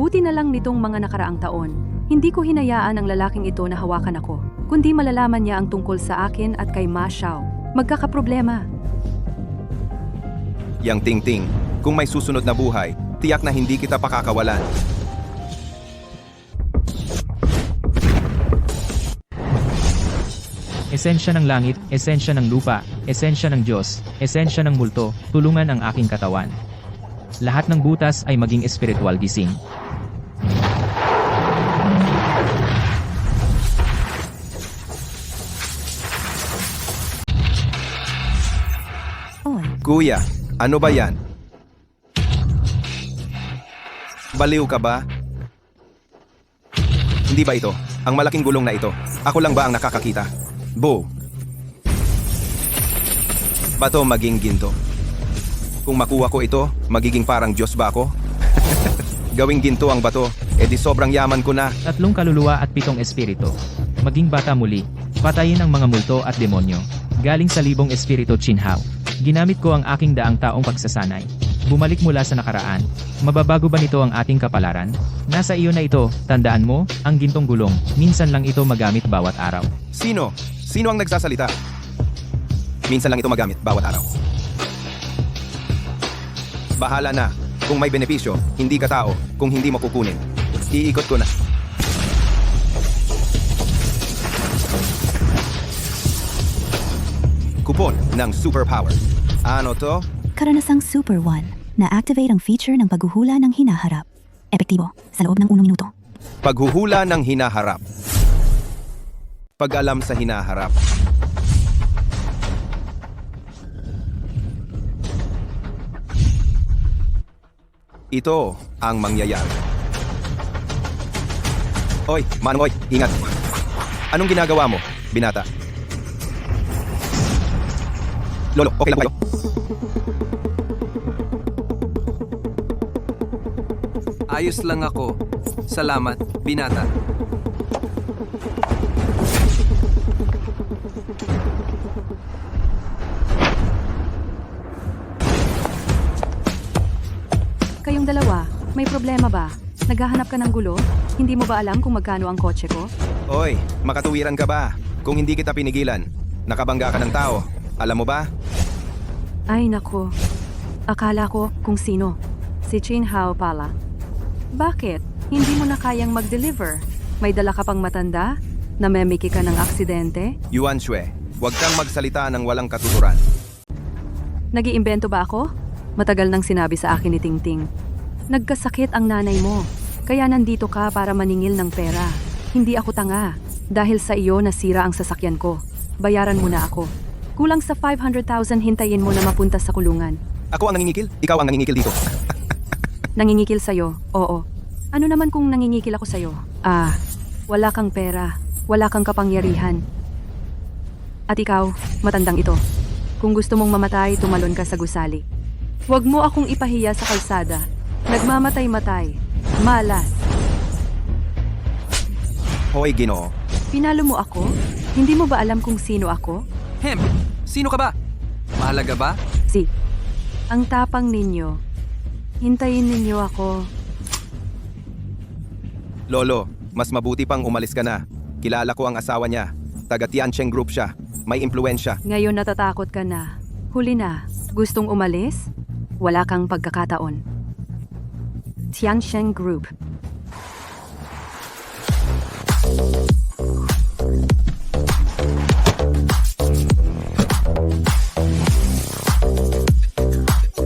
Buti na lang nitong mga nakaraang taon, hindi ko hinayaan ang lalaking ito na hawakan ako, kundi malalaman niya ang tungkol sa akin at kay Ma Xiao. Magkakaproblema. Yang Ting-Ting, kung may susunod na buhay, tiyak na hindi kita pakakawalan. Esensya ng langit, esensya ng lupa, esensya ng Diyos, esensya ng multo, tulungan ang aking katawan. Lahat ng butas ay maging espiritual gising. Kuya, ano ba yan? Baliw ka ba? Hindi ba ito? Ang malaking gulong na ito. Ako lang ba ang nakakakita? Bo. Bato maging ginto. Kung makuha ko ito, magiging parang Diyos ba ako? Gawing ginto ang bato, edi sobrang yaman ko na. 3 kaluluwa at 7 espiritu. Maging bata muli. Patayin ang mga multo at demonyo. Galing sa libong espiritu Chinhao. Ginamit ko ang aking daang taong pagsasanay. Bumalik mula sa nakaraan. Mababago ba nito ang ating kapalaran? Nasa iyo na ito, tandaan mo, ang gintong gulong. Minsan lang ito magamit bawat araw. Sino? Sino ang nagsasalita? Minsan lang ito magamit bawat araw. Bahala na. Kung may benepisyo, hindi ka tao. Kung hindi mo kukunin, iikot ko na. Kupon ng superpower. Ano to? Karanasang Super 1, na-activate ang feature ng paghuhula ng hinaharap. Epektibo sa loob ng 1 minuto. Paghuhula ng hinaharap. Pag-alam sa hinaharap. Ito ang mangyayari. Oy, Manong, ingat. Anong ginagawa mo, binata? Lolo, okay lang kayo? Ayos lang ako. Salamat, binata. Kayong dalawa, may problema ba? Naghahanap ka ng gulo? Hindi mo ba alam kung magkano ang kotse ko? Oy, makatuwiran ka ba? Kung hindi kita pinigilan, nakabangga ka ng tao. Alam mo ba? Ay nako, akala ko kung sino. Si Chinhao pala. Bakit? Hindi mo na kayang mag-deliver? May dala ka pang matanda? Namemiki ka ng aksidente? Yuan Shui, huwag kang magsalita ng walang katuturan. Nag-iimbento ba ako? Matagal nang sinabi sa akin ni Ting-Ting. Nagkasakit ang nanay mo, kaya nandito ka para maningil ng pera. Hindi ako tanga. Dahil sa iyo nasira ang sasakyan ko. Bayaran mo na ako. Kulang sa 500,000 hintayin mo na mapunta sa kulungan. Ako ang nangingikil? Ikaw ang nangingikil dito. Nangingikil sa'yo, oo. Ano naman kung nangingikil ako sa'yo? Wala kang pera, wala kang kapangyarihan. At ikaw, matandang ito. Kung gusto mong mamatay, tumalon ka sa gusali. Huwag mo akong ipahiya sa kalsada. Nagmamatay-matay. Malas. Hoy, Ginoo. Pinalo mo ako? Hindi mo ba alam kung sino ako? Sino ka ba? Mahalaga ba? Ang tapang ninyo. Hintayin ninyo ako. Lolo, mas mabuti pang umalis ka na. Kilala ko ang asawa niya. Taga Tiancheng Group siya. May impluensya. Ngayon natatakot ka na. Huli na. Gustong umalis? Wala kang pagkakataon. Tiancheng Group.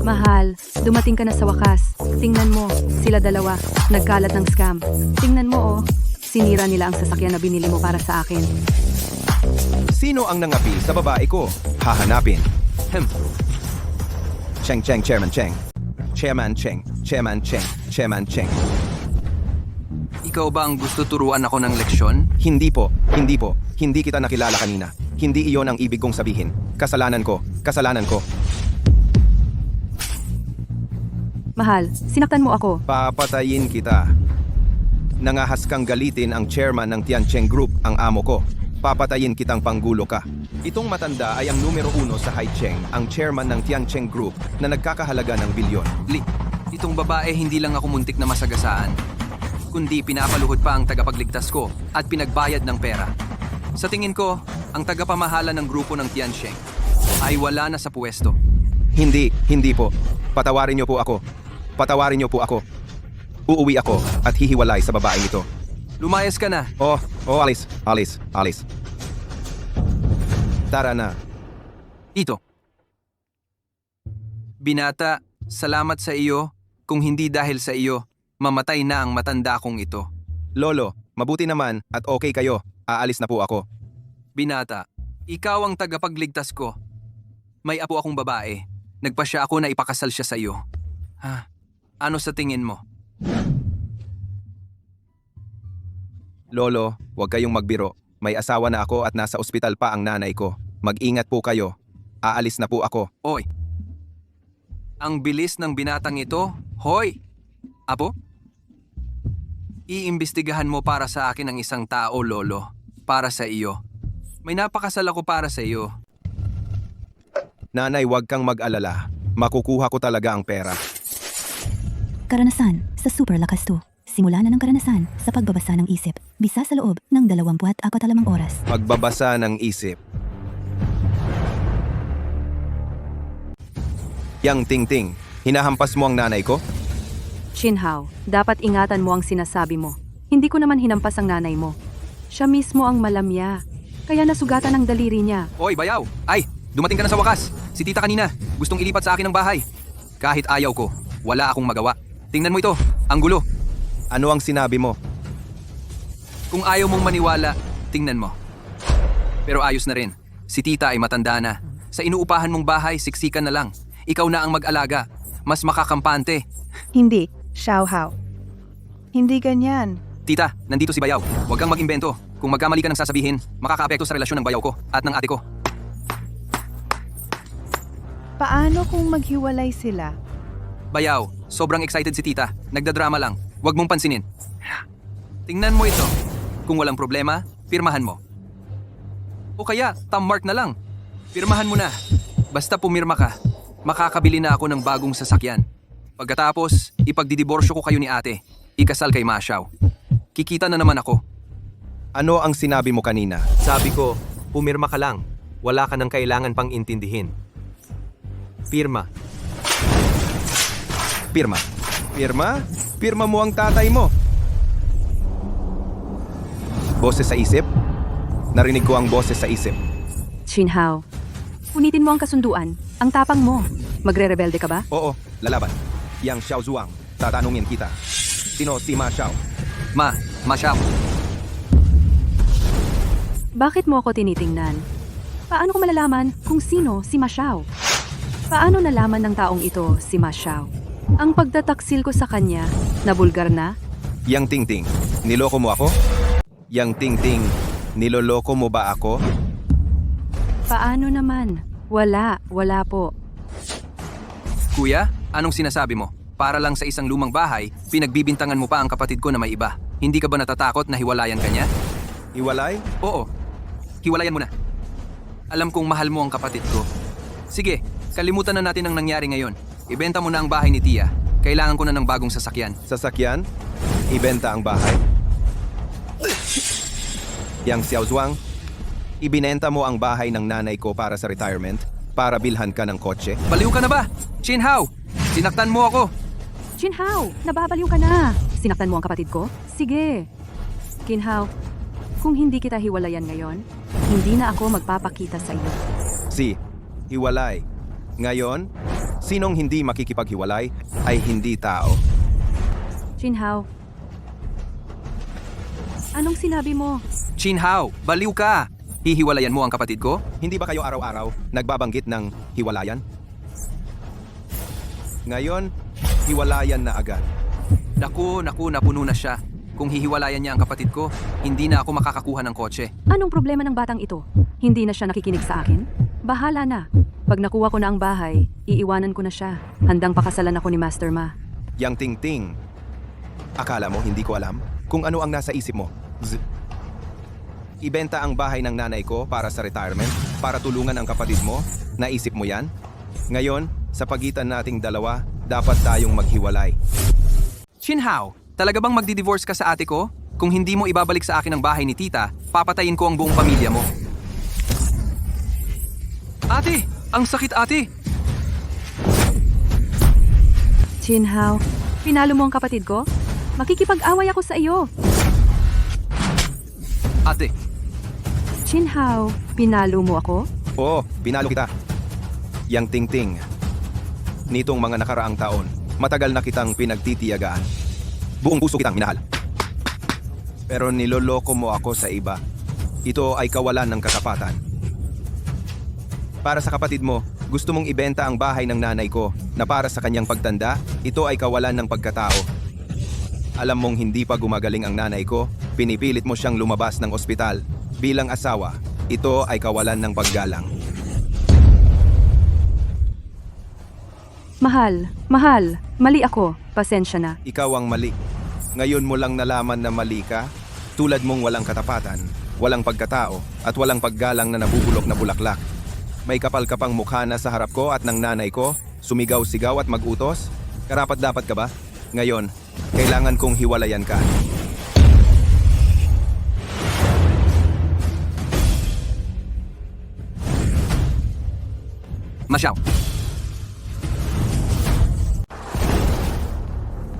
Mahal, dumating ka na sa wakas. Tingnan mo, sila dalawa, nagkalat ng scam. Tingnan mo sinira nila ang sasakyan na binili mo para sa akin. Sino ang nangapi sa babae ko? Hahanapin. Cheng Cheng Chairman Cheng. Chairman Cheng. Chairman Cheng. Chairman Cheng. Ikaw ba ang gusto turuan ako ng leksyon? Hindi po. Hindi po. Hindi kita nakilala kanina. Hindi iyon ang ibig kong sabihin. Kasalanan ko. Kasalanan ko. Mahal, sinaktan mo ako. Papatayin kita. Nangahas kang galitin ang chairman ng Tiancheng Group, ang amo ko. Papatayin kitang panggulo ka. Itong matanda ay ang numero 1 sa Haicheng, ang chairman ng Tiancheng Group na nagkakahalaga ng bilyon. Itong babae hindi lang ako muntik na masagasaan. kundi pinapaluhod pa ang tagapagligtas ko at pinagbayad ng pera. Sa tingin ko, ang tagapamahala ng grupo ng Tiansheng ay wala na sa puwesto. Hindi po. Patawarin niyo po ako. Patawarin niyo po ako. Uuwi ako at hihiwalay sa babaeng ito. Lumayas ka na. Alis. Tara na. Ito. Binata, salamat sa iyo. Kung hindi dahil sa iyo, mamatay na ang matanda kong ito. Lolo, mabuti naman at okay kayo. Aalis na po ako. Binata, ikaw ang tagapagligtas ko. May apo akong babae. Nagpasya ako na ipakasal siya sa iyo. Ha? Ano sa tingin mo? Lolo, huwag kayong magbiro. May asawa na ako at nasa ospital pa ang nanay ko. Mag-ingat po kayo. Aalis na po ako. Oy. Ang bilis ng binatang ito. Hoy! Apo? Iimbestigahan mo para sa akin ang isang tao, Lolo. Para sa iyo. May napakasal ako para sa iyo. Nanay, huwag kang mag-alala. Makukuha ko talaga ang pera. Karanasan sa Super Lakas 2. Simula na ng karanasan sa pagbabasa ng isip. Bisa sa loob ng 24 oras. Magbabasa ng isip. Yang Tingting, hinahampas mo ang nanay ko? Chinhao, dapat ingatan mo ang sinasabi mo. Hindi ko naman hinampas ang nanay mo. Siya mismo ang malamya. Kaya nasugatan ang daliri niya. Oy, bayaw! Ay, dumating ka na sa wakas. Si tita kanina, gustong ilipat sa akin ang bahay. Kahit ayaw ko, wala akong magawa. Tingnan mo ito, ang gulo. Ano ang sinabi mo? Kung ayaw mong maniwala, tingnan mo. Pero ayos na rin. Si tita ay matanda na. Sa inuupahan mong bahay, siksikan na lang. Ikaw na ang mag-alaga. Mas makakampante. Hindi, Xiao Hao. Hindi ganyan. Tita, nandito si Bayaw. Huwag kang mag-imbento. Kung magkamali ka ng sasabihin, makakaapekto sa relasyon ng bayaw ko at ng ate ko. Paano kung maghiwalay sila? Bayaw, sobrang excited si tita. Nagdadrama lang. Huwag mong pansinin. Tingnan mo ito. Kung walang problema, pirmahan mo. O kaya, tammark na lang. Pirmahan mo na. Basta pumirma ka, makakabili na ako ng bagong sasakyan. Pagkatapos, ipagdidiborsyo ko kayo ni ate. Ikasal kay Ma Xiao. Kikita na naman ako. Ano ang sinabi mo kanina? Sabi ko, pumirma ka lang. Wala ka nang kailangan pang intindihin. Pirma. Pirma. Pirma? Pirma mo ang tatay mo. Boses sa isip? Narinig ko ang boses sa isip. Chinhao, punitin mo ang kasunduan. Ang tapang mo. Magre-rebelde ka ba? Oo, lalaban. Yang Xiao Zhuang, tatanungin kita. Sino si Ma Xiao? Ma Xiao. Bakit mo ako tinitingnan? Paano ko malalaman kung sino si Ma Xiao? Paano nalaman ng taong ito si Ma Xiao? Ang pagtataksil ko sa kanya, nabulgar na? Yang Tingting, niloko mo ako? Yang Tingting, niloloko mo ba ako? Paano naman? Wala po. Kuya, anong sinasabi mo? Para lang sa isang lumang bahay, pinagbibintangan mo pa ang kapatid ko na may iba. Hindi ka ba natatakot na hiwalayan ka niya? Iwalay? Oo. Hiwalayan mo na. Alam kong mahal mo ang kapatid ko. Sige, kalimutan na natin ang nangyari ngayon. Ibenta mo na ang bahay ni Tia. Kailangan ko na ng bagong sasakyan. Sasakyan? Ibenta ang bahay? Yang Xiao Zhuang, ibinenta mo ang bahay ng nanay ko para sa retirement? Para bilhan ka ng kotse? Baliw ka na ba? Chinhao! Sinaktan mo ako! Chinhao, nababaliw ka na. Sinaktan mo ang kapatid ko? Sige. Kinhao, kung hindi kita hiwalayan ngayon, hindi na ako magpapakita sa iyo. Si, hiwalay. Ngayon, sinong hindi makikipaghiwalay ay hindi tao. Chinhao, anong sinabi mo? Chinhao, baliw ka! Hihiwalayan mo ang kapatid ko? Hindi ba kayo araw-araw nagbabanggit ng hiwalayan? Ngayon, hiwalayan na agad. Naku, napuno na siya. Kung hihiwalayan niya ang kapatid ko, hindi na ako makakakuha ng kotse. Anong problema ng batang ito? Hindi na siya nakikinig sa akin? Bahala na. Pag nakuha ko na ang bahay, iiwanan ko na siya. Handang pakasalan ako ni Master Ma. Yang Tingting, akala mo hindi ko alam kung ano ang nasa isip mo? Ibenta ang bahay ng nanay ko para sa retirement, para tulungan ang kapatid mo? Naisip mo yan? Ngayon, sa pagitan nating dalawa, dapat tayong maghiwalay. Chinhao, Talaga bang magdi-divorce ka sa ate ko? Kung hindi mo ibabalik sa akin ang bahay ni tita, papatayin ko ang buong pamilya mo. Ate! Ang sakit, ate! Chinhao, pinalo mo ang kapatid ko? Makikipag-away ako sa iyo. Ate, Chinhao, pinalo mo ako? Oo, pinalo kita. Yang Tingting. Nitong mga nakaraang taon, matagal na kitang pinagtitiyagaan. Buong puso kitang minahal. Pero niloloko mo ako sa iba. Ito ay kawalan ng katapatan. Para sa kapatid mo, gusto mong ibenta ang bahay ng nanay ko na para sa kanyang pagtanda, ito ay kawalan ng pagkatao. Alam mong hindi pa gumagaling ang nanay ko, pinipilit mo siyang lumabas ng ospital. Bilang asawa, ito ay kawalan ng paggalang. Mahal, mali ako. Pasensya na. Ikaw ang mali. Ngayon mo lang nalaman na mali ka? Tulad mong walang katapatan, walang pagkatao, at walang paggalang na nabubulok na bulaklak. May kapal-kapang mukha na sa harap ko at ng nanay ko, sumigaw-sigaw at mag-utos? Karapat-dapat ka ba? Ngayon, kailangan kong hiwalayan ka. Masyaw.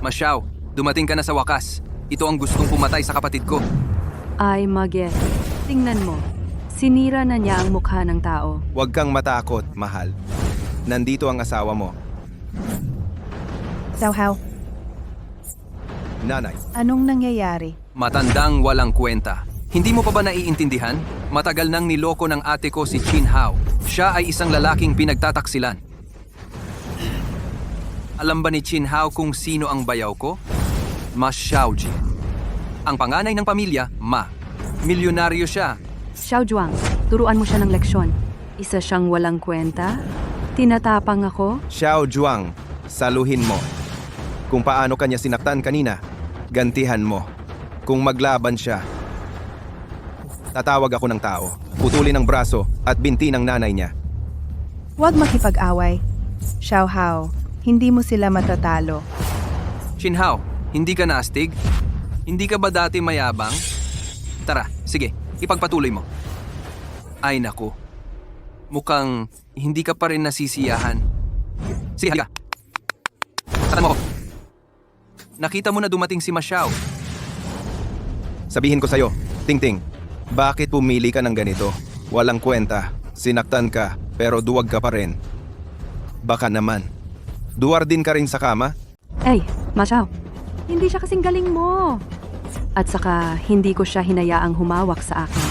Masyaw, dumating ka na sa wakas. Ito ang gustong pumatay sa kapatid ko. Ay, Maget. Tingnan mo. Sinira na niya ang mukha ng tao. Huwag kang matakot, mahal. Nandito ang asawa mo, Xiao Hao, nanay. anong nangyayari? Matandang walang kwenta. Hindi mo pa ba naiintindihan? Matagal nang niloko ng ate ko si Chin Hao. Siya ay isang lalaking pinagtataksilan. Alam ba ni Chin Hao kung sino ang bayaw ko? Ma Xiaoji. Ang panganay ng pamilya, Ma. Milyonaryo siya. Xiao Zhuang, turuan mo siya ng leksyon. Isa siyang walang kwenta? Tinatapang ako? Xiao Zhuang, saluhin mo. Kung paano kanya sinaktan kanina, gantihan mo. Kung maglaban siya, tatawag ako ng tao, putulin ang braso at binti ng nanay niya. Huwag makipag-away. Xiao Hao, hindi mo sila matatalo. Chin Hao, hindi ka naastig? Hindi ka ba dati mayabang? Tara, sige, ipagpatuloy mo. Ay naku, mukhang hindi ka pa rin nasisiyahan. Sige, halika. Saan mo ako? Nakita mo na dumating si Ma Xiao. Sabihin ko sa'yo, Tingting, bakit pumili ka ng ganito? Walang kwenta, sinaktan ka, pero duwag ka pa rin. Baka naman, duwar din ka rin sa kama? Hey, Ma Xiao. Hindi siya kasing galing mo. At saka, hindi ko siya hinayaang humawak sa akin.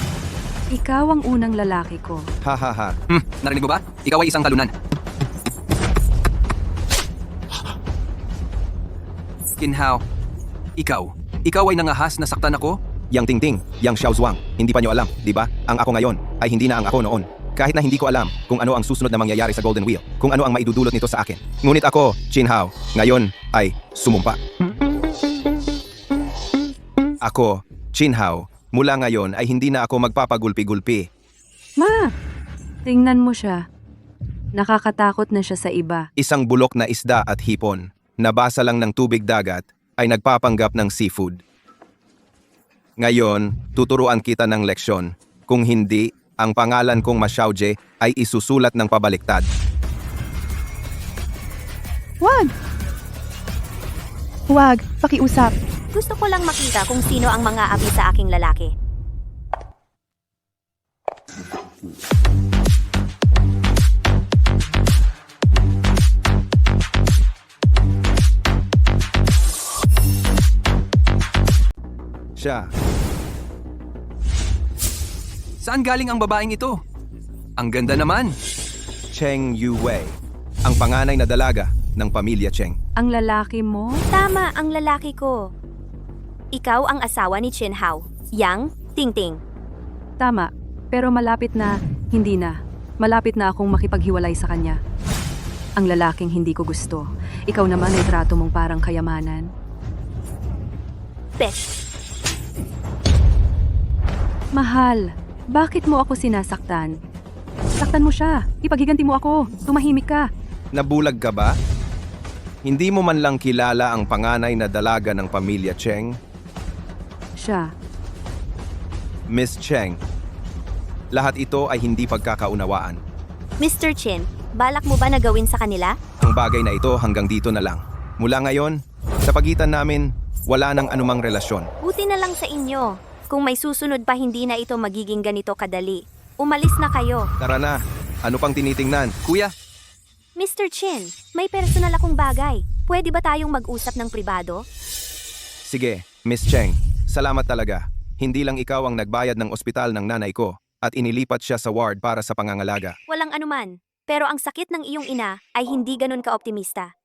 Ikaw ang unang lalaki ko. Hahaha, Narinig mo ba? Ikaw ay isang talunan. Kinhao, ikaw ay nangahas na saktan ako? Yang Tingting, Yang Xiao Zhuang, hindi pa nyo alam, di ba? Ang ako ngayon ay hindi na ang ako noon. Kahit na hindi ko alam kung ano ang susunod na mangyayari sa Golden Wheel, kung ano ang maidudulot nito sa akin. Ngunit ako, Chin Hao, ngayon ay sumumpa. Ako, Chin Hao, mula ngayon ay hindi na ako magpapagulpi-gulpi. Ma, tingnan mo siya. Nakakatakot na siya sa iba. Isang bulok na isda at hipon, nabasa lang ng tubig dagat, ay nagpapanggap ng seafood. Ngayon, tuturuan kita ng leksyon. Kung hindi, ang pangalan kong Ma Xiaoji ay isusulat ng pabaliktad. Huwag, pakiusap. Gusto ko lang makita kung sino ang mga api sa aking lalaki. Siya, Saan galing ang babaeng ito? Ang ganda naman. Cheng Yuwei, ang panganay na dalaga ng pamilya Cheng. Ang lalaki mo? Tama ang lalaki ko. Ikaw ang asawa ni Chin Hao, Yang Tingting. Tama. Pero malapit na, hindi na. Malapit na akong makipaghiwalay sa kanya. Ang lalaking hindi ko gusto. Ikaw naman ay trato mong parang kayamanan. Besh, Mahal, bakit mo ako sinasaktan? Saktan mo siya. Ipaghiganti mo ako. Tumahimik ka. Nabulag ka ba? Hindi mo man lang kilala ang panganay na dalaga ng pamilya Cheng? Siya. Miss Cheng. Lahat ito ay hindi pagkakaunawaan. Mr. Chin, balak mo ba na gawin sa kanila? Ang bagay na ito hanggang dito na lang. Mula ngayon, sa pagitan namin, wala nang anumang relasyon. Buti na lang sa inyo. Kung may susunod pa hindi na ito magiging ganito kadali. Umalis na kayo. Tara na, ano pang tinitingnan? Kuya, Mr. Chin, may personal akong bagay. Pwede ba tayong mag-usap ng pribado? Sige, Miss Cheng, salamat talaga. Hindi lang ikaw ang nagbayad ng ospital ng nanay ko at inilipat siya sa ward para sa pangangalaga. Walang anuman. Pero ang sakit ng iyong ina ay hindi ganun ka-optimista.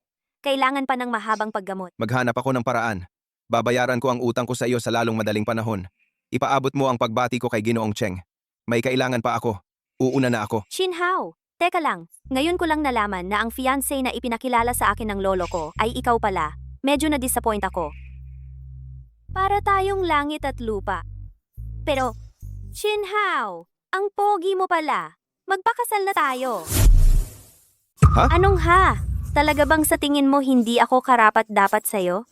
Kailangan pa ng mahabang paggamot. Maghanap ako ng paraan. Babayaran ko ang utang ko sa iyo sa lalong madaling panahon. Ipaabot mo ang pagbati ko kay Ginoong Cheng. May kailangan pa ako. Uuna na ako. Chin Hao, teka lang. Ngayon ko lang nalaman na ang fiancé na ipinakilala sa akin ng lolo ko ay ikaw pala. Medyo na-disappoint ako. Para tayong langit at lupa. Pero, Chin Hao, ang pogi mo pala. Magpakasal na tayo. Ha? Anong ha? Talaga bang sa tingin mo hindi ako karapat-dapat sa'yo?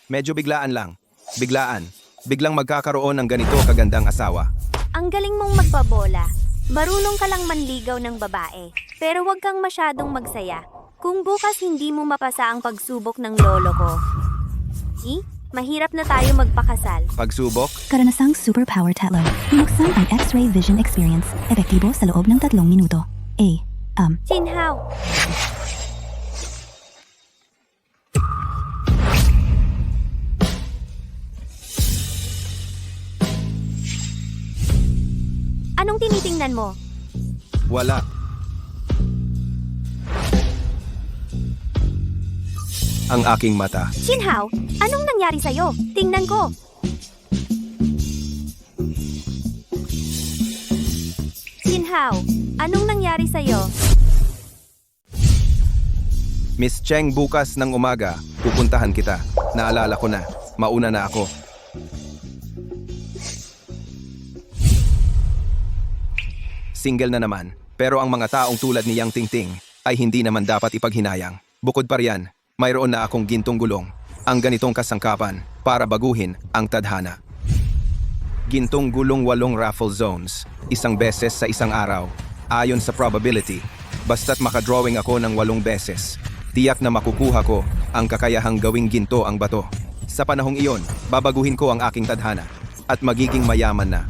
Medyo biglaan lang. Biglaan. Biglang magkakaroon ng ganito kagandang asawa. Ang galing mong magpabola. Marunong ka lang manligaw ng babae. Pero huwag kang masyadong magsaya. Kung bukas hindi mo mapasa ang pagsubok ng lolo ko. Mahirap na tayo magpakasal. Pagsubok? Karanasang superpower tatlo. Binuksan ang X-ray vision experience. Epektibo sa loob ng 3 minuto. Chin Hao, anong tinitingnan mo? Wala. Ang aking mata. Chin Hao, anong nangyari sa'yo? Tingnan ko. Chin Hao, anong nangyari sa'yo? Miss Cheng, bukas ng umaga, pupuntahan kita. Naalala ko na. Mauna na ako. Single na naman. Pero ang mga taong tulad ni Yang Tingting ay hindi naman dapat ipaghinayang. Bukod pa riyan, mayroon na akong gintong gulong. Ang ganitong kasangkapan para baguhin ang tadhana. Gintong gulong 8 raffle zones, 1 beses sa isang araw. Ayon sa probability, basta't makadrawing ako ng 8 beses, tiyak na makukuha ko ang kakayahang gawing ginto ang bato. Sa panahong iyon, babaguhin ko ang aking tadhana at magiging mayaman na.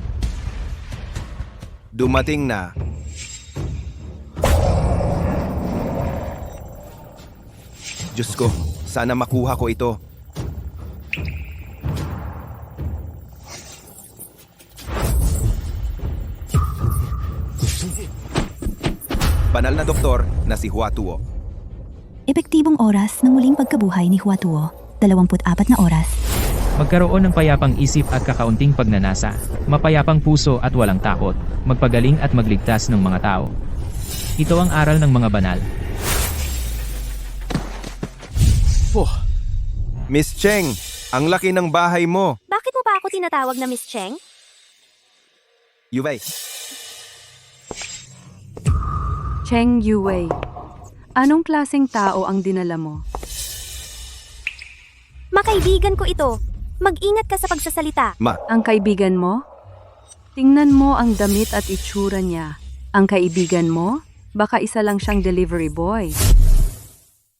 Dumating na. Diyos ko, sana makuha ko ito. Banal na doktor na si Huatuo. Epektibong oras ng muling pagkabuhay ni Huatuo. 24 na oras. Magkaroon ng payapang isip at kakaunting pagnanasa, mapayapang puso at walang takot, magpagaling at magligtas ng mga tao. Ito ang aral ng mga banal. Miss Cheng, ang laki ng bahay mo. Bakit mo pa ako tinatawag na Miss Cheng? Yuvei, Cheng Yuwei. Anong klaseng tao ang dinala mo? Makaibigan ko ito. Mag-ingat ka sa pagsasalita. Ang kaibigan mo? Tingnan mo ang damit at itsura niya. Ang kaibigan mo? Baka isa lang siyang delivery boy.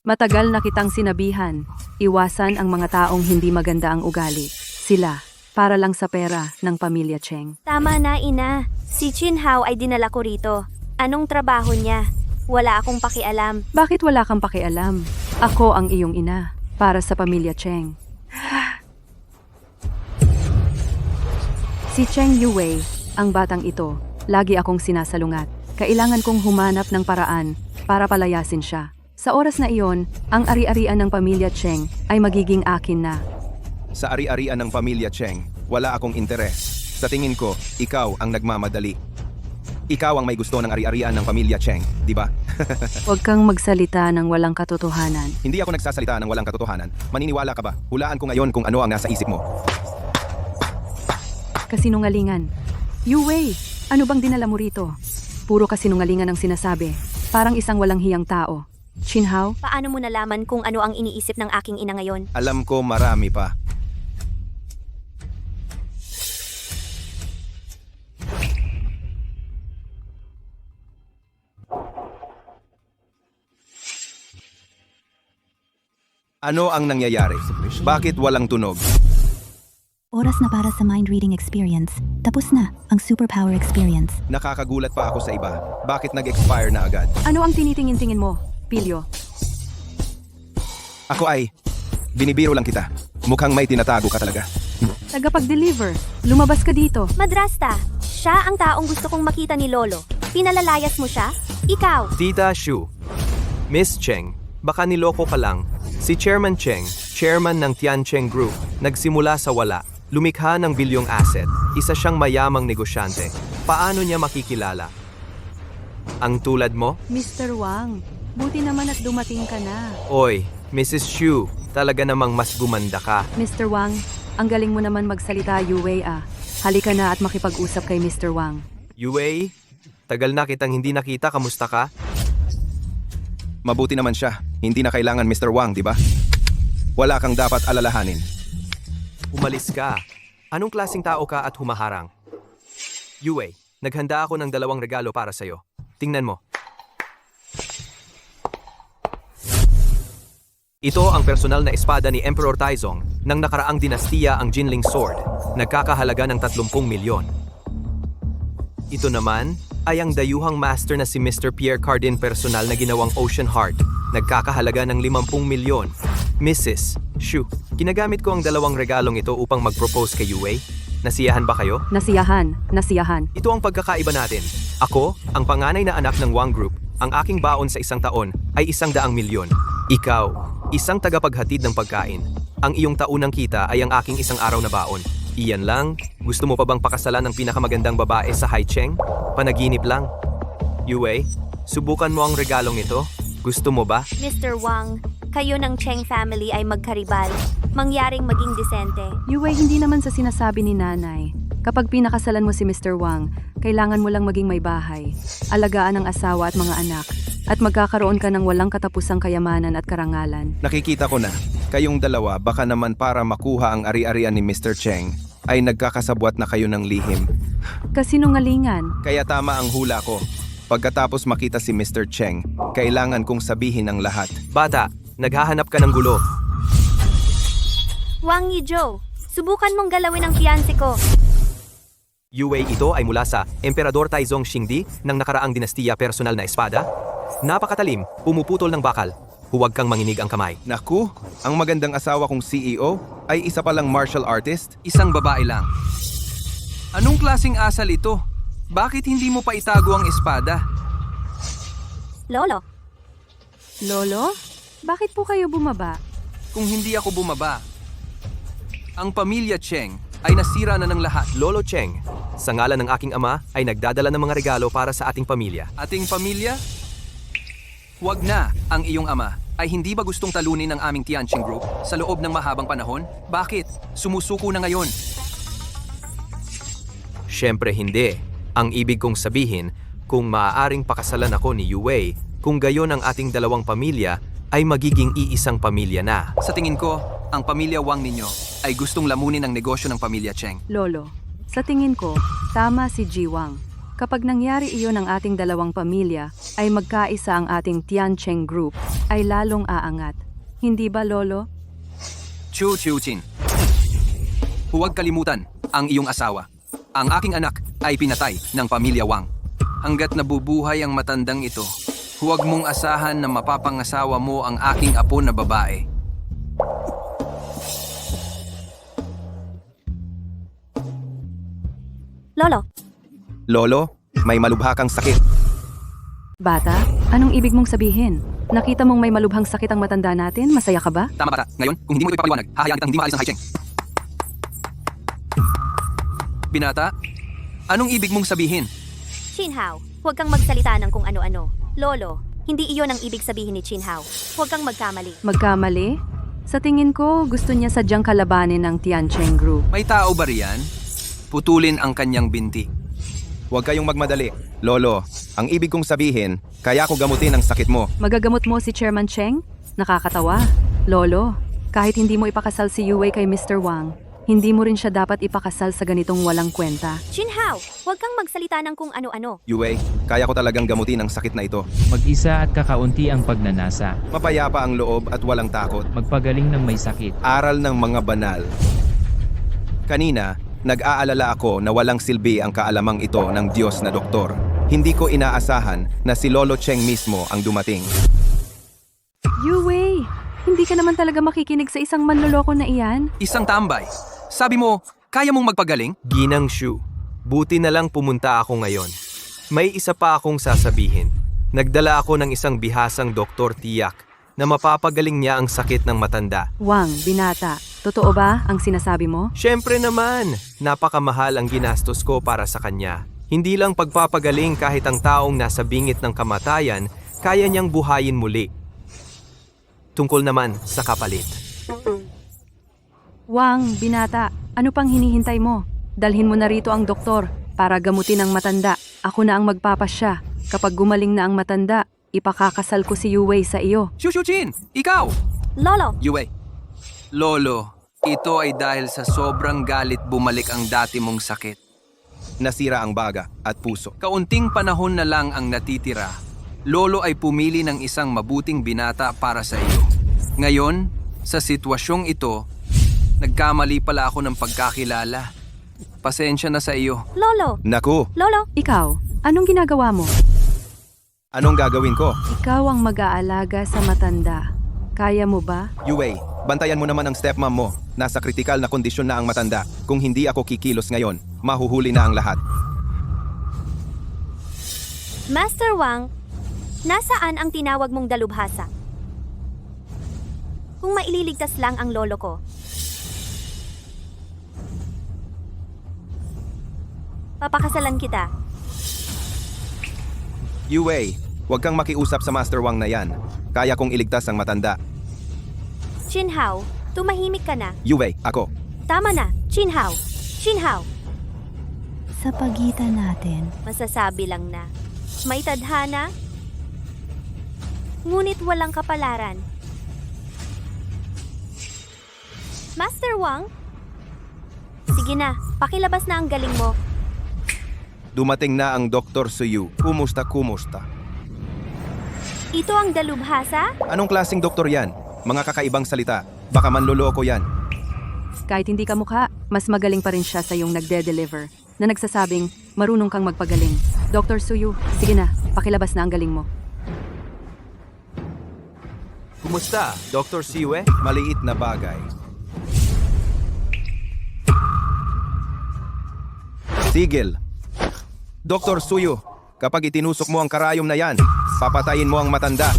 Matagal na kitang sinabihan, iwasan ang mga taong hindi maganda ang ugali. Sila, para lang sa pera ng pamilya Cheng. Tama na, ina. Si Chin Hao ay dinala ko rito. Anong trabaho niya? Wala akong pakialam. Bakit wala kang pakialam? Ako ang iyong ina, para sa pamilya Cheng. Si Cheng Yuwei, ang batang ito, lagi akong sinasalungat. Kailangan kong humanap ng paraan para palayasin siya. Sa oras na iyon, ang ari-arian ng pamilya Cheng ay magiging akin na. sa ari-arian ng pamilya Cheng, wala akong interes. Sa tingin ko, ikaw ang nagmamadali. Ikaw ang may gusto ng ari-arian ng pamilya Cheng, di ba? Huwag kang magsalita ng walang katotohanan. Hindi ako nagsasalita ng walang katotohanan. Maniniwala ka ba? Hulaan ko ngayon kung ano ang nasa isip mo. Kasinungalingan. Yuwei, ano bang dinala mo rito? Puro kasinungalingan ang sinasabi. Parang isang walang hiyang tao. Chinhao? Paano mo nalaman kung ano ang iniisip ng aking ina ngayon? Alam ko marami pa. Ano ang nangyayari? Bakit walang tunog? Oras na para sa mind reading experience. Tapos na ang superpower experience. Nakakagulat pa ako sa iba. Bakit nag-expire na agad? Ano ang tinitingin-tingin mo, Pilyo? Ako ay... Binibiro lang kita. Mukhang may tinatago ka talaga. Tagapag-deliver. Lumabas ka dito. Madrasta, siya ang taong gusto kong makita ni Lolo. Pinalalayas mo siya? Ikaw! Tita Shu. Miss Cheng, baka niloko ka lang. Si Chairman Cheng, chairman ng Tiancheng Group, nagsimula sa wala. Lumikha ng bilyong asset. Isa siyang mayamang negosyante. Paano niya makikilala? Ang tulad mo? Mr. Wang, buti naman at dumating ka na. Oy, Mrs. Shu, talaga namang mas gumanda ka. Mr. Wang, ang galing mo naman magsalita, Yue ah. Halika na at makipag-usap kay Mr. Wang. Yue, tagal na kitang hindi nakita, kamusta ka? Mabuti naman siya. Hindi na kailangan Mr. Wang, di ba? Wala kang dapat alalahanin. Umalis ka. Anong klaseng tao ka at humaharang? Yue, naghanda ako ng 2 regalo para sa'yo. Tingnan mo. Ito ang personal na espada ni Emperor Taizong ng nakaraang dinastiya ang Jinling Sword, nagkakahalaga ng 30 milyon. Ito naman ay ang dayuhang master na si Mr. Pierre Cardin personal na ginawang Ocean Heart, nagkakahalaga ng 50 milyon. Mrs. Shu, ginagamit ko ang 2 regalong ito upang mag-propose kay Yue. Nasiyahan ba kayo? Nasiyahan, nasiyahan. Ito ang pagkakaiba natin. Ako, ang panganay na anak ng Wang Group, ang aking baon sa isang taon ay 100 milyon. Ikaw, isang tagapaghatid ng pagkain. Ang iyong taunang kita ay ang aking isang araw na baon. Iyan lang, gusto mo pa bang pakasalan ng pinakamagandang babae sa Haicheng? Panaginip lang. Yue, subukan mo ang regalong ito. Gusto mo ba? Mr. Wang, kayo ng Cheng family ay magkaribal. Mangyaring maging disente. Yue, hindi naman sa sinasabi ni nanay. Kapag pinakasalan mo si Mr. Wang, kailangan mo lang maging may bahay, alagaan ang asawa at mga anak, at magkakaroon ka ng walang katapusang kayamanan at karangalan. Nakikita ko na, kayong dalawa baka naman para makuha ang ari-arian ni Mr. Cheng, ay nagkakasabwat na kayo ng lihim. Kasinungalingan. Kaya tama ang hula ko. Pagkatapos makita si Mr. Cheng, kailangan kong sabihin ang lahat. Bata, naghahanap ka ng gulo. Wang Yizhou, subukan mong galawin ang fiancé ko. Yue, ito ay mula sa Emperador Taizong Xingdi ng nakaraang dinastiya personal na espada. Napakatalim, pumuputol ng bakal. Huwag kang manginig ang kamay. Naku, ang magandang asawa kong CEO ay isa palang martial artist? Isang babae lang. Anong klaseng asal ito? Bakit hindi mo pa itago ang espada? Lolo, Lolo, bakit po kayo bumaba? Kung hindi ako bumaba, ang pamilya Cheng ay nasira na ng lahat. Lolo Cheng, sa ngalan ng aking ama ay nagdadala ng mga regalo para sa ating pamilya. Ating pamilya? Huwag na. Ang iyong ama ay hindi ba gustong talunin ang aming Tiancheng Group sa loob ng mahabang panahon? Bakit? Sumusuko na ngayon. Siyempre hindi. Ang ibig kong sabihin, kung maaaring pakasalan ako ni Yue, kung gayon ang ating 2 pamilya, ay magiging iisang pamilya na. Sa tingin ko, ang pamilya Wang ninyo ay gustong lamunin ang negosyo ng pamilya Cheng. Lolo, sa tingin ko, tama si Ji Wang. Kapag nangyari iyon ng ating 2 pamilya, ay magkaisa ang ating Tiancheng Group, ay lalong aangat. Hindi ba, Lolo? Chu Chin. Huwag kalimutan ang iyong asawa. Ang aking anak ay pinatay ng pamilya Wang. Hanggat nabubuhay ang matandang ito, huwag mong asahan na mapapangasawa mo ang aking apo na babae. Lolo, Lolo, may malubha kang sakit. Bata, anong ibig mong sabihin? Nakita mong may malubhang sakit ang matanda natin? Masaya ka ba? Tama bata. Ngayon, kung hindi mo ito ipapaliwanag, hahayaan kitang hindi maalis ng Haicheng. Binata, anong ibig mong sabihin? Chinhao, huwag kang magsalita ng kung ano-ano. Lolo, hindi iyon ang ibig sabihin ni Chinhao. Huwag kang magkamali. Magkamali? Sa tingin ko, gusto niya sadyang kalabanin ng Tiancheng Group. May tao ba riyan? Putulin ang kanyang binti. Huwag kayong magmadali. Lolo, Ang ibig kong sabihin, kaya ko gamutin ang sakit mo. Magagamot mo si Chairman Cheng? Nakakatawa. Lolo, kahit hindi mo ipakasal si Yue kay Mr. Wang, hindi mo rin siya dapat ipakasal sa ganitong walang kwenta. Jinhao, huwag kang magsalita ng kung ano-ano. Yue, kaya ko talagang gamutin ang sakit na ito. Mag-isa at kakaunti ang pagnanasa. Mapayapa ang loob at walang takot. Magpagaling ng may sakit. Aral ng mga banal. Kanina, nag-aalala ako na walang silbi ang kaalamang ito ng Diyos na doktor. Hindi ko inaasahan na si Lolo Cheng mismo ang dumating. Yue, hindi ka naman talaga makikinig sa isang manloloko na iyan? Isang tambay. Sabi mo, kaya mong magpagaling? Ginang Shu, buti na lang pumunta ako ngayon. May isa pa akong sasabihin. Nagdala ako ng isang bihasang doktor tiyak na mapapagaling niya ang sakit ng matanda. Wang, binata, totoo ba ang sinasabi mo? Siyempre naman, napakamahal ang ginastos ko para sa kanya. Hindi lang pagpapagaling kahit ang taong nasa bingit ng kamatayan, kaya niyang buhayin muli. Tungkol naman sa kapalit. Wang, binata, ano pang hinihintay mo? Dalhin mo na rito ang doktor para gamutin ang matanda. Ako na ang magpapasya. Kapag gumaling na ang matanda, ipakakasal ko si Yue sa iyo. Shushuchin! Ikaw! Lolo, Yue. Lolo, ito ay dahil sa sobrang galit bumalik ang dati mong sakit. Nasira ang baga at puso. Kaunting panahon na lang ang natitira. Lolo ay pumili ng isang mabuting binata para sa iyo. Ngayon, sa sitwasyong ito, nagkamali pala ako ng pagkakilala. Pasensya na sa iyo. Lolo, Naku, Lolo. Ikaw, anong ginagawa mo? anong gagawin ko? Ikaw ang mag-aalaga sa matanda. Kaya mo ba? Yue, bantayan mo naman ang stepmom mo. Nasa kritikal na kondisyon na ang matanda. Kung hindi ako kikilos ngayon, mahuhuli na ang lahat. Master Wang, nasaan ang tinawag mong dalubhasa? Kung maililigtas lang ang lolo ko. Papakasalan kita. Yue, huwag kang makiusap sa Master Wang na yan. Kaya kong iligtas ang matanda. Jinhao, tumahimik ka na. Yue, ako. Tama na, Jinhao. Jinhao, Sa pagitan natin, masasabi lang na. May tadhana, ngunit walang kapalaran. Master Wang? Sige na, pakilabas na ang galing mo. Dumating na ang Dr. Suyu. Kumusta? Ito ang dalubhasa? Anong klaseng doktor yan? Mga kakaibang salita. Baka manloloko yan. Kahit hindi ka mukha, mas magaling pa rin siya sa yung nagde-deliver na nagsasabing marunong kang magpagaling. Dr. Suyu, sige na, pakilabas na ang galing mo. Kumusta, Dr. Siwe? Maliit na bagay. Sigil. Dr. Suyu, kapag itinusok mo ang karayom na yan, papatayin mo ang matanda.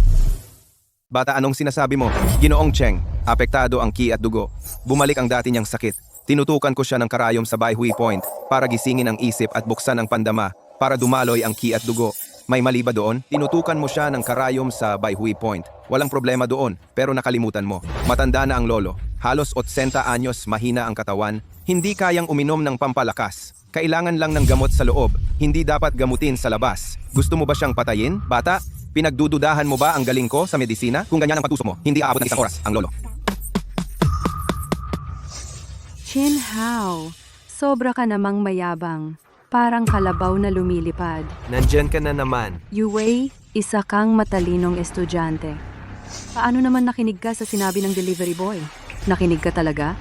Bata, anong sinasabi mo? Ginoong Cheng, apektado ang ki at dugo. Bumalik ang dati niyang sakit. Tinutukan ko siya ng karayom sa Baihui Point para gisingin ang isip at buksan ang pandama para dumaloy ang ki at dugo. May mali ba doon? Tinutukan mo siya ng karayom sa Baihui Point. Walang problema doon, pero nakalimutan mo. Matanda na ang lolo. Halos 80 anyos, mahina ang katawan. Hindi kayang uminom ng pampalakas. Kailangan lang ng gamot sa loob. Hindi dapat gamutin sa labas. Gusto mo ba siyang patayin, bata? Pinagdududahan mo ba ang galing ko sa medisina? Kung ganyan ang patuso mo, hindi aabot ng isang oras ang lolo. Jinhao, sobra ka namang mayabang. Parang kalabaw na lumilipad. Nandyan ka na naman. Yue, isa kang matalinong estudyante. Paano naman nakinig ka sa sinabi ng delivery boy? Nakinig ka talaga?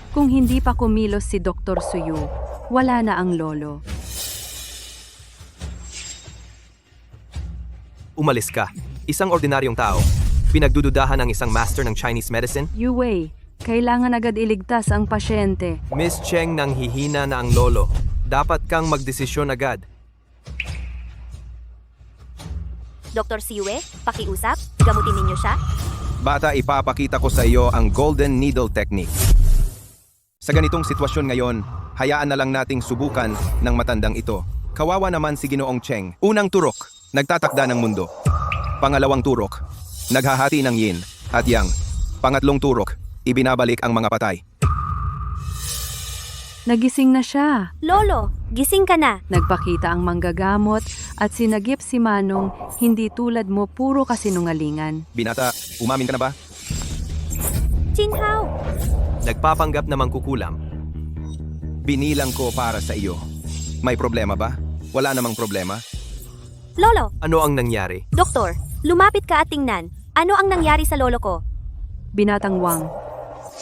Kung hindi pa kumilos si Dr. Suyu, wala na ang lolo. Umalis ka. Isang ordinaryong tao. Pinagdududahan ang isang master ng Chinese medicine. Yue, kailangan agad iligtas ang pasyente. Miss Cheng nang hihina na ang lolo. Dapat kang magdesisyon agad. Dr. Siwe, pakiusap, gamutin ninyo siya. Bata, ipapakita ko sa iyo ang Golden Needle Technique. Sa ganitong sitwasyon ngayon, hayaan na lang nating subukan ng matandang ito. Kawawa naman si Ginoong Cheng. Unang turok, nagtatakda ng mundo. Pangalawang turok, naghahati ng yin at yang. Pangatlong turok, ibinabalik ang mga patay. Nagising na siya. Lolo, gising ka na. Nagpakita ang manggagamot At sinagip si Manong, hindi tulad mo puro kasinungalingan. Binata, umamin ka na ba? Chinhao! Nagpapanggap na mangkukulam. Binilang ko para sa iyo. May problema ba? Wala namang problema. Lolo, Ano ang nangyari? doktor, lumapit ka at tingnan. Ano ang nangyari sa lolo ko? Binatang Wang.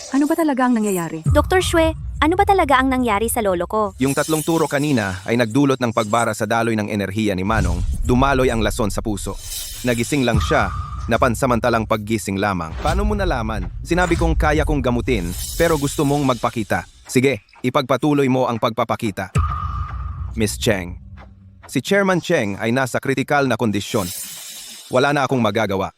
Ano ba talaga ang nangyayari? Dr. Shue, ano ba talaga ang nangyari sa lolo ko? Yung 3 turo kanina ay nagdulot ng pagbara sa daloy ng enerhiya ni Manong, dumaloy ang lason sa puso. Nagising lang siya, napansamantalang paggising lamang. Paano mo nalaman? Sinabi kong kaya kong gamutin, pero gusto mong magpakita. Sige, ipagpatuloy mo ang pagpapakita. Miss Cheng. Si Chairman Cheng ay nasa kritikal na kondisyon. Wala na akong magagawa.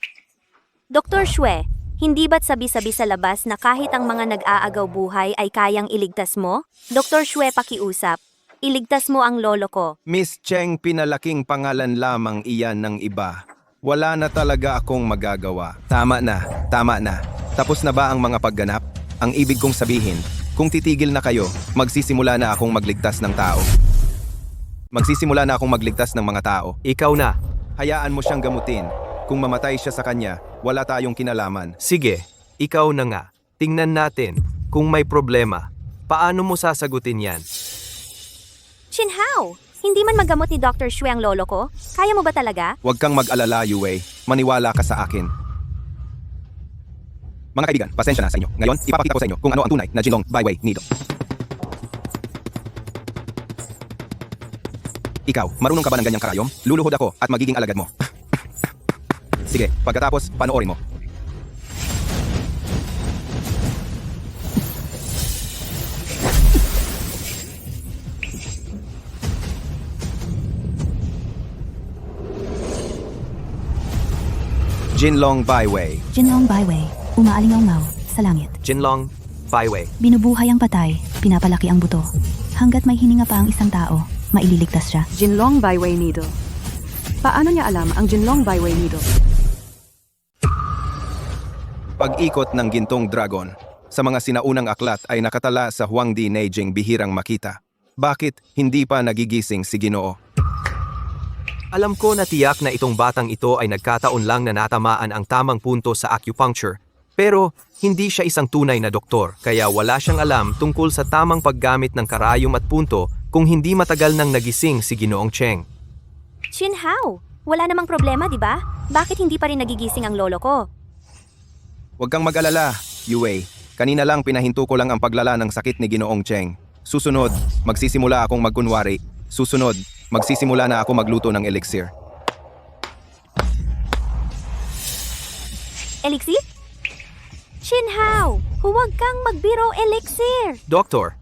Dr. Shue, hindi ba't sabi-sabi sa labas na kahit ang mga nag-aagaw buhay ay kayang iligtas mo? Dr. Shue, pakiusap. Iligtas mo ang lolo ko. Miss Cheng, pinalaking pangalan lamang iyan ng iba. Wala na talaga akong magagawa. Tama na, tama na. Tapos na ba ang mga pagganap? Ang ibig kong sabihin, kung titigil na kayo, magsisimula na akong magligtas ng tao. Magsisimula na akong magligtas ng mga tao. Ikaw na. Hayaan mo siyang gamutin. Kung mamatay siya sa kanya, wala tayong kinalaman. Sige, ikaw na nga. Tingnan natin kung may problema. Paano mo sasagutin yan? Chinhao, hindi man magamot ni Dr. Shue ang lolo ko? Kaya mo ba talaga? Huwag kang mag-alala, Yue. Maniwala ka sa akin. Mga kaibigan, pasensya na sa inyo. Ngayon, ipapakita ko sa inyo kung ano ang tunay na Jinlong Byway Needle. Ikaw, marunong ka ba ng ganyang karayom? Luluhod ako at magiging alagad mo. Sige, pagkatapos, panoorin mo. Jinlong Byway. Jinlong Byway, umaalingaw sa langit. Jinlong Byway. Binubuhay ang patay, pinapalaki ang buto. Hanggat may hininga pa ang isang tao, maililigtas siya. Jinlong Byway Needle. Paano niya alam ang Jinlong Byway Needle? Pag-ikot ng gintong dragon sa mga sinaunang aklat ay nakatala sa Huangdi Neijing bihirang makita. Bakit hindi pa nagigising si Ginoo? Alam ko na tiyak na itong batang ito ay nagkataon lang na natamaan ang tamang punto sa acupuncture. Pero hindi siya isang tunay na doktor, kaya wala siyang alam tungkol sa tamang paggamit ng karayom at punto kung hindi matagal nang nagising si Ginoong Cheng. Chinhao, wala namang problema, di ba? Bakit hindi pa rin nagigising ang lolo ko? Huwag kang mag-alala, Yue. Kanina lang pinahinto ko lang ang paglala ng sakit ni Ginoong Cheng. Susunod, magsisimula akong magkunwari. Susunod, magsisimula na ako magluto ng elixir. Elixir? Chinhao, huwag kang magbiro elixir! Doktor,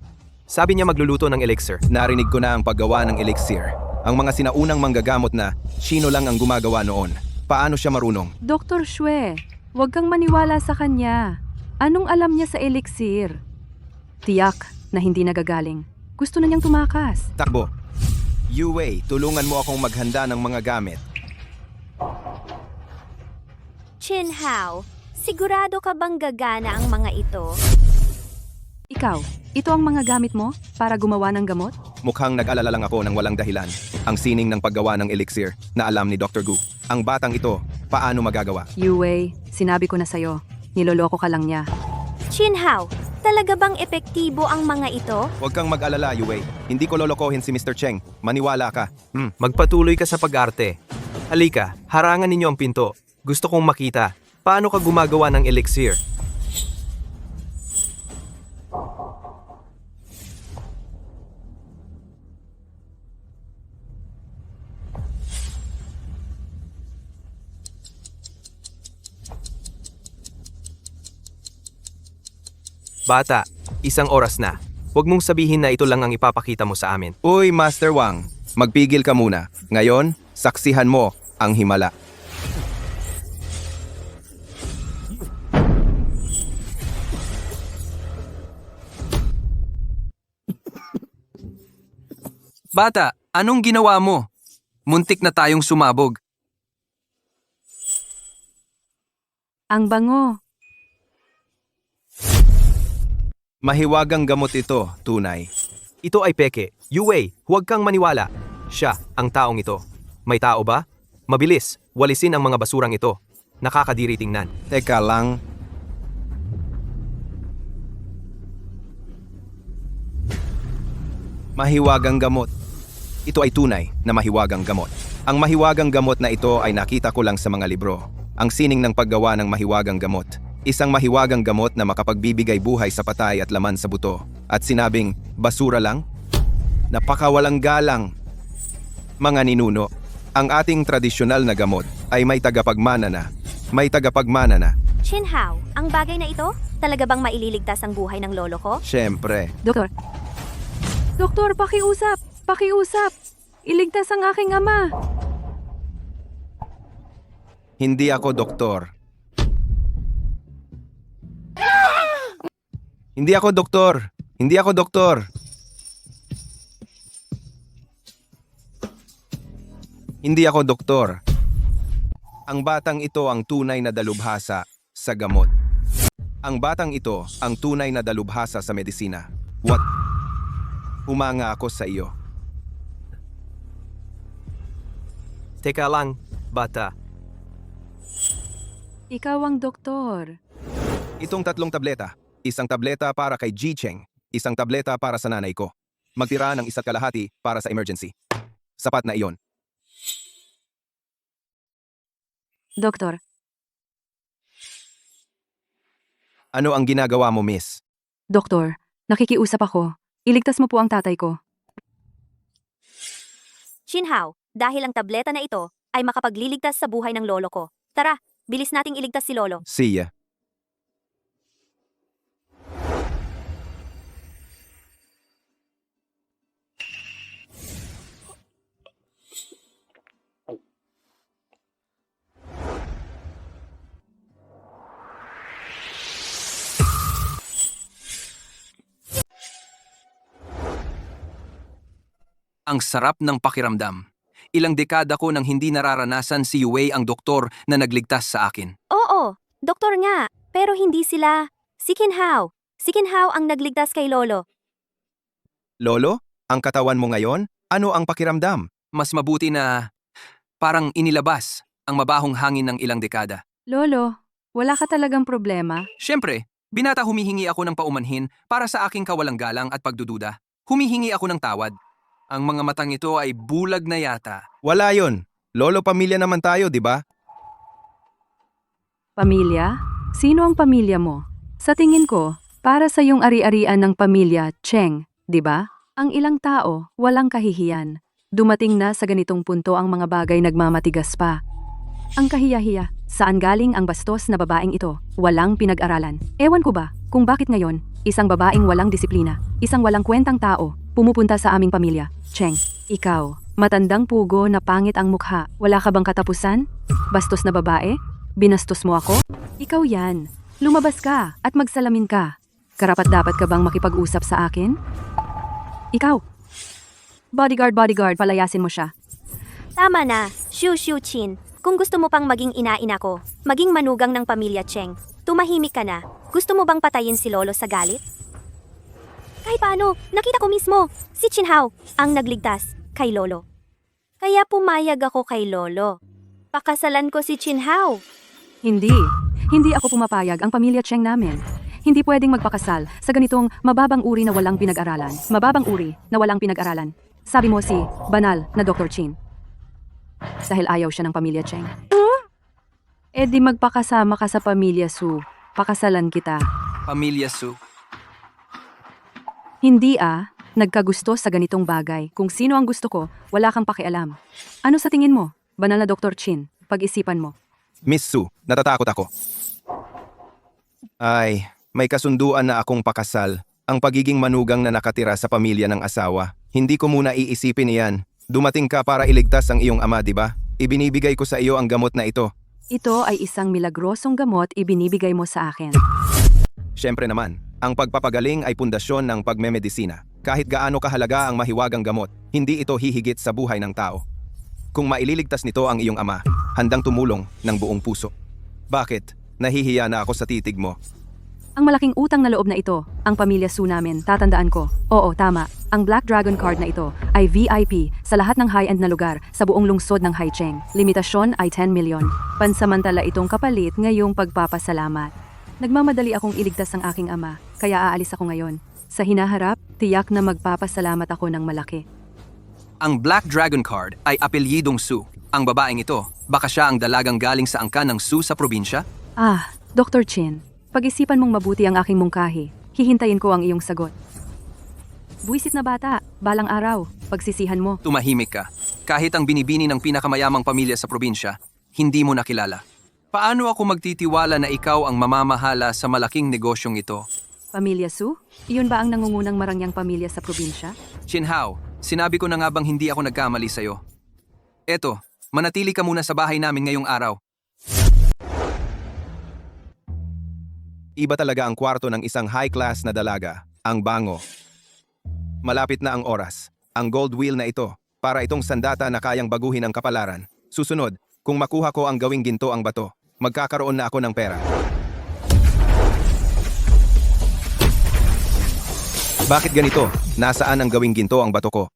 sabi niya magluluto ng elixir. Narinig ko na ang paggawa ng elixir. Ang mga sinaunang manggagamot na, sino lang ang gumagawa noon. Paano siya marunong? Dr. Shue, huwag kang maniwala sa kanya. Anong alam niya sa elixir? Tiyak na hindi nagagaling. Gusto na niyang tumakas. Takbo. Yue, tulungan mo akong maghanda ng mga gamit. Chinhao, sigurado ka bang gagana ang mga ito? Ikaw, ito ang mga gamit mo para gumawa ng gamot? Mukhang nag-alala lang ako ng walang dahilan. Ang sining ng paggawa ng elixir na alam ni Dr. Gu. Ang batang ito, paano magagawa? Yue, sinabi ko na sa'yo. Niloloko ka lang niya. Chinhao, talaga bang epektibo ang mga ito? Huwag kang mag-alala, Yue. Hindi ko lolokohin si Mr. Cheng. Maniwala ka. Magpatuloy ka sa pag-arte. Halika, harangan ninyo ang pinto. Gusto kong makita. Paano ka gumagawa ng elixir? Bata, 1 oras na. Huwag mong sabihin na ito lang ang ipapakita mo sa amin. Uy, Master Wang. Magpigil ka muna. Ngayon, saksihan mo ang himala. Bata, anong ginawa mo? Muntik na tayong sumabog. Ang bango. Mahiwagang gamot ito, tunay. Ito ay peke. Yue, huwag kang maniwala. Siya, ang taong ito. May tao ba? Mabilis, walisin ang mga basurang ito. Nakakadiri tingnan. Teka lang. Mahiwagang gamot. Ito ay tunay na mahiwagang gamot. Ang mahiwagang gamot na ito ay nakita ko lang sa mga libro. Ang sining ng paggawa ng mahiwagang gamot. Isang mahiwagang gamot na makapagbibigay buhay sa patay at laman sa buto. At sinabing, basura lang? Napakawalang galang. Mga ninuno, ang ating tradisyonal na gamot ay may tagapagmana na. May tagapagmana na. Chinhao, ang bagay na ito, talaga bang maililigtas ang buhay ng lolo ko? Siyempre. Doktor. Doktor, pakiusap! Pakiusap! Iligtas ang aking ama! Hindi ako doktor. Hindi ako doktor. Hindi ako doktor. Hindi ako doktor. Ang batang ito ang tunay na dalubhasa sa gamot. Ang batang ito ang tunay na dalubhasa sa medisina. What? Humanga ako sa iyo. Teka lang, bata. Ikaw ang doktor. Itong 3 tableta. Isang tableta para kay Ji-Cheng. Isang tableta para sa nanay ko. Magtira ng 1 kalahati para sa emergency. Sapat na iyon. Doktor, Ano ang ginagawa mo, miss? doktor, nakikiusap ako. Iligtas mo po ang tatay ko. Chinhao, dahil ang tableta na ito ay makapagliligtas sa buhay ng lolo ko. Tara, bilis nating iligtas si lolo. Siya. Ang sarap ng pakiramdam. Ilang dekada ko nang hindi nararanasan si Yue ang doktor na nagligtas sa akin. Oo, doktor nga, pero hindi sila. Si Chinhao. Si Chinhao ang nagligtas kay lolo. Lolo, ang katawan mo ngayon? Ano ang pakiramdam? Mas mabuti na parang inilabas ang mabahong hangin ng ilang dekada. Lolo, wala ka talagang problema? Siyempre, binata humihingi ako ng paumanhin para sa aking kawalang galang at pagdududa. Humihingi ako ng tawad. Ang mga matang ito ay bulag na yata. Wala yon. Lolo, pamilya naman tayo, di ba? Pamilya? Sino ang pamilya mo? Sa tingin ko, para sa yung ari-arian ng pamilya Cheng, di ba? Ang ilang tao, walang kahihiyan. Dumating na sa ganitong punto ang mga bagay nagmamatigas pa. Ang kahiya-hiya, saan galing ang bastos na babaeng ito? Walang pinag-aralan. Ewan ko ba kung bakit ngayon, isang babaeng walang disiplina, isang walang kwentang tao, pumupunta sa aming pamilya. Cheng, ikaw, matandang pugo na pangit ang mukha. Wala ka bang katapusan? Bastos na babae? Binastos mo ako? Ikaw yan. Lumabas ka at magsalamin ka. Karapat-dapat ka bang makipag-usap sa akin? Ikaw. Bodyguard, palayasin mo siya. Tama na, Shu Chin. Kung gusto mo pang maging ina-ina ko, maging manugang ng pamilya Cheng, tumahimik ka na. Gusto mo bang patayin si lolo sa galit? Kahit paano, nakita ko mismo, si Chinhao ang nagligtas kay lolo. Kaya pumayag ako kay lolo. Pakasalan ko si Chinhao. Hindi ako pumapayag ang pamilya Cheng namin. Hindi pwedeng magpakasal sa ganitong mababang uri na walang pinag-aralan. Mababang uri na walang pinag-aralan. Sabi mo si banal na Dr. Chin. Dahil ayaw siya ng pamilya Cheng. Eh di magpakasama ka sa pamilya Su. Pakasalan kita. Pamilya Su. Hindi nagkagusto sa ganitong bagay. Kung sino ang gusto ko, wala kang pakialam. Ano sa tingin mo, banal na Dr. Chin? Pag-isipan mo. Miss Su, natatakot ako. Ay, may kasunduan na akong pakasal. Ang pagiging manugang na nakatira sa pamilya ng asawa. Hindi ko muna iisipin iyan. Dumating ka para iligtas ang iyong ama, di ba? Ibinibigay ko sa iyo ang gamot na ito. Ito ay isang milagrosong gamot ibinibigay mo sa akin. Siyempre naman, ang pagpapagaling ay pundasyon ng pagmemedisina. Kahit gaano kahalaga ang mahiwagang gamot, hindi ito hihigit sa buhay ng tao. Kung maililigtas nito ang iyong ama, handang tumulong ng buong puso. Bakit? Nahihiya na ako sa titig mo. Ang malaking utang na loob na ito, ang pamilya Su namin, tatandaan ko. Oo, tama. Ang Black Dragon card na ito ay VIP sa lahat ng high-end na lugar sa buong lungsod ng Haicheng. Limitasyon ay 10 milyon. Pansamantala itong kapalit ngayong pagpapasalamat. Nagmamadali akong iligtas ang aking ama, kaya aalis ako ngayon. Sa hinaharap, tiyak na magpapasalamat ako ng malaki. Ang Black Dragon card ay apelyidong Su. Ang babaeng ito, baka siya ang dalagang galing sa angkan ng Su sa probinsya? Ah, Dr. Chin, pag-isipan mong mabuti ang aking mungkahi. Hihintayin ko ang iyong sagot. Buwisit na bata, balang araw, pagsisihan mo. Tumahimik ka. Kahit ang binibini ng pinakamayamang pamilya sa probinsya, hindi mo nakilala. Paano ako magtitiwala na ikaw ang mamamahala sa malaking negosyong ito? Pamilya Su? Iyon ba ang nangungunang marangyang pamilya sa probinsya? Chinhao, sinabi ko na nga bang hindi ako nagkamali sa'yo. Eto, manatili ka muna sa bahay namin ngayong araw. Iba talaga ang kwarto ng isang high-class na dalaga, ang bango. Malapit na ang oras. Ang gold wheel na ito, para itong sandata na kayang baguhin ang kapalaran. Susunod, kung makuha ko ang gawing ginto ang bato, magkakaroon na ako ng pera. Bakit ganito? Nasaan ang gawing ginto ang bato ko?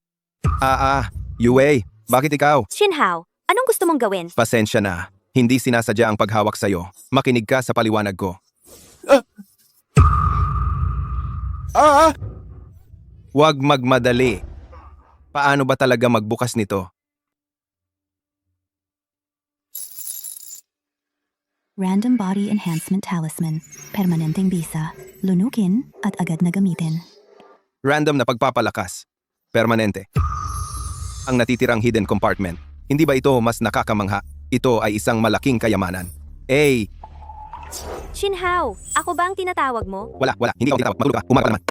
Yue, bakit ikaw? Shinhao, anong gusto mong gawin? Pasensya na. Hindi sinasadya ang paghawak sa'yo. Makinig ka sa paliwanag ko. Huwag magmadali. Paano ba talaga magbukas nito? Random Body Enhancement Talisman. Permanenteng bisa. Lunukin at agad na gamitin. Random na pagpapalakas. Permanente. Ang natitirang hidden compartment. Hindi ba ito mas nakakamangha? Ito ay isang malaking kayamanan. Shinhao, ako ba ang tinatawag mo? Wala. Hindi ko tinatawag. Magulo ka. Humarap naman.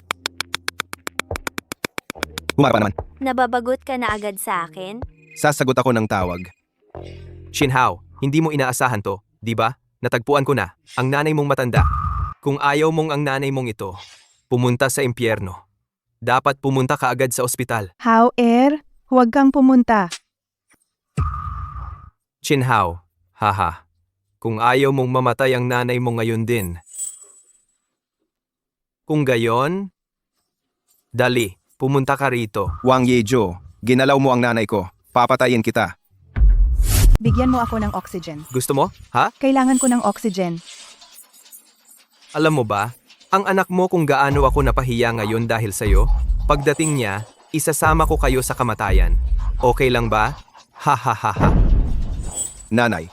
Humarap naman. Nababagot ka na agad sa akin? Sasagot ako ng tawag. Shinhao, hindi mo inaasahan to, di ba? Natagpuan ko na, ang nanay mong matanda. Kung ayaw mong ang nanay mong ito, pumunta sa impyerno. Dapat pumunta ka agad sa ospital. Huwag kang pumunta. Shinhao, haha. Kung ayaw mong mamatay ang nanay mo ngayon din. Kung gayon, dali, pumunta ka rito. Wang Yejo, ginalaw mo ang nanay ko. Papatayin kita. Bigyan mo ako ng oxygen. Gusto mo? Ha? Kailangan ko ng oxygen. Alam mo ba, ang anak mo kung gaano ako napahiya ngayon dahil sa'yo, pagdating niya, isasama ko kayo sa kamatayan. Okay lang ba? Ha ha ha ha. Nanay,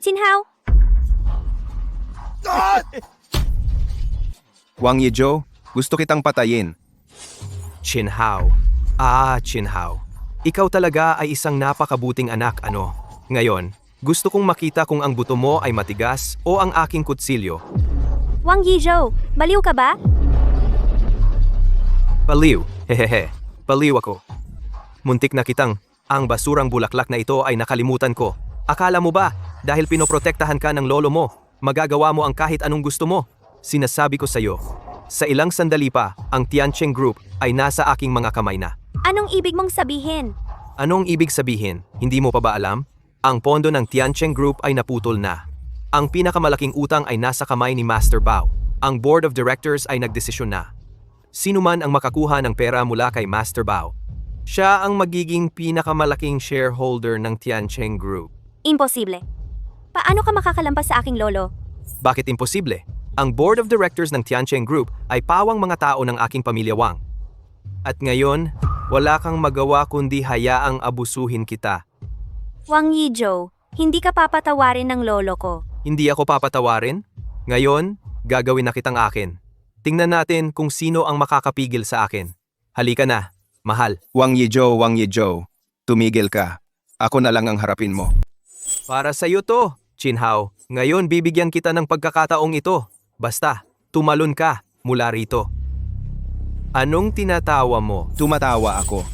Shinhao, Wang Yejo, gusto kitang patayin. Chinhao. Chinhao. Ikaw talaga ay isang napakabuting anak, ano? Ngayon, gusto kong makita kung ang buto mo ay matigas o ang aking kutsilyo. Wang Yizhou, baliw ka ba? Baliw, hehehe. Baliw ako. Muntik na kitang, ang basurang bulaklak na ito ay nakalimutan ko. Akala mo ba, dahil pinoprotektahan ka ng lolo mo, magagawa mo ang kahit anong gusto mo? Sinasabi ko sa'yo, sa ilang sandali pa, ang Tiancheng Group ay nasa aking mga kamay na. Anong ibig mong sabihin? Anong ibig sabihin? Hindi mo pa ba alam? Ang pondo ng Tiancheng Group ay naputol na. Ang pinakamalaking utang ay nasa kamay ni Master Bao. Ang Board of Directors ay nagdesisyon na. Sino man ang makakuha ng pera mula kay Master Bao, siya ang magiging pinakamalaking shareholder ng Tiancheng Group. Imposible. Paano ka makakalampas sa aking lolo? Bakit imposible? Ang Board of Directors ng Tiancheng Group ay pawang mga tao ng aking pamilya Wang. At ngayon, wala kang magawa kundi hayaang abusuhin kita. Wang Yizhou, hindi ka papatawarin ng lolo ko. Hindi ako papatawarin? Ngayon, gagawin na kitang akin. Tingnan natin kung sino ang makakapigil sa akin. Halika na, mahal. Wang Yejo, tumigil ka. Ako na lang ang harapin mo. Para sa'yo to, Chinhao. Ngayon bibigyan kita ng pagkakataong ito. Basta, tumalon ka mula rito. Anong tinatawa mo? Tumatawa ako.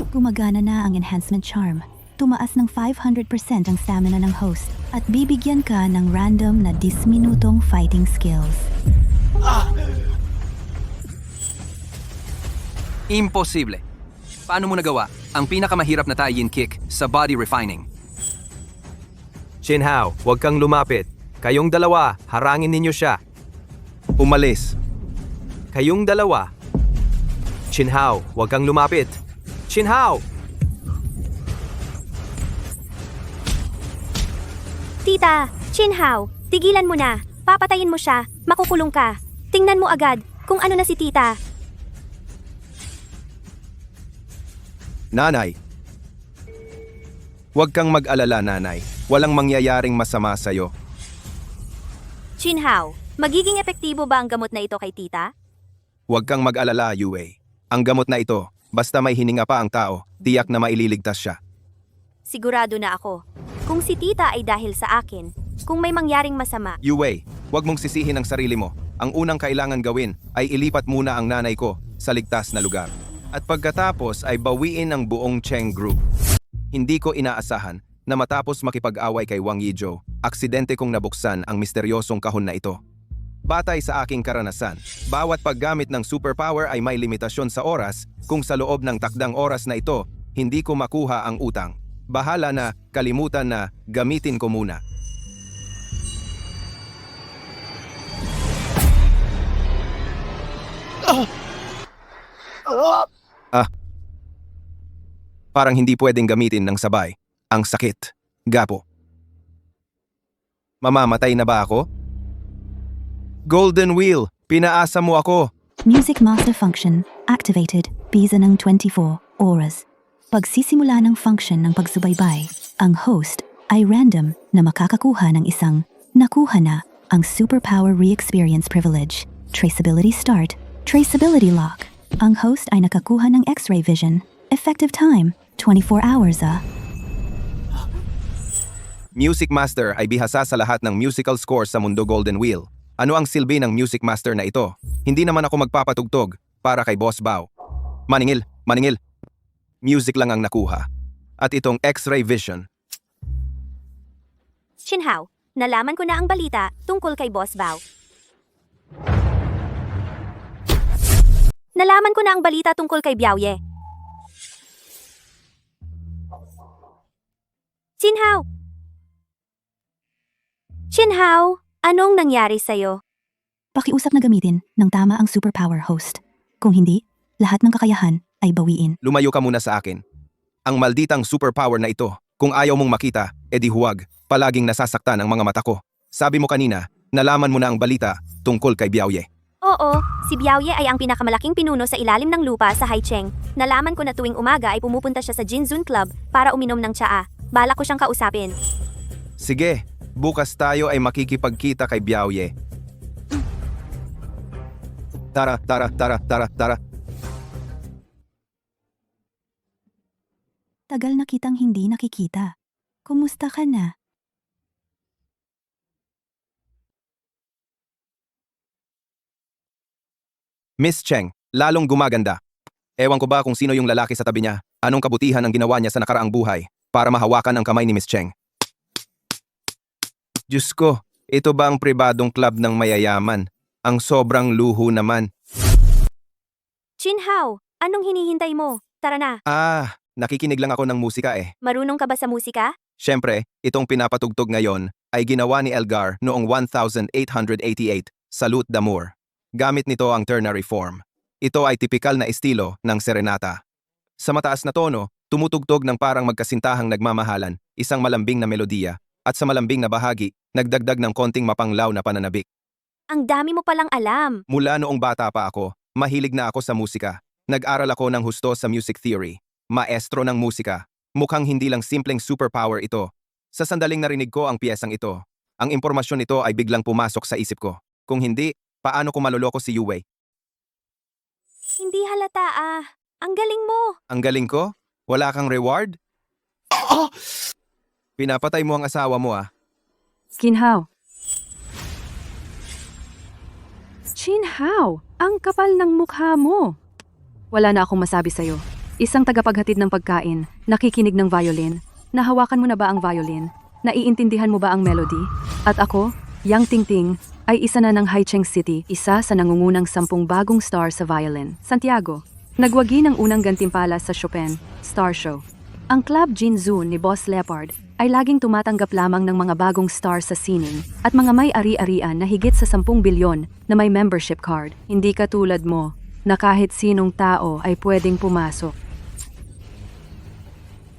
Gumagana na ang enhancement charm. Tumaas ng 500% ang stamina ng host at bibigyan ka ng random na 10 minutong fighting skills. Imposible. Paano mo nagawa ang pinakamahirap na tie-in kick sa body refining? Chinhao, huwag kang lumapit. Kayong dalawa, harangin ninyo siya. Umalis. Kayong dalawa. Chinhao, huwag kang lumapit. Chinhao! Tita, Chinhao, tigilan mo na. Papatayin mo siya. Makukulong ka. Tingnan mo agad kung ano na si tita. Nanay. Huwag kang mag-alala, nanay. Walang mangyayaring masama sa'yo. Chinhao, magiging epektibo ba ang gamot na ito kay tita? Huwag kang mag-alala, Yue. Ang gamot na ito, basta may hininga pa ang tao, tiyak na maililigtas siya. Sigurado na ako. Kung si tita ay dahil sa akin, kung may mangyaring masama, Yue, huwag mong sisihin ang sarili mo. Ang unang kailangan gawin ay ilipat muna ang nanay ko sa ligtas na lugar. At pagkatapos ay bawiin ang buong Cheng Group. Hindi ko inaasahan na matapos makipag-away kay Wang Yizhou, aksidente kong nabuksan ang misteryosong kahon na ito. Batay sa aking karanasan, bawat paggamit ng superpower ay may limitasyon sa oras. Kung sa loob ng takdang oras na ito, hindi ko makuha ang utang. Bahala na, kalimutan na, gamitin ko muna. Parang hindi pwedeng gamitin ng sabay. Ang sakit. Gapo. Mamamatay na ba ako? Golden Wheel, pinaasa mo ako. Music Master Function activated. Bisa ng 24 oras. Pagsisimula ng function ng pagsubaybay, ang host ay random na makakakuha ng isang nakuha na ang Superpower Re-Experience Privilege. Traceability Start. Traceability Lock. Ang host ay nakakuha ng X-ray vision. Effective time, 24 hours. Music Master ay bihasa sa lahat ng musical score sa mundo Golden Wheel. Ano ang silbi ng Music Master na ito? Hindi naman ako magpapatugtog para kay Boss Bao. Maningil, maningil. Music lang ang nakuha. At itong X-ray vision. Chinhao, nalaman ko na ang balita tungkol kay Boss Bao. Nalaman ko na ang balita tungkol kay Biaoye. Chinhao! Chinhao, anong nangyari sa'yo? Pakiusap na gamitin ng tama ang Superpower host. Kung hindi, lahat ng kakayahan ay bawiin. Lumayo ka muna sa akin. Ang malditang superpower na ito, kung ayaw mong makita, edi huwag. Palaging nasasaktan ang mga mata ko. Sabi mo kanina, nalaman mo na ang balita tungkol kay Biaoye. Oo, si Biaoye ay ang pinakamalaking pinuno sa ilalim ng lupa sa Haicheng. Nalaman ko na tuwing umaga ay pumupunta siya sa Jinzun Club para uminom ng tsaa. Balak ko siyang kausapin. Sige, bukas tayo ay makikipagkita kay Biaoye. Tara. Tagal na kitang hindi nakikita. Kumusta ka na? Miss Cheng, lalong gumaganda. Ewan ko ba kung sino yung lalaki sa tabi niya, anong kabutihan ang ginawa niya sa nakaraang buhay para mahawakan ang kamay ni Miss Cheng. Diyos ko, ito ba ang pribadong club ng mayayaman? Ang sobrang luho naman. Chinhao, anong hinihintay mo? Tara na. Nakikinig lang ako ng musika eh. Marunong ka ba sa musika? Siyempre, itong pinapatugtog ngayon ay ginawa ni Elgar noong 1888 sa Lute d'Amour. Gamit nito ang ternary form. Ito ay tipikal na estilo ng serenata. Sa mataas na tono, tumutugtog ng parang magkasintahang nagmamahalan, isang malambing na melodiya, at sa malambing na bahagi, nagdagdag ng konting mapanglaw na pananabik. Ang dami mo palang alam. Mula noong bata pa ako, mahilig na ako sa musika. Nag-aral ako ng husto sa music theory. Maestro ng musika. Mukhang hindi lang simpleng superpower ito. Sa sandaling narinig ko ang piyesang ito, ang impormasyon nito ay biglang pumasok sa isip ko. Kung hindi, paano ko maloloko si Yue? Hindi halata Ang galing mo. Ang galing ko? Wala kang reward? Pinapatay mo ang asawa mo Chinhao. Chinhao, ang kapal ng mukha mo. Wala na akong masabi sa'yo. Isang tagapaghatid ng pagkain, nakikinig ng violin. Nahawakan mo na ba ang violin? Naiintindihan mo ba ang melody? At ako, Yang Tingting, ay isa na ng Haicheng City, isa sa nangungunang 10 bagong star sa violin. Santiago, nagwagi ng unang gantimpala sa Chopin Star Show. Ang Club Jinzun ni Boss Leopard ay laging tumatanggap lamang ng mga bagong star sa sining at mga may ari-arian na higit sa 10 bilyon na may membership card. Hindi katulad mo na kahit sinong tao ay pwedeng pumasok.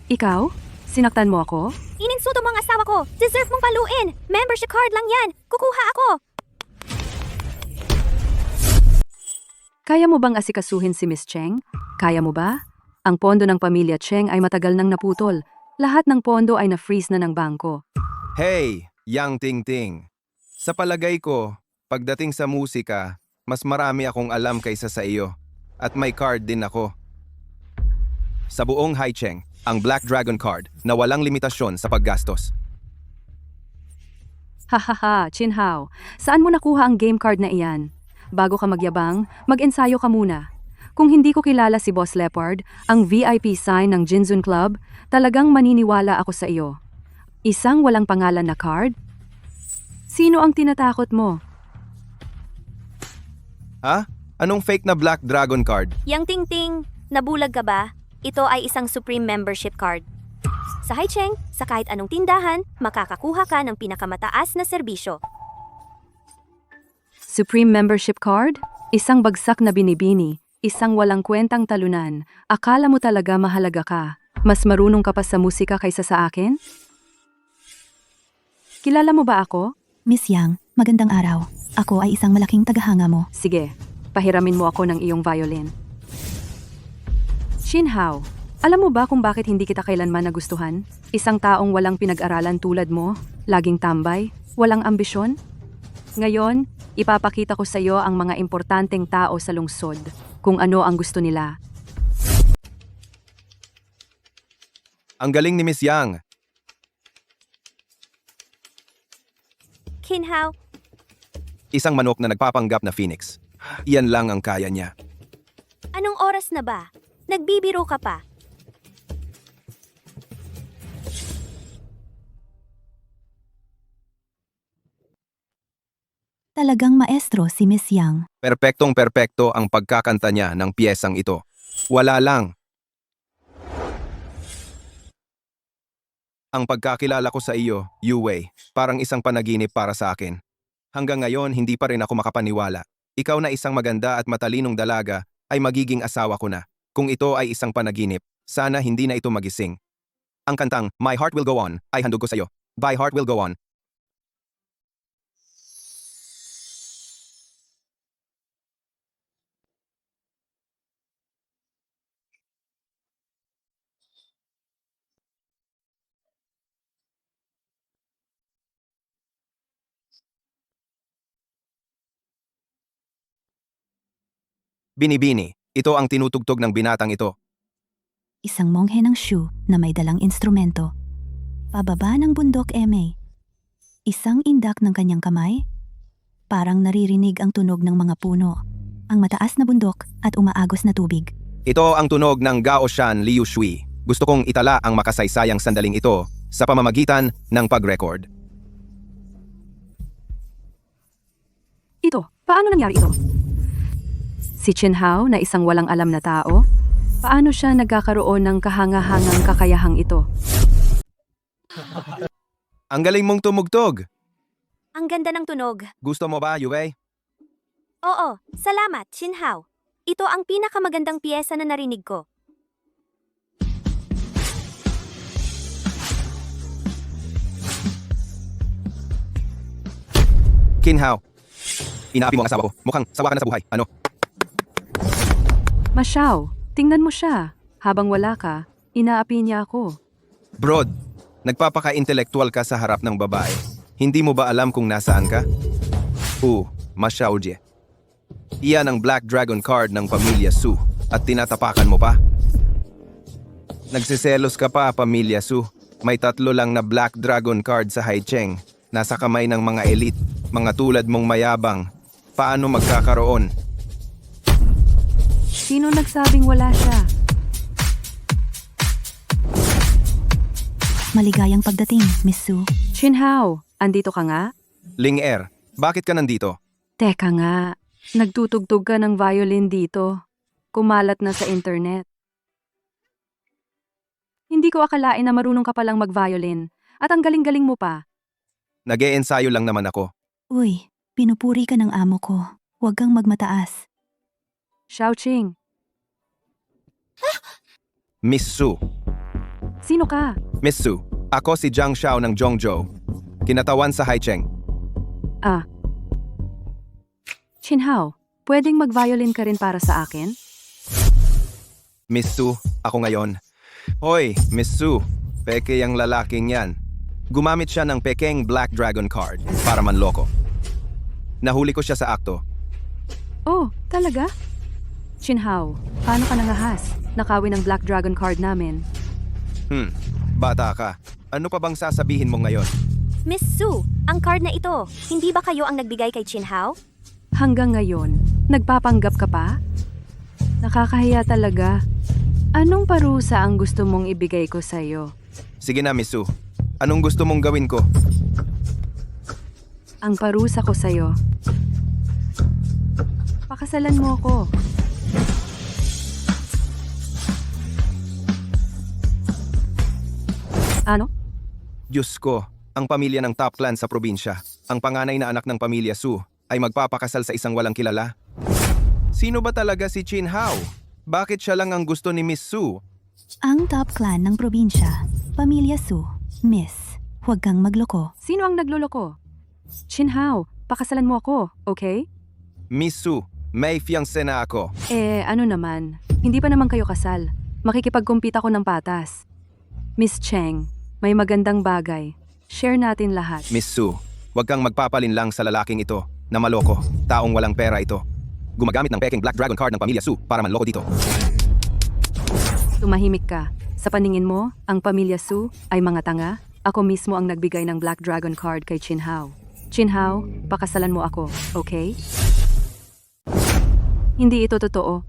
Ikaw? Sinaktan mo ako? Ininsulto mo ang asawa ko! Deserve mong paluin! Membership card lang yan! Kukuha ako! Kaya mo bang asikasuhin si Miss Cheng? Kaya mo ba? Ang pondo ng pamilya Cheng ay matagal nang naputol. Lahat ng pondo ay na-freeze na ng bangko. Hey, Yang Ting Ting. Sa palagay ko, pagdating sa musika, mas marami akong alam kaysa sa iyo. At may card din ako. Sa buong Haicheng, ang Black Dragon card na walang limitasyon sa paggastos. Hahaha, Chin Hao. Saan mo nakuha ang game card na iyan? Bago ka magyabang, mag-ensayo ka muna. Kung hindi ko kilala si Boss Leopard, ang VIP sign ng Jinzun Club, talagang maniniwala ako sa iyo. Isang walang pangalan na card? Sino ang tinatakot mo? Ha? Anong fake na Black Dragon card? Yang Ting Ting, nabulag ka ba? Ito ay isang Supreme Membership Card. Sa Haicheng, sa kahit anong tindahan, makakakuha ka ng pinakamataas na serbisyo. Supreme Membership Card? Isang bagsak na binibini. Isang walang kwentang talunan. Akala mo talaga mahalaga ka. Mas marunong ka pa sa musika kaysa sa akin? Kilala mo ba ako? Miss Yang, magandang araw. Ako ay isang malaking tagahanga mo. Sige, pahiramin mo ako ng iyong violin. Shin Hao, alam mo ba kung bakit hindi kita kailanman nagustuhan? Isang taong walang pinag-aralan tulad mo, laging tambay, walang ambisyon? Ngayon, ipapakita ko sa iyo ang mga importanteng tao sa lungsod, kung ano ang gusto nila. Ang galing ni Miss Yang. Kinhao, Isang manok na nagpapanggap na phoenix. Iyan lang ang kaya niya. anong oras na ba? Nagbibiro ka pa. Talagang maestro si Miss Yang. Perpektong-perpekto ang pagkakanta niya ng piyesang ito. Wala lang. Ang pagkakilala ko sa iyo, Yue, parang isang panaginip para sa akin. Hanggang ngayon, hindi pa rin ako makapaniwala. Ikaw na isang maganda at matalinong dalaga ay magiging asawa ko na. Kung ito ay isang panaginip, sana hindi na ito magising. Ang kantang My Heart Will Go On ay handog ko sa iyo. My Heart Will Go On. Binibini, ito ang tinutugtog ng binatang ito. Isang monghe ng Shu na may dalang instrumento. Pababa ng bundok Eme. Isang indak ng kanyang kamay. Parang naririnig ang tunog ng mga puno, ang mataas na bundok at umaagos na tubig. Ito ang tunog ng Gaoshan Liu Shui. Gusto kong itala ang makasaysayang sandaling ito sa pamamagitan ng pag-record. Ito, paano nangyari ito? Si Chin Hao na isang walang alam na tao? Paano siya nagkakaroon ng kahangahangang kakayahang ito? Ang galing mong tumugtog. Ang ganda ng tunog. Gusto mo ba, Yue? Oo, salamat, Shinhao. Ito ang pinakamagandang piyesa na narinig ko. Kinhao. Inaapi mo ang asawa ko. Mukhang sawa ka na sa buhay. Ano? Masyaw, tingnan mo siya. Habang wala ka, inaapi niya ako. Brod, nagpapaka-intelektual ka sa harap ng babae. Hindi mo ba alam kung nasaan ka? Masyaw je. Iyan ang Black Dragon card ng pamilya Su at tinatapakan mo pa? Nagsiselos ka pa, pamilya Su. May 3 lang na Black Dragon card sa Haicheng. Nasa kamay ng mga elite, mga tulad mong mayabang. Paano magkakaroon? Sino nagsabing wala siya? Maligayang pagdating, Miss Su. Chin Hao, andito ka nga? Ling Er, bakit ka nandito? Teka nga, nagtutugtog ka ng violin dito. Kumalat na sa internet. Hindi ko akalain na marunong ka palang mag-violin. At ang galing-galing mo pa. Nag-e-ensayo lang naman ako. Uy, pinupuri ka ng amo ko. Huwag kang magmataas. Xiaoqing, Miss Su. sino ka? Miss Su, ako si Jiang Xiao ng Zhongzhou. Kinatawan sa Haicheng. Ah. Chinhao, pwedeng mag-violin ka rin para sa akin? Miss Su, ako ngayon. Hoy, Miss Su, peke yung lalaking yan. Gumamit siya ng pekeng Black Dragon card para manloko. Nahuli ko siya sa akto. Oh, talaga? Chinhao, paano ka nangahas? Nakawin ang Black Dragon card namin. Bata ka. Ano pa bang sasabihin mo ngayon? Miss Su, ang card na ito, hindi ba kayo ang nagbigay kay Chinhao? Hanggang ngayon, nagpapanggap ka pa? Nakakahiya talaga. Anong parusa ang gusto mong ibigay ko sa'yo? Sige na, Miss Su. Anong gusto mong gawin ko? Ang parusa ko sa'yo. Pakasalan mo ako. Ano? Diyos ko, ang pamilya ng top clan sa probinsya, ang panganay na anak ng pamilya Su, ay magpapakasal sa isang walang kilala. Sino ba talaga si Chin Hao? Bakit siya lang ang gusto ni Miss Su? Ang top clan ng probinsya, Pamilya Su. Miss, huwag kang magloko. Sino ang nagloloko? Chinhao, pakasalan mo ako, okay? Miss Su, may fiancé na ako. Ano naman, hindi pa naman kayo kasal. Makikipag-compete ako ng patas. Miss Cheng, may magandang bagay. Share natin lahat. Miss Su, huwag kang magpapalinlang sa lalaking ito na maloko, taong walang pera ito. Gumagamit ng peking Black Dragon card ng pamilya Su para manloko dito. Tumahimik ka. Sa paningin mo, ang pamilya Su ay mga tanga? Ako mismo ang nagbigay ng Black Dragon card kay Chinhao. Chinhao, pakasalan mo ako, okay? Hindi ito totoo.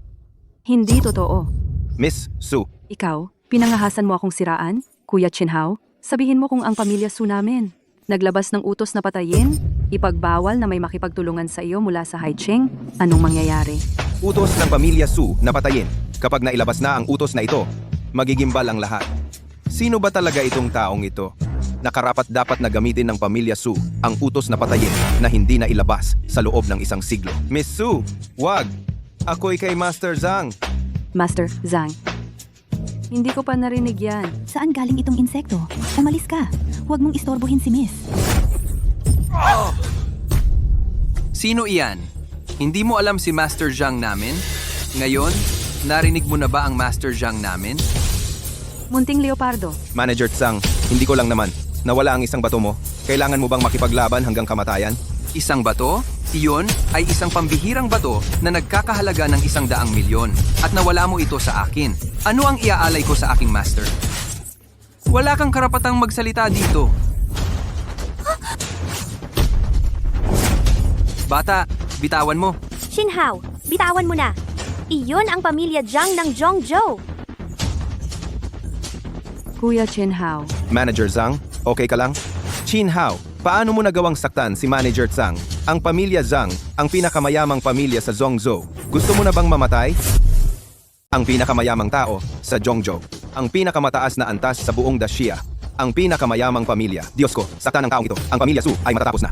Hindi totoo. Miss Su, Ikaw, pinangahasan mo akong siraan? Kuya Chinhao, sabihin mo kung ang pamilya Su namin. Naglabas ng utos na patayin? Ipagbawal na may makipagtulungan sa iyo mula sa Haicheng? Anong mangyayari? utos ng pamilya Su na patayin. Kapag nailabas na ang utos na ito, magigimbal ang lahat. Sino ba talaga itong taong ito? Nakarapat dapat na gamitin ng pamilya Su ang utos na patayin na hindi na ilabas sa loob ng isang siglo. Miss Su, wag! Ako'y kay Master Zhang. Master Zhang. Hindi ko pa narinig yan. Saan galing itong insekto? Umalis ka. Huwag mong istorbohin si Miss. Sino iyan? Hindi mo alam si Master Zhang namin? Ngayon, narinig mo na ba ang Master Zhang namin? Munting Leopardo. Manager Zhang, hindi ko lang naman. Nawala ang isang bato mo. Kailangan mo bang makipaglaban hanggang kamatayan? Isang bato? Iyon ay isang pambihirang bato na nagkakahalaga ng 100,000,000 at nawala mo ito sa akin. Ano ang iaalay ko sa aking master? Wala kang karapatang magsalita dito. Bata, bitawan mo. Chinhao, bitawan mo na. Iyon ang pamilya Zhang ng Zhongzhou. Kuya Chinhao. Manager Zhang, okay ka lang? Chin Hao, paano mo nagawang saktan si Manager Zhang? Ang pamilya Zhang, ang pinakamayamang pamilya sa Zhongzhou. Gusto mo na bang mamatay? Ang pinakamayamang tao sa Zhongzhou. Ang pinakamataas na antas sa buong Daxia. Ang pinakamayamang pamilya. Diyos ko, saktan ng taong ito. Ang pamilya Su ay matatapos na.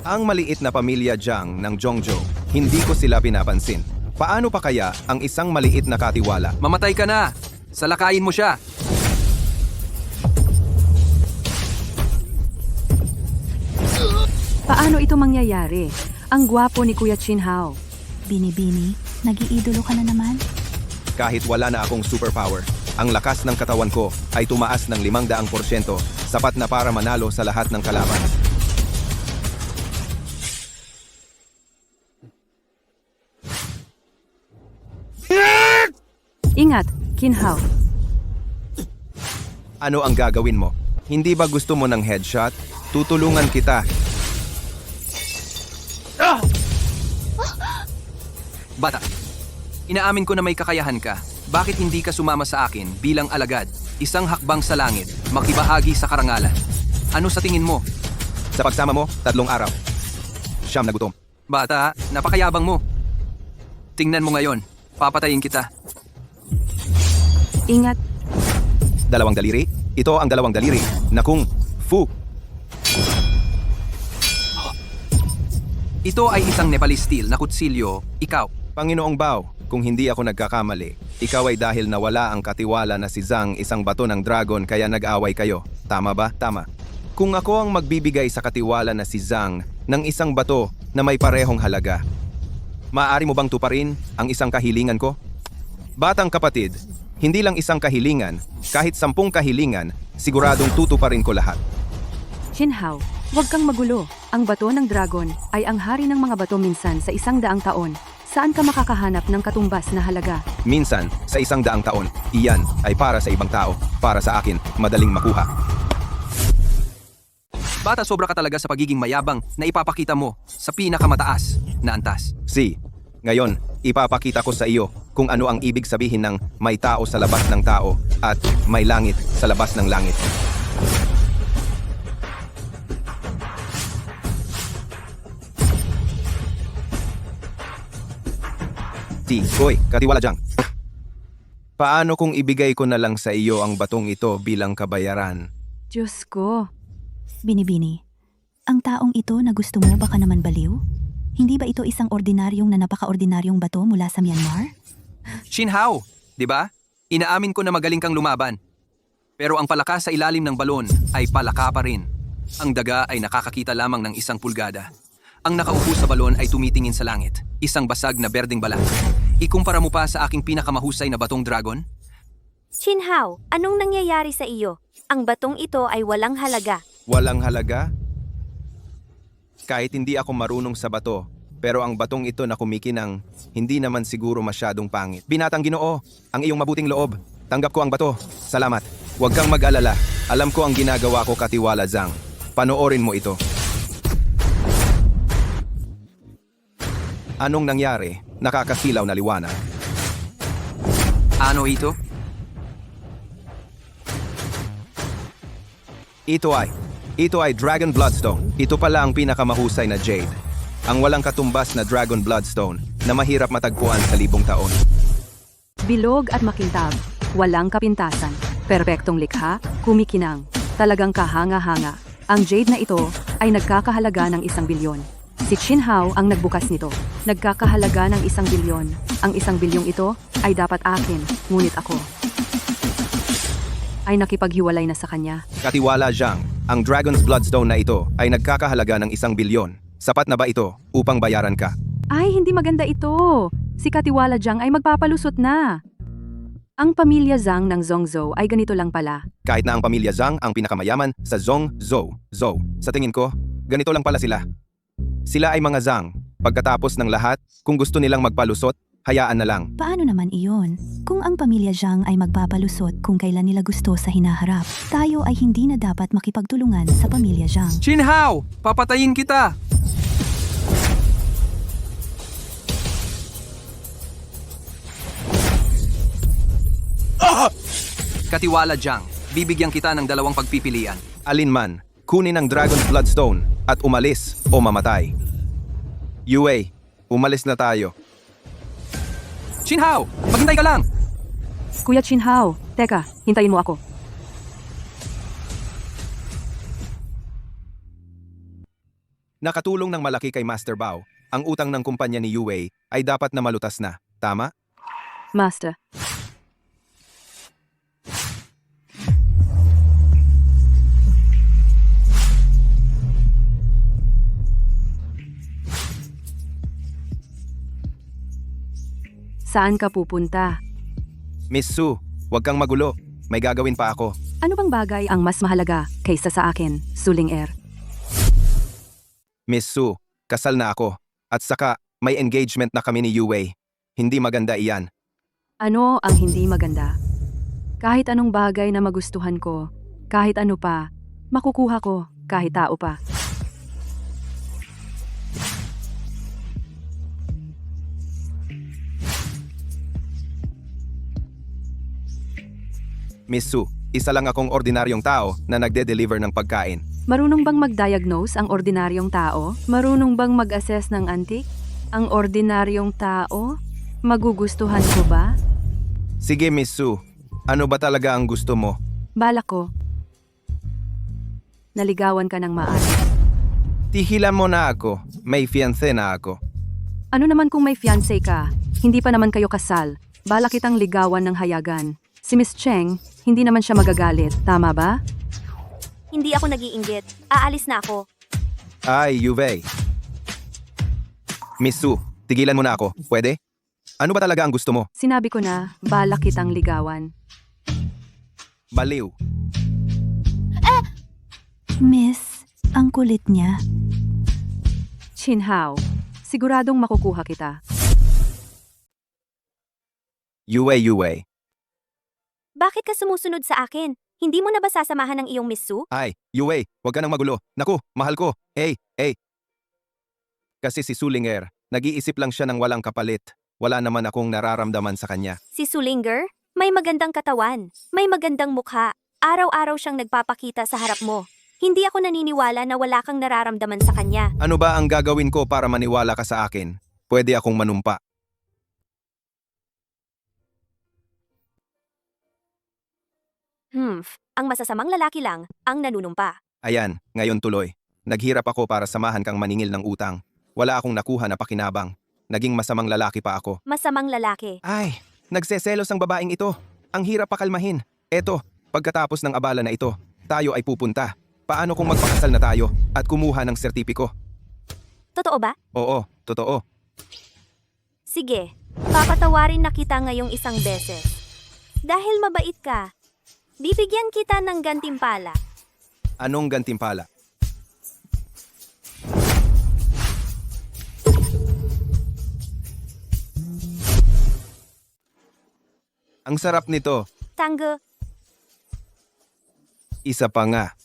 Ang maliit na pamilya Zhang ng Zhongzhou, hindi ko sila pinapansin. Paano pa kaya ang isang maliit na katiwala? Mamatay ka na. Salakayin mo siya. Paano ito mangyayari? Ang gwapo ni Kuya Chinhao. Bini-bini, nag-iidolo ka na naman? Kahit wala na akong superpower, ang lakas ng katawan ko ay tumaas ng 500%, sapat na para manalo sa lahat ng kalaban. Ingat, Chinhao. Ano ang gagawin mo? Hindi ba gusto mo ng headshot? Tutulungan kita. Bata, inaamin ko na may kakayahan ka. Bakit hindi ka sumama sa akin bilang alagad? Isang hakbang sa langit, makibahagi sa karangalan. Ano sa tingin mo? Sa pagsama mo, 3 araw. Siyam na gutom. Bata, napakayabang mo. Tingnan mo ngayon, papatayin kita. Ingat. Dalawang daliri? Ito ang dalawang daliri na kung fu. Ito ay isang Nepalese steel na kutsilyo. Ikaw. Panginoong Bao, kung hindi ako nagkakamali, ikaw ay dahil nawala ang katiwala na si Zhang isang bato ng dragon kaya nag-away kayo. Tama ba? Tama. Kung ako ang magbibigay sa katiwala na si Zhang ng isang bato na may parehong halaga, maaari mo bang tuparin ang isang kahilingan ko? Batang kapatid, hindi lang isang kahilingan, kahit 10 kahilingan, siguradong tutuparin ko lahat. Shinhao, huwag kang magulo. Ang bato ng dragon ay ang hari ng mga bato minsan sa 100 taon. Saan ka makakahanap ng katumbas na halaga? Minsan, sa 100 taon, iyan ay para sa ibang tao. Para sa akin, madaling makuha. Bata, sobra ka talaga sa pagiging mayabang na ipapakita mo sa pinakamataas na antas. Ngayon, ipapakita ko sa iyo kung ano ang ibig sabihin ng may tao sa labas ng tao at may langit sa labas ng langit. Hoy, katiwala dyan. Paano kung ibigay ko na lang sa iyo ang batong ito bilang kabayaran? Diyos ko. Binibini, ang taong ito na gusto mo baka naman baliw? Hindi ba ito isang ordinaryong na napaka-ordinaryong bato mula sa Myanmar? Shinhao, di ba? Inaamin ko na magaling kang lumaban. Pero ang palaka sa ilalim ng balon ay palaka pa rin. Ang daga ay nakakakita lamang ng 1 pulgada. Ang nakaupo sa balon ay tumitingin sa langit. Isang basag na berdeng balat. Ikumpara mo pa sa aking pinakamahusay na batong dragon? Shinhao, anong nangyayari sa iyo? Ang batong ito ay walang halaga. Walang halaga? Kahit hindi ako marunong sa bato, pero ang batong ito na kumikinang, hindi naman siguro masyadong pangit. Binatang Ginoo, ang iyong mabuting loob. Tanggap ko ang bato. Salamat. Huwag kang mag-alala. Alam ko ang ginagawa ko, katiwala Zhang. Panoorin mo ito. Anong nangyari? Nakakasilaw na liwanag. Ano ito? Ito ay Dragon Bloodstone. Ito pala ang pinakamahusay na jade. Ang walang katumbas na Dragon Bloodstone na mahirap matagpuan sa 1,000 taon. Bilog at makintab. Walang kapintasan. Perpektong likha, kumikinang. Talagang kahanga-hanga. Ang jade na ito ay nagkakahalaga ng 1 bilyon. Si Shinhao ang nagbukas nito. Nagkakahalaga ng 1 bilyon. Ang 1 bilyong ito ay dapat akin, ngunit ako ay nakipaghiwalay na sa kanya. Katiwala Zhang, ang Dragon's Bloodstone na ito ay nagkakahalaga ng 1 bilyon. Sapat na ba ito upang bayaran ka? Ay, hindi maganda ito. Si Katiwala Zhang ay magpapalusot na. Ang pamilya Zhang ng Zhongzhou ay ganito lang pala. Kahit na ang pamilya Zhang ang pinakamayaman sa Zhongzhou. Sa tingin ko, ganito lang pala sila. Sila ay mga Zhang. Pagkatapos ng lahat, kung gusto nilang magpalusot, hayaan na lang. Paano naman iyon? Kung ang pamilya Zhang ay magpapalusot kung kailan nila gusto sa hinaharap, tayo ay hindi na dapat makipagtulungan sa pamilya Zhang. Shinhao, papatayin kita! Katiwala Zhang, bibigyan kita ng 2 pagpipilian. Alinman, kunin ang Dragon's Bloodstone at umalis o mamatay. Yue, umalis na tayo. Shinhao, maghintay ka lang! Kuya Shinhao, teka, hintayin mo ako. Nakatulong ng malaki kay Master Bao, ang utang ng kumpanya ni Yue ay dapat na malutas na. Tama? Master. Saan ka pupunta? Miss Su, huwag kang magulo. May gagawin pa ako. Ano bang bagay ang mas mahalaga kaysa sa akin, Suling Er? Miss Su, kasal na ako. At saka, may engagement na kami ni Yue. Hindi maganda iyan. Ano ang hindi maganda? Kahit anong bagay na magustuhan ko, kahit ano pa, makukuha ko kahit tao pa. Miss Su, isa lang akong ordinaryong tao na nagde-deliver ng pagkain. Marunong bang mag-diagnose ang ordinaryong tao? Marunong bang mag-assess ng antik? Ang ordinaryong tao? Magugustuhan ko ba? Sige Miss Su, ano ba talaga ang gusto mo? Balak ko. Naligawan ka ng maayos. Tihilan mo na ako. May fiancé na ako. Ano naman kung may fiancé ka? Hindi pa naman kayo kasal. Balak kitang ligawan ng hayagan. Si Miss Cheng, hindi naman siya magagalit. Tama ba? Hindi ako nag-iinggit. Aalis na ako. Ay, Yuve. Miss Su, tigilan mo na ako. Pwede? Ano ba talaga ang gusto mo? Sinabi ko na, balak kitang ligawan. Baliw. Miss, ang kulit niya. Chin Hao, siguradong makukuha kita. Yue. Bakit ka sumusunod sa akin? Hindi mo na ba sasamahan ng iyong Miss Su? Ay, Yue, huwag ka nang magulo. Naku, mahal ko. Hey. Kasi si Sulinger, nag-iisip lang siya ng walang kapalit. Wala naman akong nararamdaman sa kanya. Si Sulinger? May magandang katawan. May magandang mukha. Araw-araw siyang nagpapakita sa harap mo. Hindi ako naniniwala na wala kang nararamdaman sa kanya. Ano ba ang gagawin ko para maniwala ka sa akin? Pwede akong manumpa. Ang masasamang lalaki lang ang nanunumpa. Ayan, ngayon tuloy. Naghirap ako para samahan kang maningil ng utang. Wala akong nakuha na pakinabang. Naging masamang lalaki pa ako. Masamang lalaki. Ay, nagseselos ang babaeng ito. Ang hirap pakalmahin. Eto, pagkatapos ng abala na ito, tayo ay pupunta. Paano kung magpakasal na tayo at kumuha ng sertipiko? Totoo ba? Oo, totoo. Sige, papatawarin na kita ngayong isang beses. Dahil mabait ka, bibigyan kita ng gantimpala. Anong gantimpala? Ang sarap nito. Tanggo, Isa pa nga.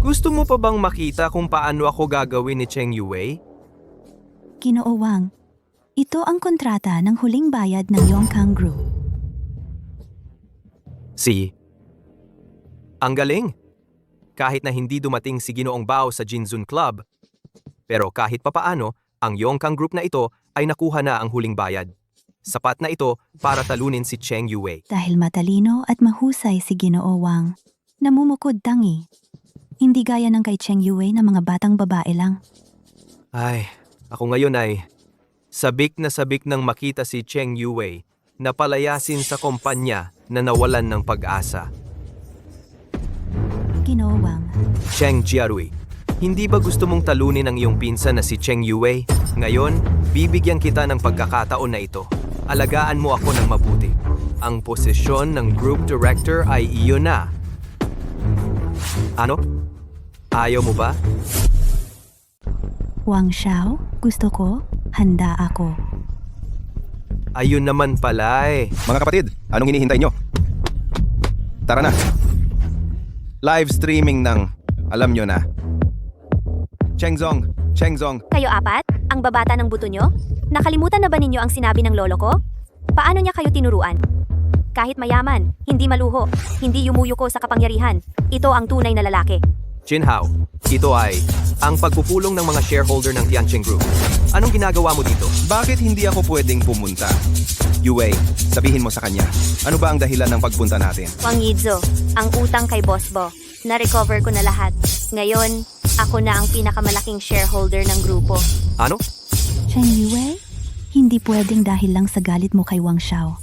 Gusto mo pa bang makita kung paano ako gagawin ni Cheng Yue? Ginoo Wang, ito ang kontrata ng huling bayad ng Yongkang Group. Ang galing! Kahit na hindi dumating si Ginoong Bao sa Jinzun Club, pero kahit papaano, ang Yongkang Group na ito ay nakuha na ang huling bayad. Sapat na ito para talunin si Cheng Yue. Dahil matalino at mahusay si Ginoo Wang, namumukod tangi. Hindi gaya ng kay Cheng Yue na mga batang babae lang. Ay, ako ngayon ay sabik na sabik nang makita si Cheng Yue na palayasin sa kumpanya na nawalan ng pag-asa. Ginoo Wang, Cheng Jiarui, hindi ba gusto mong talunin ang iyong pinsan na si Cheng Yue? Ngayon, bibigyan kita ng pagkakataon na ito. Alagaan mo ako ng mabuti. Ang posisyon ng group director ay iyon na. Ano? Ayaw mo ba? Wang Xiao, gusto ko, handa ako. Ayun naman pala eh. Mga kapatid, anong hinihintay nyo? Tara na. Live streaming ng, alam nyo na. Cheng Zong. Kayo apat? Ang babata ng buto nyo? Nakalimutan na ba ninyo ang sinabi ng lolo ko? Paano niya kayo tinuruan? Kahit mayaman, hindi maluho, hindi yumuyuko sa kapangyarihan, ito ang tunay na lalaki. Chin Hao, ito ay ang pagpupulong ng mga shareholder ng Tianqing Group. Anong ginagawa mo dito? Bakit hindi ako pwedeng pumunta? Yue, sabihin mo sa kanya. Ano ba ang dahilan ng pagpunta natin? Wang Yizo, ang utang kay Boss Bo, na-recover ko na lahat. Ngayon, ako na ang pinakamalaking shareholder ng grupo. Ano? Cheng Yue, hindi pwedeng dahil lang sa galit mo kay Wang Xiao.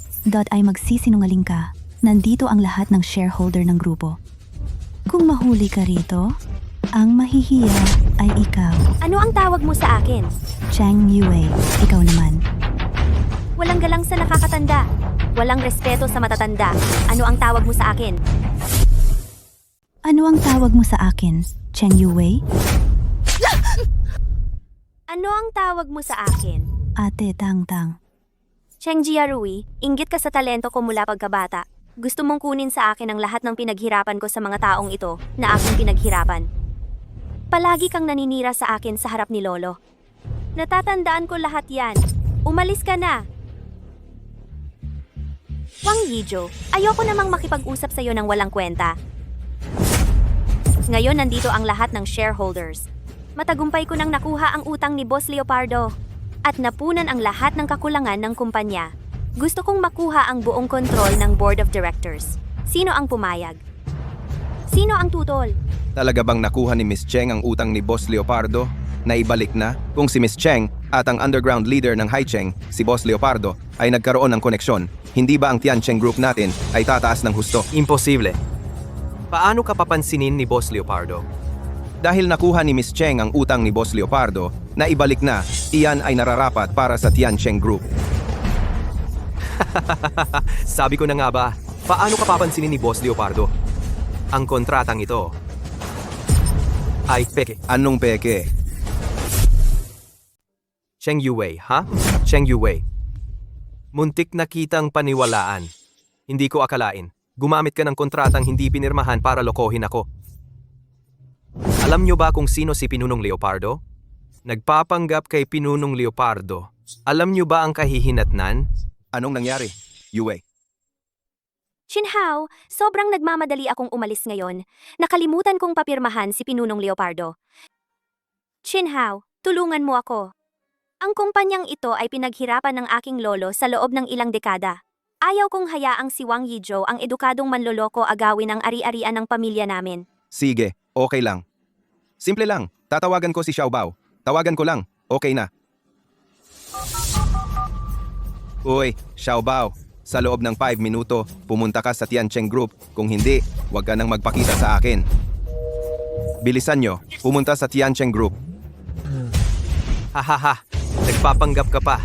Ay magsisinungaling ka. Nandito ang lahat ng shareholder ng grupo. Kung mahuli ka rito, ang mahihiya ay ikaw. Ano ang tawag mo sa akin? Cheng Yue, ikaw naman. Walang galang sa nakakatanda. Walang respeto sa matatanda. Ano ang tawag mo sa akin? Ano ang tawag mo sa akin, Cheng Yue? Ano ang tawag mo sa akin? Ate Tang Tang. Cheng Jiarui, inggit ka sa talento ko mula pagkabata. Gusto mong kunin sa akin ang lahat ng pinaghirapan ko sa mga taong ito na aking pinaghirapan. Palagi kang naninira sa akin sa harap ni Lolo. Natatandaan ko lahat yan. Umalis ka na! Wang Yijo, ayoko namang makipag-usap sa'yo ng walang kwenta. Ngayon nandito ang lahat ng shareholders. Matagumpay ko nang nakuha ang utang ni Boss Leopardo. At napunan ang lahat ng kakulangan ng kumpanya. Gusto kong makuha ang buong kontrol ng Board of Directors. Sino ang pumayag? Sino ang tutol? Talaga bang nakuha ni Miss Cheng ang utang ni Boss Leopardo? Naibalik na kung si Miss Cheng at ang underground leader ng Haicheng, si Boss Leopardo, ay nagkaroon ng koneksyon. Hindi ba ang Tiancheng Group natin ay tataas ng husto? Imposible. Paano ka papansinin ni Boss Leopardo? Dahil nakuha ni Miss Cheng ang utang ni Boss Leopardo, na ibalik na, iyan ay nararapat para sa Tiancheng Group. Sabi ko na nga ba, paano ka papansinin ni Boss Leopardo? Ang kontratang ito ay peke. Anong peke? Cheng Yuwei, ha? Cheng Yuwei. Muntik na kitang paniwalaan. Hindi ko akalain. Gumamit ka ng kontratang hindi pinirmahan para lokohin ako. Alam nyo ba kung sino si Pinunong Leopardo? Nagpapanggap kay Pinunong Leopardo. Alam nyo ba ang kahihinatnan? Anong nangyari? Yue. Chinhao, sobrang nagmamadali akong umalis ngayon. Nakalimutan kong papirmahan si Pinunong Leopardo. Chinhao, tulungan mo ako. Ang kumpanyang ito ay pinaghirapan ng aking lolo sa loob ng ilang dekada. Ayaw kong hayaang si Wang Yizhou ang edukadong manloloko agawin ang ari-arian ng pamilya namin. Sige, okay lang. Simple lang, tatawagan ko si Xiaobao. Tawagan ko lang, okay na. Uy, Xiaobao, sa loob ng 5 minuto, pumunta ka sa Tiancheng Group. Kung hindi, huwag ka nang magpakita sa akin. Bilisan nyo, pumunta sa Tiancheng Group. Hahaha, nagpapanggap ka pa.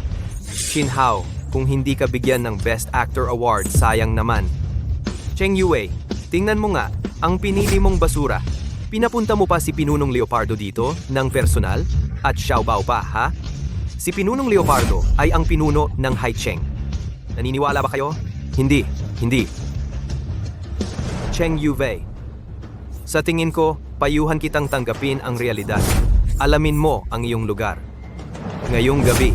Chinhao, kung hindi ka bigyan ng Best Actor Award, sayang naman. Cheng Yue, tingnan mo nga, ang pinili mong basura. Pinapunta mo pa si Pinunong Leopardo dito, ng personal, at Xiaobao pa, ha? Si Pinunong Leopardo ay ang pinuno ng Haicheng. Naniniwala ba kayo? Hindi, hindi. Cheng Yue, sa tingin ko, payuhan kitang tanggapin ang realidad. Alamin mo ang iyong lugar. Ngayong gabi,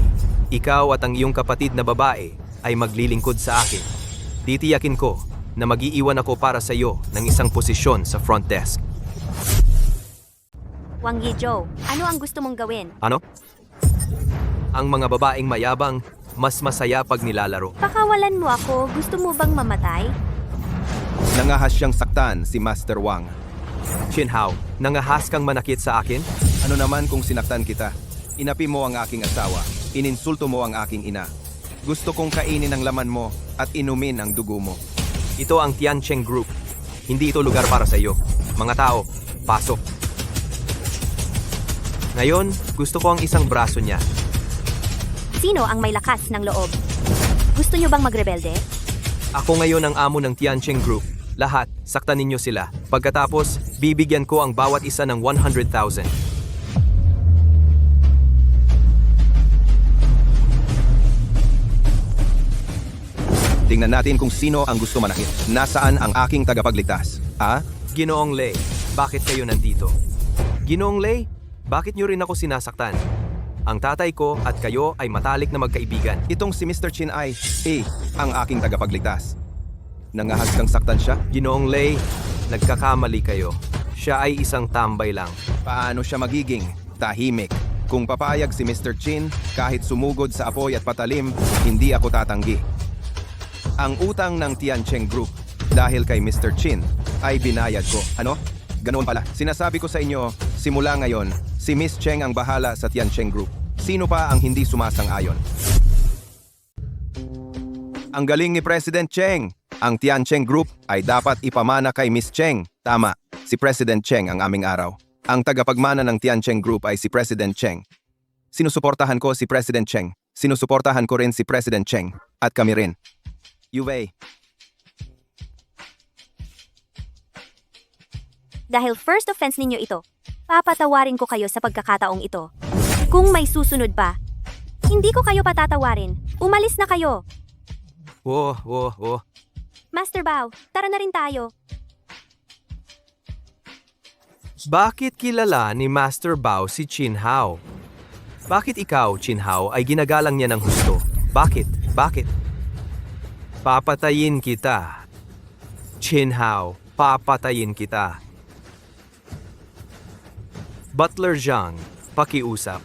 ikaw at ang iyong kapatid na babae ay maglilingkod sa akin. Titiyakin ko na mag-iiwan ako para sa iyo ng isang posisyon sa front desk. Wang Yizhou, ano ang gusto mong gawin? Ano? Ang mga babaeng mayabang, mas masaya pag nilalaro. Pakawalan mo ako, gusto mo bang mamatay? Nangahas siyang saktan si Master Wang. Chinhao, nangahas kang manakit sa akin? Ano naman kung sinaktan kita? Inapi mo ang aking asawa, ininsulto mo ang aking ina. Gusto kong kainin ang laman mo at inumin ang dugo mo. Ito ang Tiancheng Group. Hindi ito lugar para sa iyo. Mga tao, pasok. Ngayon, gusto ko ang isang braso niya. Sino ang may lakas ng loob? Gusto nyo bang magrebelde? Ako ngayon ang amo ng Tiancheng Group. Lahat, saktan ninyo sila. Pagkatapos, bibigyan ko ang bawat isa ng 100,000. Tingnan natin kung sino ang gusto manakit. Nasaan ang aking tagapagligtas? Ha? Ginoong Lei, bakit kayo nandito? Ginoong Lei, bakit nyo rin ako sinasaktan? Ang tatay ko at kayo ay matalik na magkaibigan. Itong si Mr. Chin ay, ang aking tagapagligtas. Nangahas kang saktan siya? Ginoong Lei, nagkakamali kayo. Siya ay isang tambay lang. Paano siya magiging tahimik? Kung papayag si Mr. Chin, kahit sumugod sa apoy at patalim, hindi ako tatanggi. Ang utang ng Tiancheng Group dahil kay Mr. Chin ay binayad ko. Ano? Ganoon pala. Sinasabi ko sa inyo, simula ngayon, si Miss Cheng ang bahala sa Tiancheng Group. Sino pa ang hindi sumasang-ayon? Ang galing ni President Cheng. Ang Tiancheng Group ay dapat ipamana kay Miss Cheng. Tama, si President Cheng ang aming araw. Ang tagapagmana ng Tiancheng Group ay si President Cheng. Sinusuportahan ko si President Cheng. Sinusuportahan ko rin si President Cheng. At kami rin. Yue. Dahil first offense ninyo ito, papatawarin ko kayo sa pagkakataong ito. Kung may susunod pa, hindi ko kayo patatawarin. Umalis na kayo. Oh. Master Bao, tara na rin tayo. Bakit kilala ni Master Bao si Chinhao? Bakit ikaw, Chinhao, ay ginagalang niya ng husto? Bakit? Bakit? Papatayin kita. Chinhao, papatayin kita. Butler Zhang, pakiusap.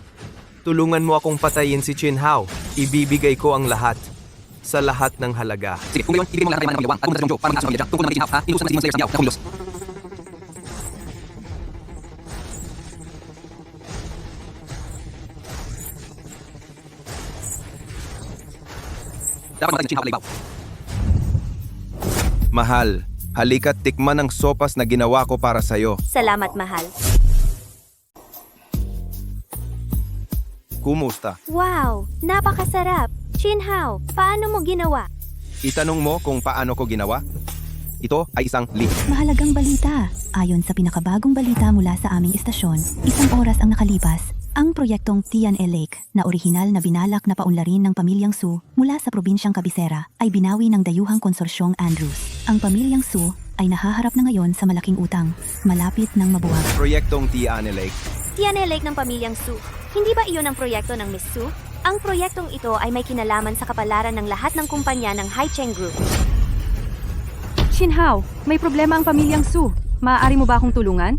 Tulungan mo akong patayin si Chinhao. Ibibigay ko ang lahat. Sa lahat ng halaga. Sige, kung ngayon, ibigay mo lahat ng yaman ng Yawang at pumunta sa Zhongzhou para magkaso ng Liang. Tungkol naman kay Jinhao, ha? Inuusan ng Steven Slayers ng Yao, Kakulos. Dapat matay ng Jinhao Palaybao. Mahal, halika't tikman ang sopas na ginawa ko para sa'yo. Salamat, mahal. Kumusta? Wow, napakasarap. Jinhao, paano mo ginawa? Itanong mo kung paano ko ginawa? Ito ay isang leak. Mahalagang balita. Ayon sa pinakabagong balita mula sa aming istasyon, 1 oras ang nakalipas. Ang proyektong Tian Lake na orihinal na binalak na paunlarin ng pamilyang Su mula sa probinsyang Kabisera ay binawi ng dayuhang konsorsyong Andrews. Ang pamilyang Su ay nahaharap na ngayon sa malaking utang, malapit ng mabuwag. Proyektong Tiane Lake. Tian Lake ng pamilyang Su. Hindi ba iyon ang proyekto ng Miss Su? Ang proyektong ito ay may kinalaman sa kapalaran ng lahat ng kumpanya ng Haicheng Group. Jinhao, may problema ang pamilyang Su. Maaari mo ba akong tulungan?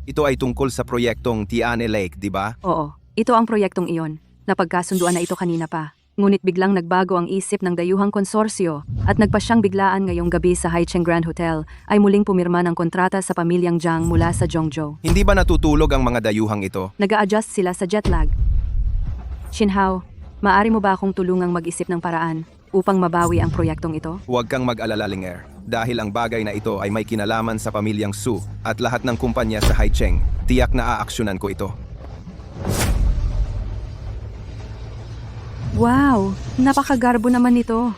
Ito ay tungkol sa proyektong Tiane Lake, di ba? Oo, ito ang proyektong iyon. Napagkasunduan na ito kanina pa. Ngunit biglang nagbago ang isip ng dayuhang konsorsyo at nagpa siyang biglaan ngayong gabi sa Haicheng Grand Hotel ay muling pumirma ng kontrata sa pamilyang Zhang mula sa Zhongzhou. Hindi ba natutulog ang mga dayuhang ito? Nag-a-adjust sila sa jet lag. Jinhao, maaari mo ba akong tulungang mag-isip ng paraan upang mabawi ang proyektong ito? Huwag kang mag-alala, Linger. Dahil ang bagay na ito ay may kinalaman sa pamilyang Su at lahat ng kumpanya sa Haicheng, tiyak na aaksyonan ko ito. Wow, napakagarbo naman nito.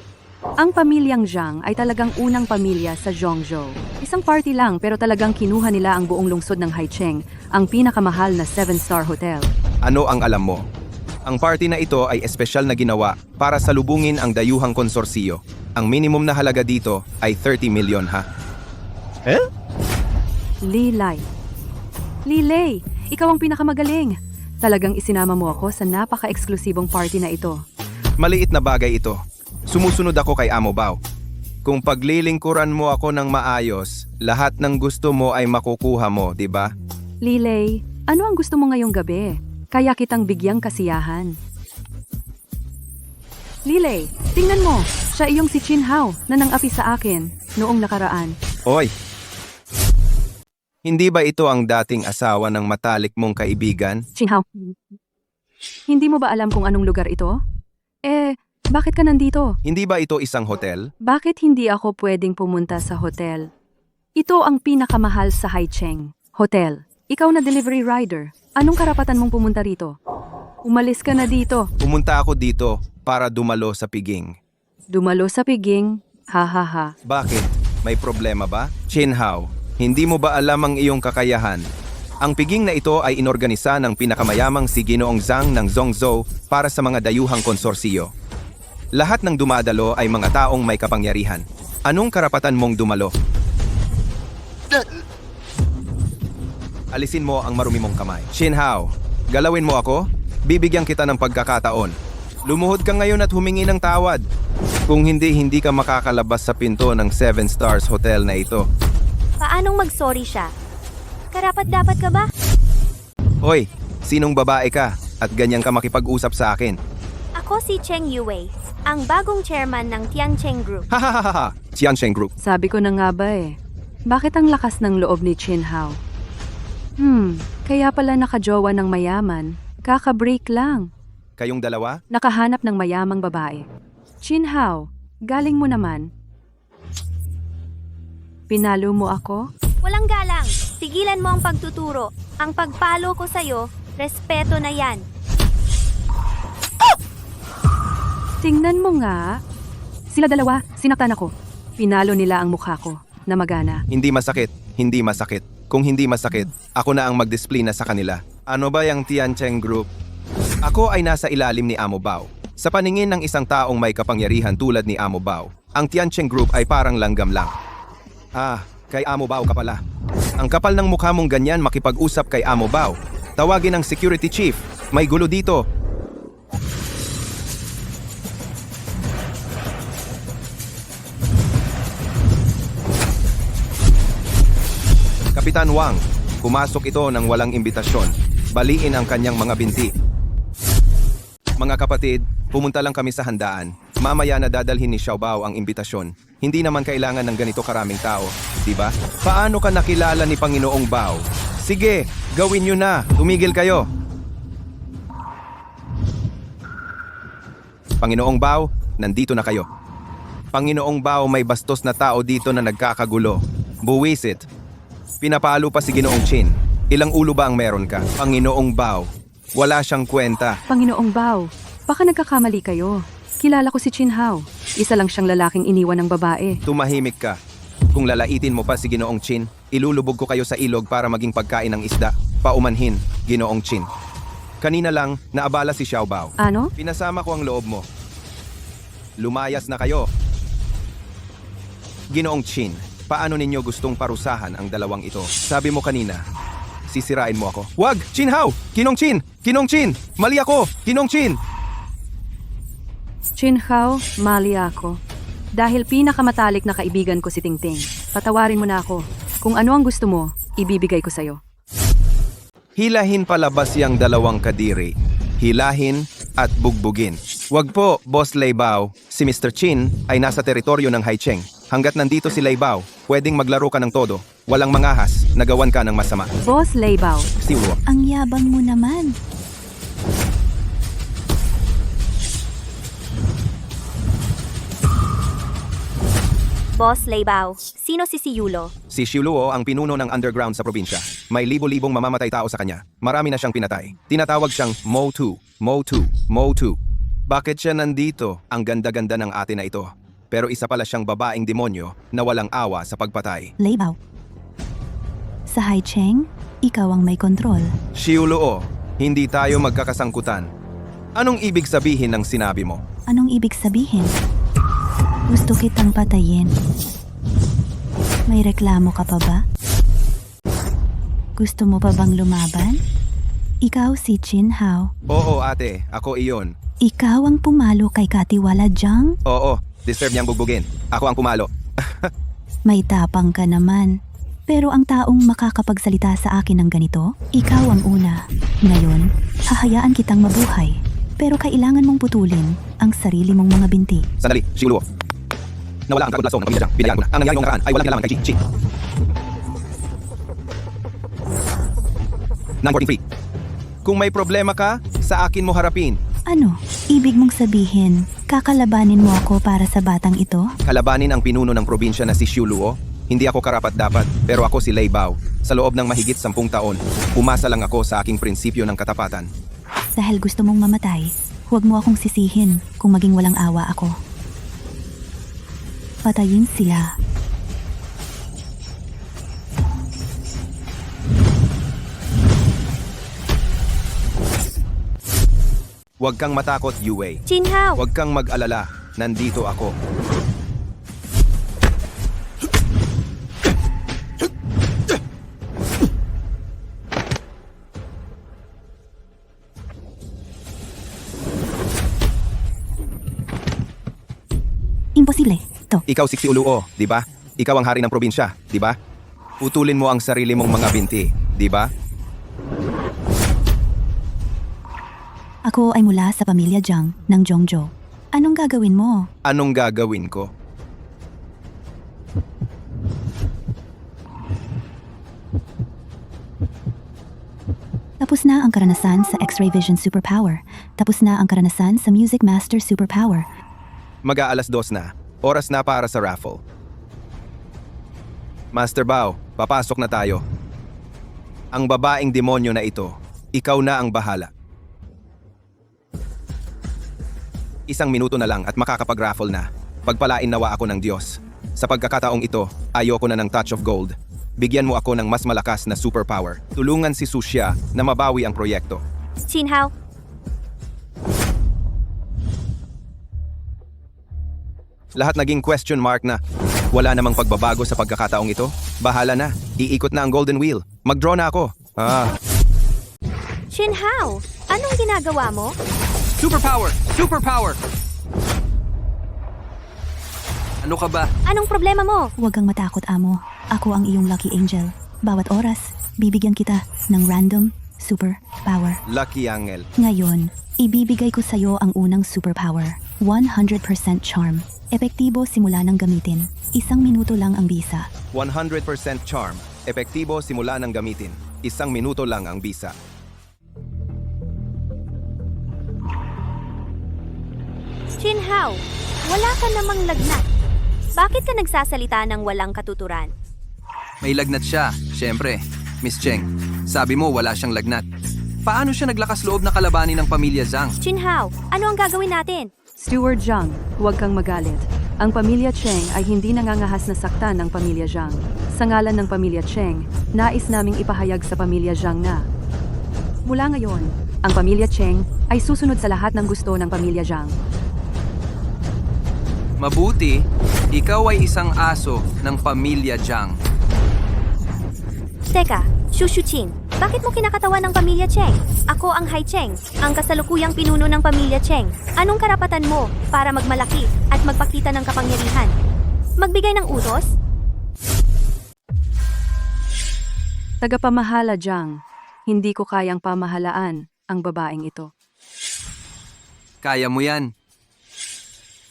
Ang pamilyang Zhang ay talagang unang pamilya sa Zhongzhou. Isang party lang pero talagang kinuha nila ang buong lungsod ng Haicheng, ang pinakamahal na 7-star hotel. Ano ang alam mo? Ang party na ito ay espesyal na ginawa para salubungin ang dayuhang konsorsiyo. Ang minimum na halaga dito ay 30 milyon, ha? Lilay. Lilay, ikaw ang pinakamagaling. Talagang isinama mo ako sa napaka-eksklusibong party na ito. Maliit na bagay ito. Sumusunod ako kay Amo Bao. Kung paglilingkuran mo ako ng maayos, lahat ng gusto mo ay makukuha mo, di ba? Lilay, ano ang gusto mo ngayong gabi? Kaya kitang bigyang kasiyahan. Lilay, tingnan mo. Siya iyong si Jinhao na nang-api sa akin noong nakaraan. Oy! Hindi ba ito ang dating asawa ng matalik mong kaibigan? Jinhao, hindi mo ba alam kung anong lugar ito? Bakit ka nandito? Hindi ba ito isang hotel? Bakit hindi ako pwedeng pumunta sa hotel? Ito ang pinakamahal sa Haicheng. Hotel. Ikaw na delivery rider. Anong karapatan mong pumunta rito? Umalis ka na dito. Pumunta ako dito para dumalo sa piging. Dumalo sa piging. Ha ha ha. Bakit? May problema ba? Jinhao, hindi mo ba alam ang iyong kakayahan? Ang piging na ito ay inorganisa ng pinakamayamang si Ginoong Zhang ng Zhongzhou para sa mga dayuhang konsorsiyo. Lahat ng dumadalo ay mga taong may kapangyarihan. Anong karapatan mong dumalo? Alisin mo ang marumi mong kamay. Jinhao, galawin mo ako? Bibigyan kita ng pagkakataon. Lumuhod ka ngayon at humingi ng tawad. Kung hindi ka makakalabas sa pinto ng 7 Stars Hotel na ito. Paanong mag-sorry siya? Karapat-dapat ka ba? Hoy, sinong babae ka at ganyan ka makipag-usap sa akin? Ako si Cheng Yue, ang bagong chairman ng Tiancheng Group. Hahaha, Tiancheng Group. Sabi ko na nga ba Bakit ang lakas ng loob ni Jinhao? Kaya pala nakajowa ng mayaman. Kaka-break lang. Kayong dalawa? Nakahanap ng mayamang babae. Jinhao, galing mo naman. Pinalo mo ako? Walang galang. Tigilan mo ang pagtuturo. Ang pagpalo ko sa'yo, respeto na yan. Tingnan mo nga. Sila dalawa, sinaktan ako. Pinalo nila ang mukha ko, na magana. Hindi masakit, hindi masakit. Kung hindi masakit, ako na ang mag-disiplina sa kanila. Ano ba yung Tiancheng Group? Ako ay nasa ilalim ni Amo Bao. Sa paningin ng isang taong may kapangyarihan tulad ni Amo Bao, ang Tiancheng Group ay parang langgam lang. Kay Amo Bao ka pala. Ang kapal ng mukha mong ganyan makipag-usap kay Amo Bao. Tawagin ang security chief. May gulo dito. Kapitan Wang, pumasok ito ng walang imbitasyon. Baliin ang kanyang mga binti. Mga kapatid, pumunta lang kami sa handaan. Mamaya na dadalhin ni Xiaobao ang imbitasyon. Hindi naman kailangan ng ganito karaming tao, di ba? Paano ka nakilala ni Panginoong Bao? Sige, gawin nyo na. Tumigil kayo. Panginoong Bao, nandito na kayo. Panginoong Bao, may bastos na tao dito na nagkakagulo. Buwisit. Pinapalo pa si Ginoong Chin. Ilang ulo ba ang meron ka? Panginoong Bao, wala siyang kwenta. Panginoong Bao, baka nagkakamali kayo. Kilala ko si Chin Hao. Isa lang siyang lalaking iniwan ng babae. Tumahimik ka. Kung lalaitin mo pa si Ginoong Chin, ilulubog ko kayo sa ilog para maging pagkain ng isda. Paumanhin, Ginoong Chin. Kanina lang, naabala si Xiaobao. Ano? Pinasama ko ang loob mo. Lumayas na kayo. Ginoong Chin, paano ninyo gustong parusahan ang dalawang ito? Sabi mo kanina, sisirain mo ako. Wag! Chin Hao! Ginong Chin! Ginong Chin! Mali ako! Ginong Chin! Chin Hao, mali ako. Dahil pinakamatalik na kaibigan ko si Tingting. Patawarin mo na ako. Kung ano ang gusto mo, ibibigay ko sa'yo. Hilahin palabas yang dalawang kadiri. Hilahin at bugbugin. Wag po, Boss Leibao. Si Mr. Chin ay nasa teritoryo ng Haicheng. Hanggat nandito si Leibao, pwedeng maglaro ka ng todo. Walang mangahas, nagawan ka ng masama. Boss Leibao, Siwo. Ang yabang mo naman. Boss Leibao, sino si Yulo? Si Xiuluo ang pinuno ng underground sa probinsya. May libo-libong mamamatay tao sa kanya. Marami na siyang pinatay. Tinatawag siyang Mo2, Mo2, Mo2. Bakit siya nandito? Ang ganda-ganda ng ate na ito. Pero isa pala siyang babaeng demonyo na walang awa sa pagpatay. Leibaw. Sa Haicheng, ikaw ang may kontrol. Xiuluo, hindi tayo magkakasangkutan. Anong ibig sabihin ng sinabi mo? Anong ibig sabihin? Gusto kitang patayin. May reklamo ka pa ba? Gusto mo pa bang lumaban? Ikaw si Chin Hao. Oo ate, ako iyon. Ikaw ang pumalo kay Katiwala Jiang? Oo, deserve niyang bugbugin. Ako ang pumalo. May tapang ka naman. Pero ang taong makakapagsalita sa akin ng ganito, ikaw ang una. Ngayon, hahayaan kitang mabuhay. Pero kailangan mong putulin ang sarili mong mga binti. Sandali, Xiuluo. Nawala ang tragod-lasong ng pamilya Jiang. Binayagan ko na. Ang nangyari ngayong nakaraan ay walang kinalaman kay Chi. 943. Kung may problema ka, sa akin mo harapin. Ano? Ibig mong sabihin, kakalabanin mo ako para sa batang ito? Kalabanin ang pinuno ng probinsya na si Xiuluo. Hindi ako karapat-dapat, pero ako si Leibao. Sa loob ng mahigit 10 taon, umasa lang ako sa aking prinsipyo ng katapatan. Dahil gusto mong mamatay, huwag mo akong sisihin kung maging walang awa ako. Patayin sila. Huwag kang matakot, Yue. Chin Hao! Huwag kang mag-alala. Nandito ako. Imposible. To. Ikaw si Xiuluo, di ba? Ikaw ang hari ng probinsya, di ba? Putulin mo ang sarili mong mga binti, di ba? Ako ay mula sa pamilya Jiang ng Zhongzhou. Anong gagawin mo? Anong gagawin ko? Tapos na ang karanasan sa X-Ray Vision Superpower. Tapos na ang karanasan sa Music Master Superpower. Mag-aalas 2 na. Oras na para sa raffle. Master Bao, papasok na tayo. Ang babaeng demonyo na ito, ikaw na ang bahala. 1 minuto na lang at makakapag-raffle na. Pagpalain nawa ako ng Diyos. Sa pagkakataong ito, ayoko na ng touch of gold. Bigyan mo ako ng mas malakas na superpower. Tulungan si Sushia na mabawi ang proyekto. Chin Hao! Lahat naging question mark na. Wala namang pagbabago sa pagkakataong ito. Bahala na. Iikot na ang golden wheel. Mag-draw na ako. Chinhao, anong ginagawa mo? Superpower! Superpower! Ano ka ba? Anong problema mo? Huwag kang matakot, amo. Ako ang iyong lucky angel. Bawat oras, bibigyan kita ng random superpower. Lucky Angel. Ngayon, ibibigay ko sa'yo ang unang superpower. 100% charm. Epektibo simula ng gamitin. 1 minuto lang ang bisa. 100% charm. Epektibo simula ng gamitin. 1 minuto lang ang bisa. Chinhao, wala ka namang lagnat. Bakit ka nagsasalita ng walang katuturan? May lagnat siya, syempre. Miss Cheng, sabi mo wala siyang lagnat. Paano siya naglakas loob na kalabanin ng pamilya Zhang? Chinhao, ano ang gagawin natin? Steward Zhang, huwag kang magalit. Ang pamilya Cheng ay hindi nangangahas na saktan ng pamilya Zhang. Sa ngalan ng pamilya Cheng, nais naming ipahayag sa pamilya Zhang na mula ngayon, ang pamilya Cheng ay susunod sa lahat ng gusto ng pamilya Zhang. Mabuti, ikaw ay isang aso ng pamilya Zhang. Teka, Shushuqing, bakit mo kinakatawan ng pamilya Cheng? Ako ang Hai Cheng, ang kasalukuyang pinuno ng pamilya Cheng. Anong karapatan mo para magmalaki at magpakita ng kapangyarihan? Magbigay ng utos? Tagapamahala Zhang, hindi ko kayang pamahalaan ang babaeng ito. Kaya mo yan.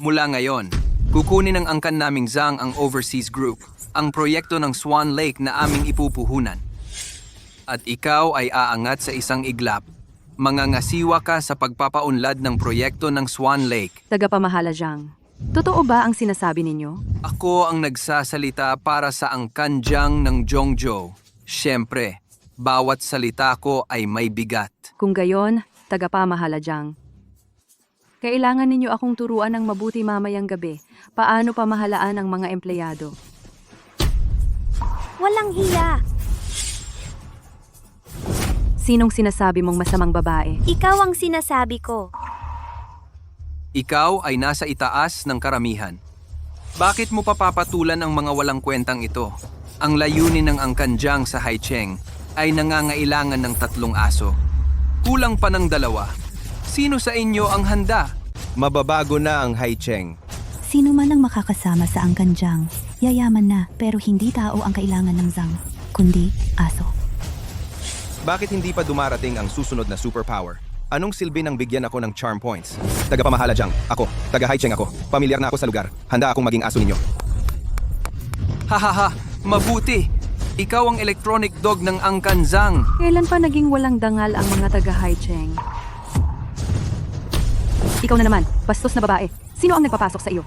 Mula ngayon, kukunin ng angkan naming Zhang ang Overseas Group, ang proyekto ng Swan Lake na aming ipupuhunan. At ikaw ay aangat sa isang iglap. Mangangasiwa ka sa pagpapaunlad ng proyekto ng Swan Lake. Tagapamahala Zhang, totoo ba ang sinasabi ninyo? Ako ang nagsasalita para sa angkan Zhang ng Zhongzhou. Siyempre, bawat salita ko ay may bigat. Kung gayon, tagapamahala Zhang. Kailangan ninyo akong turuan ng mabuti mamayang gabi. Paano pamahalaan ang mga empleyado? Walang hiya. Sinong sinasabi mong masamang babae? Ikaw ang sinasabi ko. Ikaw ay nasa itaas ng karamihan. Bakit mo papapatulan ang mga walang kwentang ito? Ang layunin ng angkan Zhang sa Haicheng ay nangangailangan ng 3 aso. Kulang pa ng 2. Sino sa inyo ang handa? Mababago na ang Hai Cheng. Sino man ang makakasama sa angkanjang, yayaman na pero hindi tao ang kailangan ng Zhang, kundi aso. Bakit hindi pa dumarating ang susunod na superpower? Anong silbi ng bigyan ako ng charm points? Tagapamahala Zhang. Ako. Taga Hai Cheng ako. Pamilyar na ako sa lugar. Handa akong maging aso ninyo. Hahaha, mabuti. Ikaw ang electronic dog ng angkan Zhang. Kailan pa naging walang dangal ang mga taga Hai Cheng? Ikaw na naman, bastos na babae. Sino ang nagpapasok sa iyo?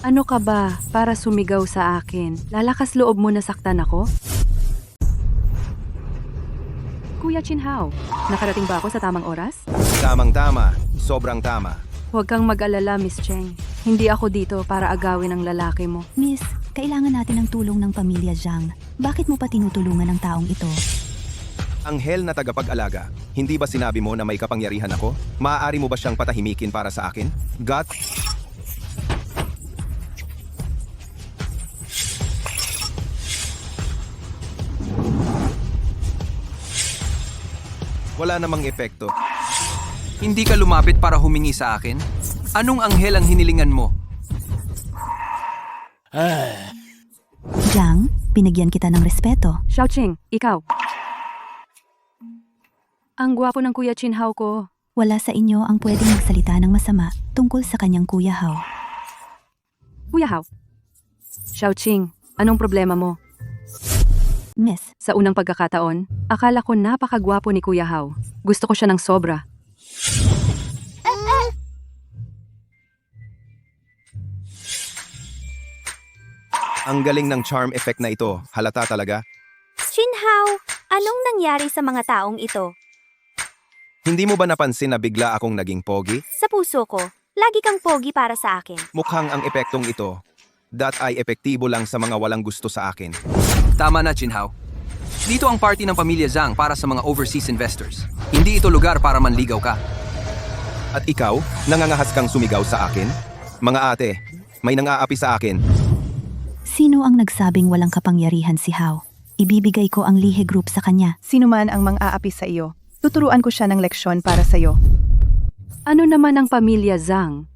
Ano ka ba para sumigaw sa akin? Lalakas loob mo na saktan ako? Kuya Chinhao, nakarating ba ako sa tamang oras? Tamang-tama. Sobrang tama. Huwag kang mag-alala, Miss Cheng. Hindi ako dito para agawin ang lalaki mo. Miss, kailangan natin ng tulong ng pamilya Zhang. Bakit mo pa tinutulungan ang taong ito? Anghel na tagapag-alaga. Hindi ba sinabi mo na may kapangyarihan ako? Maaari mo ba siyang patahimikin para sa akin? God? Wala namang epekto. Hindi ka lumapit para humingi sa akin? Anong anghel ang hinilingan mo? Zhang, binigyan kita ng respeto. Xiaoqing, ikaw. Ang gwapo ng Kuya Chinhao ko. Wala sa inyo ang pwedeng magsalita ng masama tungkol sa kanyang Kuya Hao. Kuya Hao. Xiaoqing, anong problema mo? Miss, Sa unang pagkakataon, akala ko napakagwapo ni Kuya Hao. Gusto ko siya ng sobra. Ang galing ng charm effect na ito. Halata talaga. Chinhao, anong nangyari sa mga taong ito? Hindi mo ba napansin na bigla akong naging pogi? Sa puso ko, lagi kang pogi para sa akin. Mukhang ang epektong ito, that ay epektibo lang sa mga walang gusto sa akin. Tama na, Chinhao. Dito ang party ng pamilya Zhang para sa mga overseas investors. Hindi ito lugar para manligaw ka. At ikaw, nangangahas kang sumigaw sa akin? Mga ate, may nang-aapi sa akin. sino ang nagsabing walang kapangyarihan si Hao? ibibigay ko ang Lihe Group sa kanya. Sino man ang mang-aapi sa iyo, tuturuan ko siya ng leksyon para sa iyo. Ano naman ang pamilya Zhang?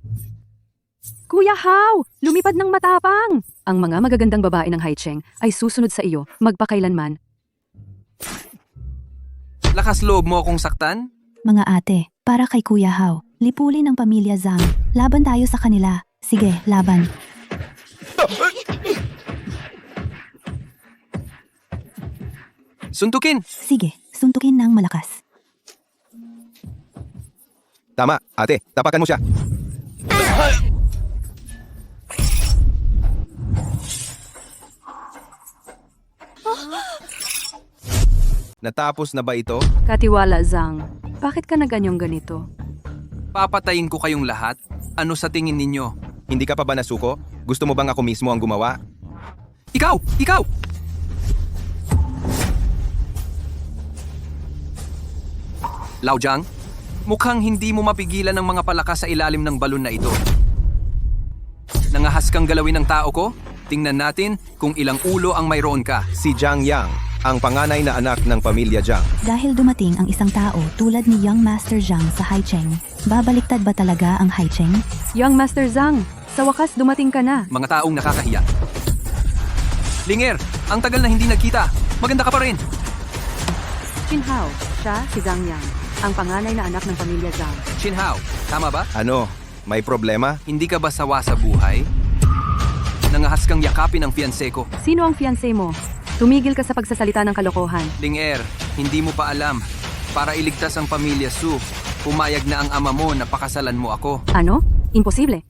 Kuya Hao, lumipad ng matapang! Ang mga magagandang babae ng Haicheng ay susunod sa iyo magpakailanman. Lakas loob mo akong saktan? Mga ate, para kay Kuya Hao, lipulin ng pamilya Zhang. Laban tayo sa kanila. Sige, laban. Suntukin! Sige, suntukin ng malakas. Tama, ate, tapakan mo siya. Natapos na ba ito? Katiwala Zhang, bakit ka na ganyong ganito? Papatayin ko kayong lahat? Ano sa tingin ninyo? Hindi ka pa ba nasuko? Gusto mo bang ako mismo ang gumawa? Ikaw! Ikaw! Lao Jiang, mukhang hindi mo mapigilan ang mga palakas sa ilalim ng balon na ito. Nangahas kang galawin ng tao ko? Tingnan natin kung ilang ulo ang mayroon ka. Si Zhang Yang, ang panganay na anak ng pamilya Zhang. Dahil dumating ang isang tao tulad ni Young Master Zhang sa Haicheng, babaliktad ba talaga ang Haicheng? Young Master Zhang, sa wakas dumating ka na. Mga taong nakakahiya. Linger, ang tagal na hindi nagkita. Maganda ka pa rin. Qin Hao, siya si Zhang Yang, ang panganay na anak ng pamilya Zhang. Qin Hao, tama ba? Ano, may problema? Hindi ka ba sawa sa buhay? Nangahas kang yakapin ang fiancé ko. Sino ang fiancé mo? Tumigil ka sa pagsasalita ng kalokohan. Linger, hindi mo pa alam. Para iligtas ang pamilya Su, pumayag na ang ama mo na pakasalan mo ako. Ano? Imposible.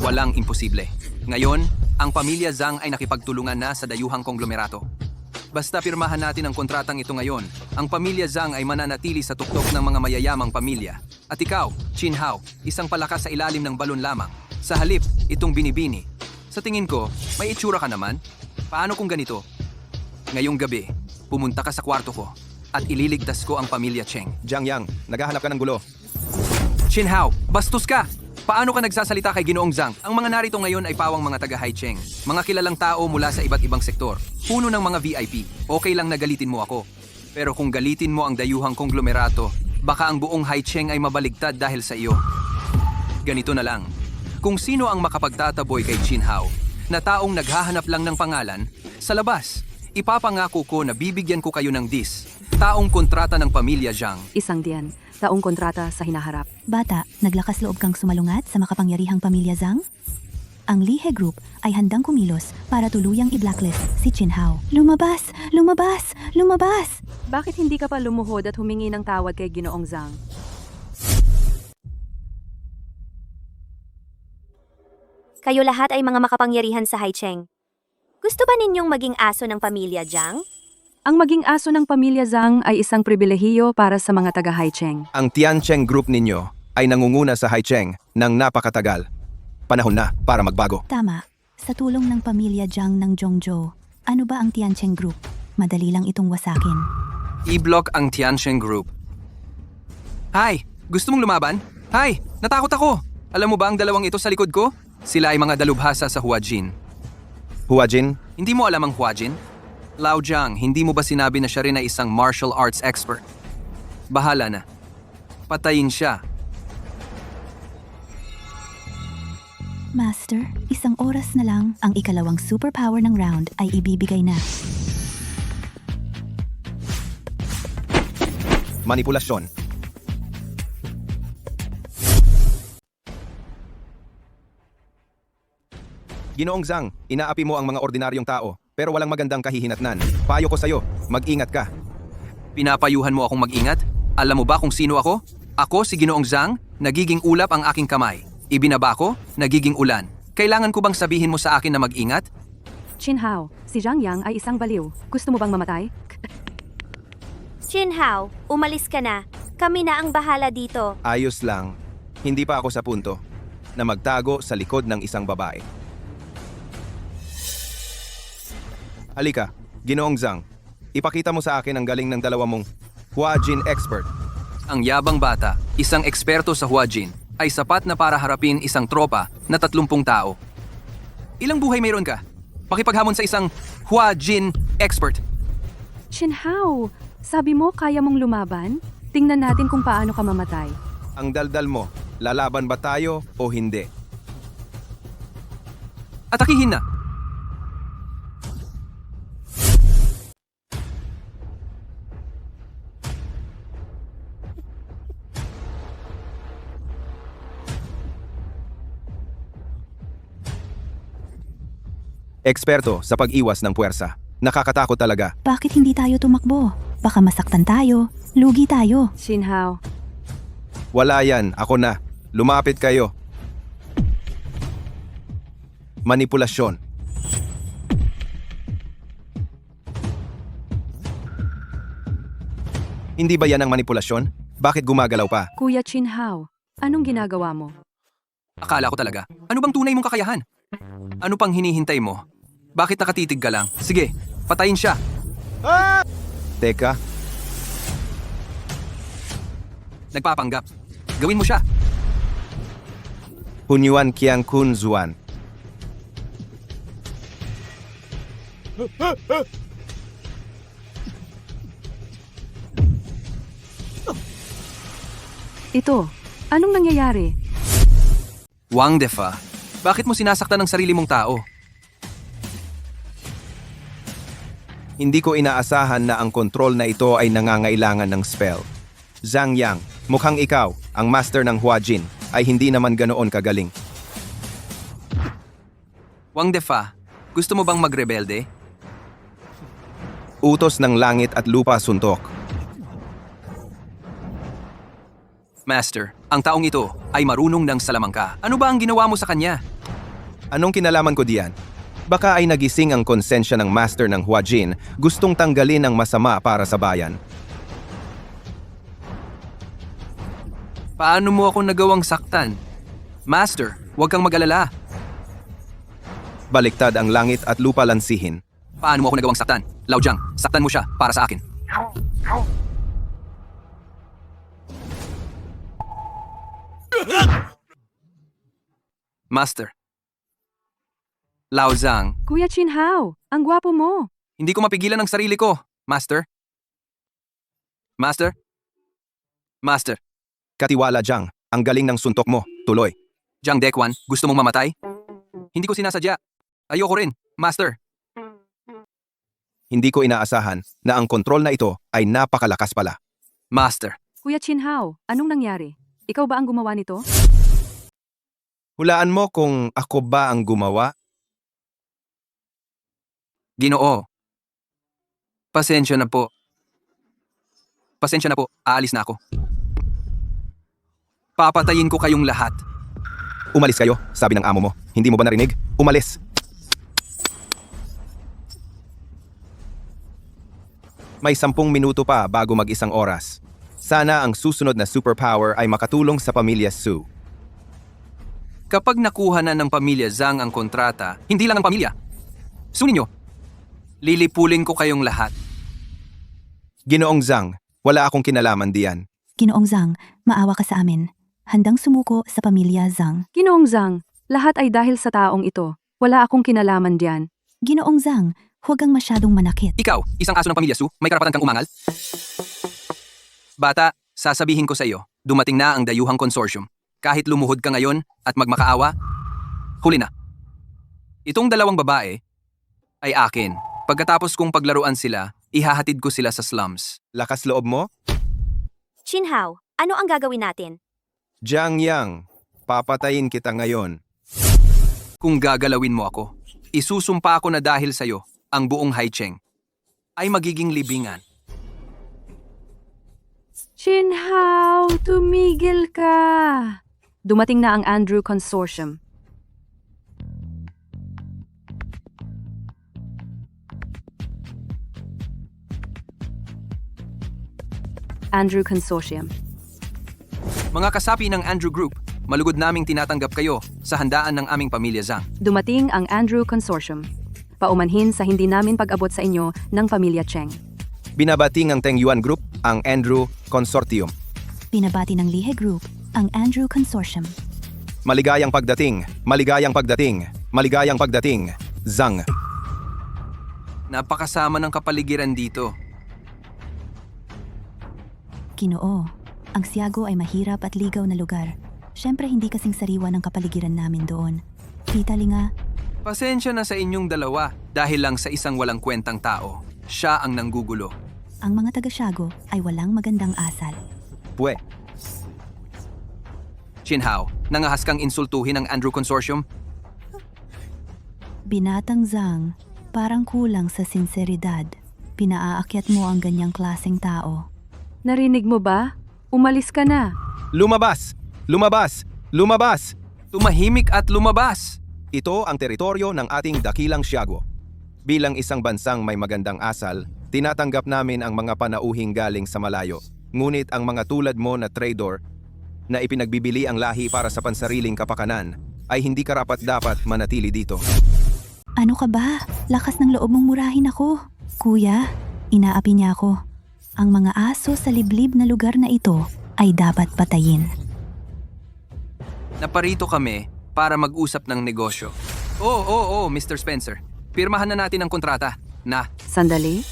Walang imposible. Ngayon, ang pamilya Zhang ay nakipagtulungan na sa dayuhang konglomerato. Basta pirmahan natin ang kontratang ito ngayon, ang pamilya Zhang ay mananatili sa tuktok ng mga mayayamang pamilya. At ikaw, Qin Hao, isang palakas sa ilalim ng balon lamang. Sa halip, itong binibini. Sa tingin ko, may itsura ka naman. Paano kung ganito? Ngayong gabi, pumunta ka sa kwarto ko at ililigtas ko ang pamilya Cheng. Zhang Yang, naghahanap ka ng gulo. Qin Hao, bastos ka! Paano ka nagsasalita kay Ginoong Zhang? Ang mga narito ngayon ay pawang mga taga-Haicheng. Mga kilalang tao mula sa iba't ibang sektor. Puno ng mga VIP. Okay lang na galitin mo ako. Pero kung galitin mo ang dayuhang konglomerato, baka ang buong Haicheng ay mabaligtad dahil sa iyo. Ganito na lang. Kung sino ang makapagtataboy kay Qin Hao, na taong naghahanap lang ng pangalan, sa labas, ipapangako ko na bibigyan ko kayo ng taong kontrata ng pamilya Zhang. Isang diyan, taong kontrata sa hinaharap. Bata, naglakas loob kang sumalungat sa makapangyarihang pamilya Zhang? Ang Lihe Group ay handang kumilos para tuluyang i-blacklist si Qin Hao. Lumabas! Lumabas! Lumabas! Bakit hindi ka pa lumuhod at humingi ng tawad kay Ginoong Zhang? Kayo lahat ay mga makapangyarihan sa Haicheng. Gusto ba ninyong maging aso ng pamilya Jiang? Ang maging aso ng pamilya Zhang ay isang pribilehiyo para sa mga taga-Haicheng. Ang Tiancheng Group ninyo ay nangunguna sa Haicheng ng napakatagal. Panahon na para magbago. Tama. Sa tulong ng pamilya Zhang ng Zhongzhou, ano ba ang Tiancheng Group? Madali lang itong wasakin. I-block ang Tiancheng Group. Hi! Gusto mong lumaban? Hi! Natakot ako! Alam mo ba ang dalawang ito sa likod ko? Sila ay mga dalubhasa sa Huajin. Huajin, Hindi mo alam ang Huajin? Lao Jiang, hindi mo ba sinabi na siya rin ay isang martial arts expert? Bahala na. Patayin siya. Master, isang oras na lang, ang ikalawang superpower ng round ay ibibigay na. manipulasyon. Ginoong Zhang, inaapi mo ang mga ordinaryong tao, pero walang magandang kahihinatnan. Payo ko sa'yo, mag-ingat ka. Pinapayuhan mo akong mag-ingat? Alam mo ba kung sino ako? Ako si Ginoong Zhang, nagiging ulap ang aking kamay. Ibinaba ko, nagiging ulan. Kailangan ko bang sabihin mo sa akin na mag-ingat? Qin Hao, si Zhang Yang ay isang baliw. Gusto mo bang mamatay? Qin Hao, umalis ka na. Kami na ang bahala dito. Ayos lang. Hindi pa ako sa punto na magtago sa likod ng isang babae. Halika, Ginoong Zhang. Ipakita mo sa akin ang galing ng dalawa mong Huajin expert. Ang yabang bata, isang eksperto sa Huajin, ay sapat na para harapin isang tropa na 30 tao. Ilang buhay mayroon ka? Pakipaghamon sa isang Huajin Expert. Shinhao, sabi mo kaya mong lumaban? Tingnan natin kung paano ka mamatay. Ang daldal mo, lalaban ba tayo o hindi? Atakihin na. Eksperto sa pag-iwas ng puwersa. Nakakatakot talaga. Bakit hindi tayo tumakbo? Baka masaktan tayo. Lugi tayo. Shinhao, Wala yan, ako na. Lumapit kayo. Manipulasyon. Hindi ba yan ang manipulasyon? Bakit gumagalaw pa? Kuya Shinhao, anong ginagawa mo? Akala ko talaga. Ano bang tunay mong kakayahan? Ano pang hinihintay mo? Bakit nakatitig ka lang? Sige, patayin siya. Teka, Nagpapanggap. Gawin mo siya. Hunyuan Kiang Kun Zuan. Ito, anong nangyayari? Wang Defa, bakit mo sinasaktan ang sarili mong tao? Hindi ko inaasahan na ang kontrol na ito ay nangangailangan ng spell. Zhang Yang, mukhang ikaw, ang master ng Huajin, ay hindi naman ganoon kagaling. Wang Defa, gusto mo bang magrebelde? Utos ng langit at lupa suntok. Master, ang taong ito ay marunong ng salamangka. Ano ba ang ginawa mo sa kanya? Anong kinalaman ko diyan? Baka ay nagising ang konsensya ng master ng Huajin, gustong tanggalin ang masama para sa bayan. Paano mo ako nagawang saktan? Master, huwag kang mag-alala. Baliktad ang langit at lupa lansihin. Paano mo ako nagawang saktan? Lao Jiang, saktan mo siya para sa akin. Master. Lao Zhang, Kuya Shinhao, ang gwapo mo. hindi ko mapigilan ang sarili ko. Master? Master? Master, Katiwala Jiang, ang galing ng suntok mo, tuloy. Jiang Dekwan, gusto mong mamatay? Hindi ko sinasadya. Ayoko rin, Master. Hindi ko inaasahan na ang kontrol na ito ay napakalakas pala. Master, Kuya Shinhao, anong nangyari? Ikaw ba ang gumawa nito? Hulaan mo kung ako ba ang gumawa? Ginoo. Pasensya na po. Pasensya na po, aalis na ako. Papatayin ko kayong lahat. Umalis kayo, sabi ng amo mo. Hindi mo ba narinig? Umalis! May 10 minuto pa bago mag-1 oras. Sana ang susunod na superpower ay makatulong sa pamilya Su. Kapag nakuha na ng pamilya Zhang ang kontrata, hindi lang ang pamilya. Sunin nyo. Lilipulin ko kayong lahat. Ginoong Zhang, wala akong kinalaman diyan. Ginoong Zhang, maawa ka sa amin. Handang sumuko sa pamilya Zhang. Ginoong Zhang, lahat ay dahil sa taong ito. Wala akong kinalaman diyan. Ginoong Zhang, huwag kang masyadong manakit. Ikaw, isang aso ng pamilya Su, may karapatan kang umangal? Bata, sasabihin ko sa iyo, dumating na ang dayuhang consortium. Kahit lumuhod ka ngayon at magmakaawa, huli na. Itong 2 babae ay akin. Pagkatapos kong paglaruan sila, ihahatid ko sila sa slums. Lakas loob mo? Shinhao, ano ang gagawin natin? Jiang Yang, papatayin kita ngayon. Kung gagalawin mo ako, isusumpa ko na dahil sa'yo, ang buong Haicheng ay magiging libingan. Shinhao, tumigil ka! Dumating na ang Andrew Consortium. Andrew Consortium. Mga kasapi ng Andrew Group, malugod naming tinatanggap kayo sa handaan ng aming pamilya Zhang. Dumating ang Andrew Consortium. Paumanhin sa hindi namin pag-abot sa inyo ng pamilya Cheng. Binabating ang Teng Yuan Group, ang Andrew Consortium. Binabati ng Lihe Group, ang Andrew Consortium. Maligayang pagdating, maligayang pagdating, maligayang pagdating, Zhang. Napakasama ng kapaligiran dito. Ginoo, ang Siago ay mahirap at ligaw na lugar. Siyempre hindi kasing sariwa ng kapaligiran namin doon. Tita Linga, Pasensya na sa inyong dalawa dahil lang sa isang walang kwentang tao. Siya ang nanggugulo. ang mga taga-Siago ay walang magandang asal. Pwe, Chinhao, nangahas kang insultuhin ang Andrew Consortium? Binatang Zhang, parang kulang sa sinseridad. Pinaaakyat mo ang ganyang klaseng tao. Narinig mo ba? Umalis ka na. lumabas! Lumabas! Lumabas! Tumahimik at lumabas! Ito ang teritoryo ng ating dakilang Siago. Bilang isang bansang may magandang asal, tinatanggap namin ang mga panauhing galing sa malayo. Ngunit ang mga tulad mo na trader na ipinagbibili ang lahi para sa pansariling kapakanan ay hindi karapat-dapat manatili dito. Ano ka ba? Lakas ng loob mong murahin ako. Kuya, inaapi niya ako. Ang mga aso sa liblib na lugar na ito ay dapat patayin. Naparito kami para mag-usap ng negosyo. Oo, Mr. Spencer. Pirmahan na natin ang kontrata. Na, Sandali.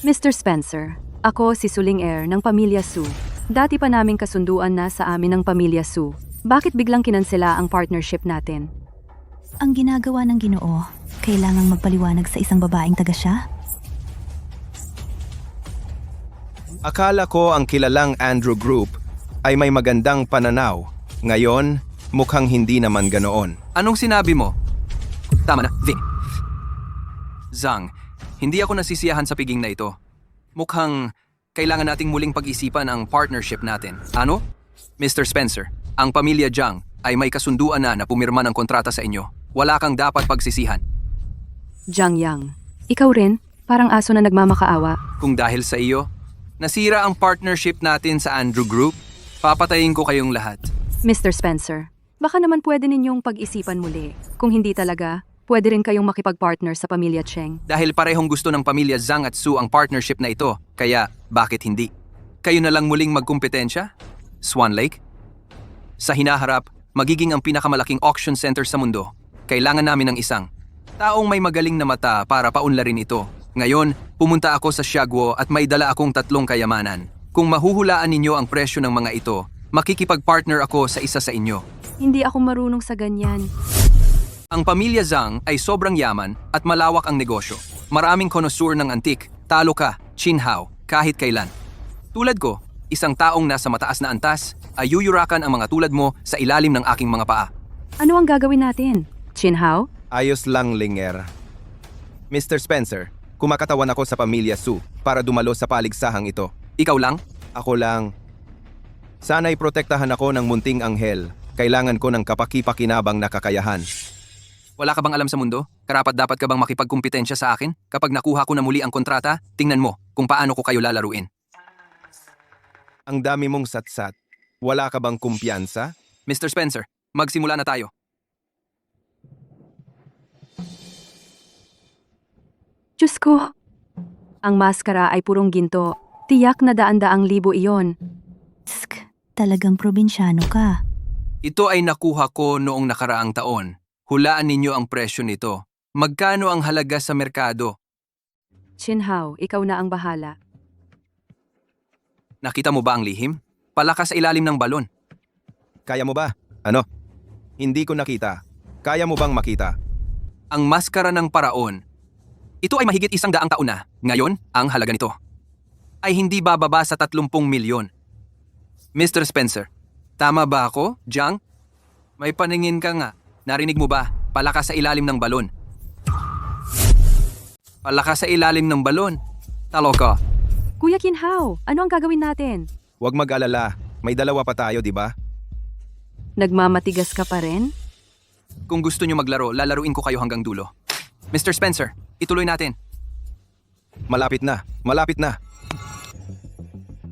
Mr. Spencer, ako si Suling Heir ng Pamilya Su. Dati pa naming kasunduan na sa amin ng Pamilya Su. Bakit biglang kinansela ang partnership natin? Ang ginagawa ng Ginoo, kailangang magpaliwanag sa isang babaeng taga siya? Akala ko ang kilalang Andrew Group ay may magandang pananaw. Ngayon, mukhang hindi naman ganoon. anong sinabi mo? Tama na, Vin. Zhang, hindi ako nasisiyahan sa piging na ito. Mukhang kailangan nating muling pag-isipan ang partnership natin. Ano? Mr. Spencer, ang pamilya Zhang ay may kasunduan na pumirma ng kontrata sa inyo. Wala kang dapat pagsisihan. Jiang Yang, ikaw rin? Parang aso na nagmamakaawa. Kung dahil sa iyo, nasira ang partnership natin sa Andrew Group, papatayin ko kayong lahat. Mr. Spencer, baka naman pwede ninyong pag-isipan muli. Kung hindi talaga, pwede rin kayong makipag-partner sa Pamilya Cheng. Dahil parehong gusto ng pamilya Zhang at Su ang partnership na ito, kaya bakit hindi? Kayo na lang muling magkumpetensya? Swan Lake? Sa hinaharap, magiging ang pinakamalaking auction center sa mundo. Kailangan namin ng isang taong may magaling na mata para paunlarin ito. Ngayon, pumunta ako sa Siagwo at may dala akong 3 kayamanan. Kung mahuhulaan ninyo ang presyo ng mga ito, makikipag-partner ako sa isa sa inyo. Hindi ako marunong sa ganyan. Ang pamilya Zhang ay sobrang yaman at malawak ang negosyo. Maraming connoisseur ng antik, talo ka, Chinhao, kahit kailan. Tulad ko, isang taong nasa mataas na antas, ay yuyurakan ang mga tulad mo sa ilalim ng aking mga paa. Ano ang gagawin natin? Chinhao? Ayos lang, Linger. Mr. Spencer, kumakatawan ako sa Pamilya Su para dumalo sa paligsahang ito. Ikaw lang? Ako lang. Sana'y protektahan ako ng munting anghel. Kailangan ko ng kapaki-pakinabang na kakayahan. Wala ka bang alam sa mundo? Karapat-dapat ka bang makipagkumpetensya sa akin? Kapag nakuha ko na muli ang kontrata, tingnan mo kung paano ko kayo lalaruin. Ang dami mong satsat. Wala ka bang kumpiyansa? Mr. Spencer, magsimula na tayo. Diyos ko! Ang maskara ay purong ginto. Tiyak na daan-daang libo iyon. Tsk, talagang probinsyano ka. Ito ay nakuha ko noong nakaraang taon. Hulaan ninyo ang presyo nito. Magkano ang halaga sa merkado? Chinhao, ikaw na ang bahala. Nakita mo ba ang lihim? Palakas sa ilalim ng balon. Kaya mo ba? Ano? Hindi ko nakita. Kaya mo bang makita? Ang maskara ng paraon. Ito ay mahigit 100 taon na. Ngayon, ang halaga nito ay hindi bababa sa 30 milyon. Mr. Spencer, tama ba ako, Jiang? May paningin ka nga. Narinig mo ba? Palakas sa ilalim ng balon. Palakas sa ilalim ng balon. Talo ka. Kuya Chinhao, ano ang gagawin natin? Huwag mag-alala. May dalawa pa tayo, di ba? Nagmamatigas ka pa rin? Kung gusto nyo maglaro, lalaruin ko kayo hanggang dulo. Mr. Spencer, ituloy natin. Malapit na. Malapit na.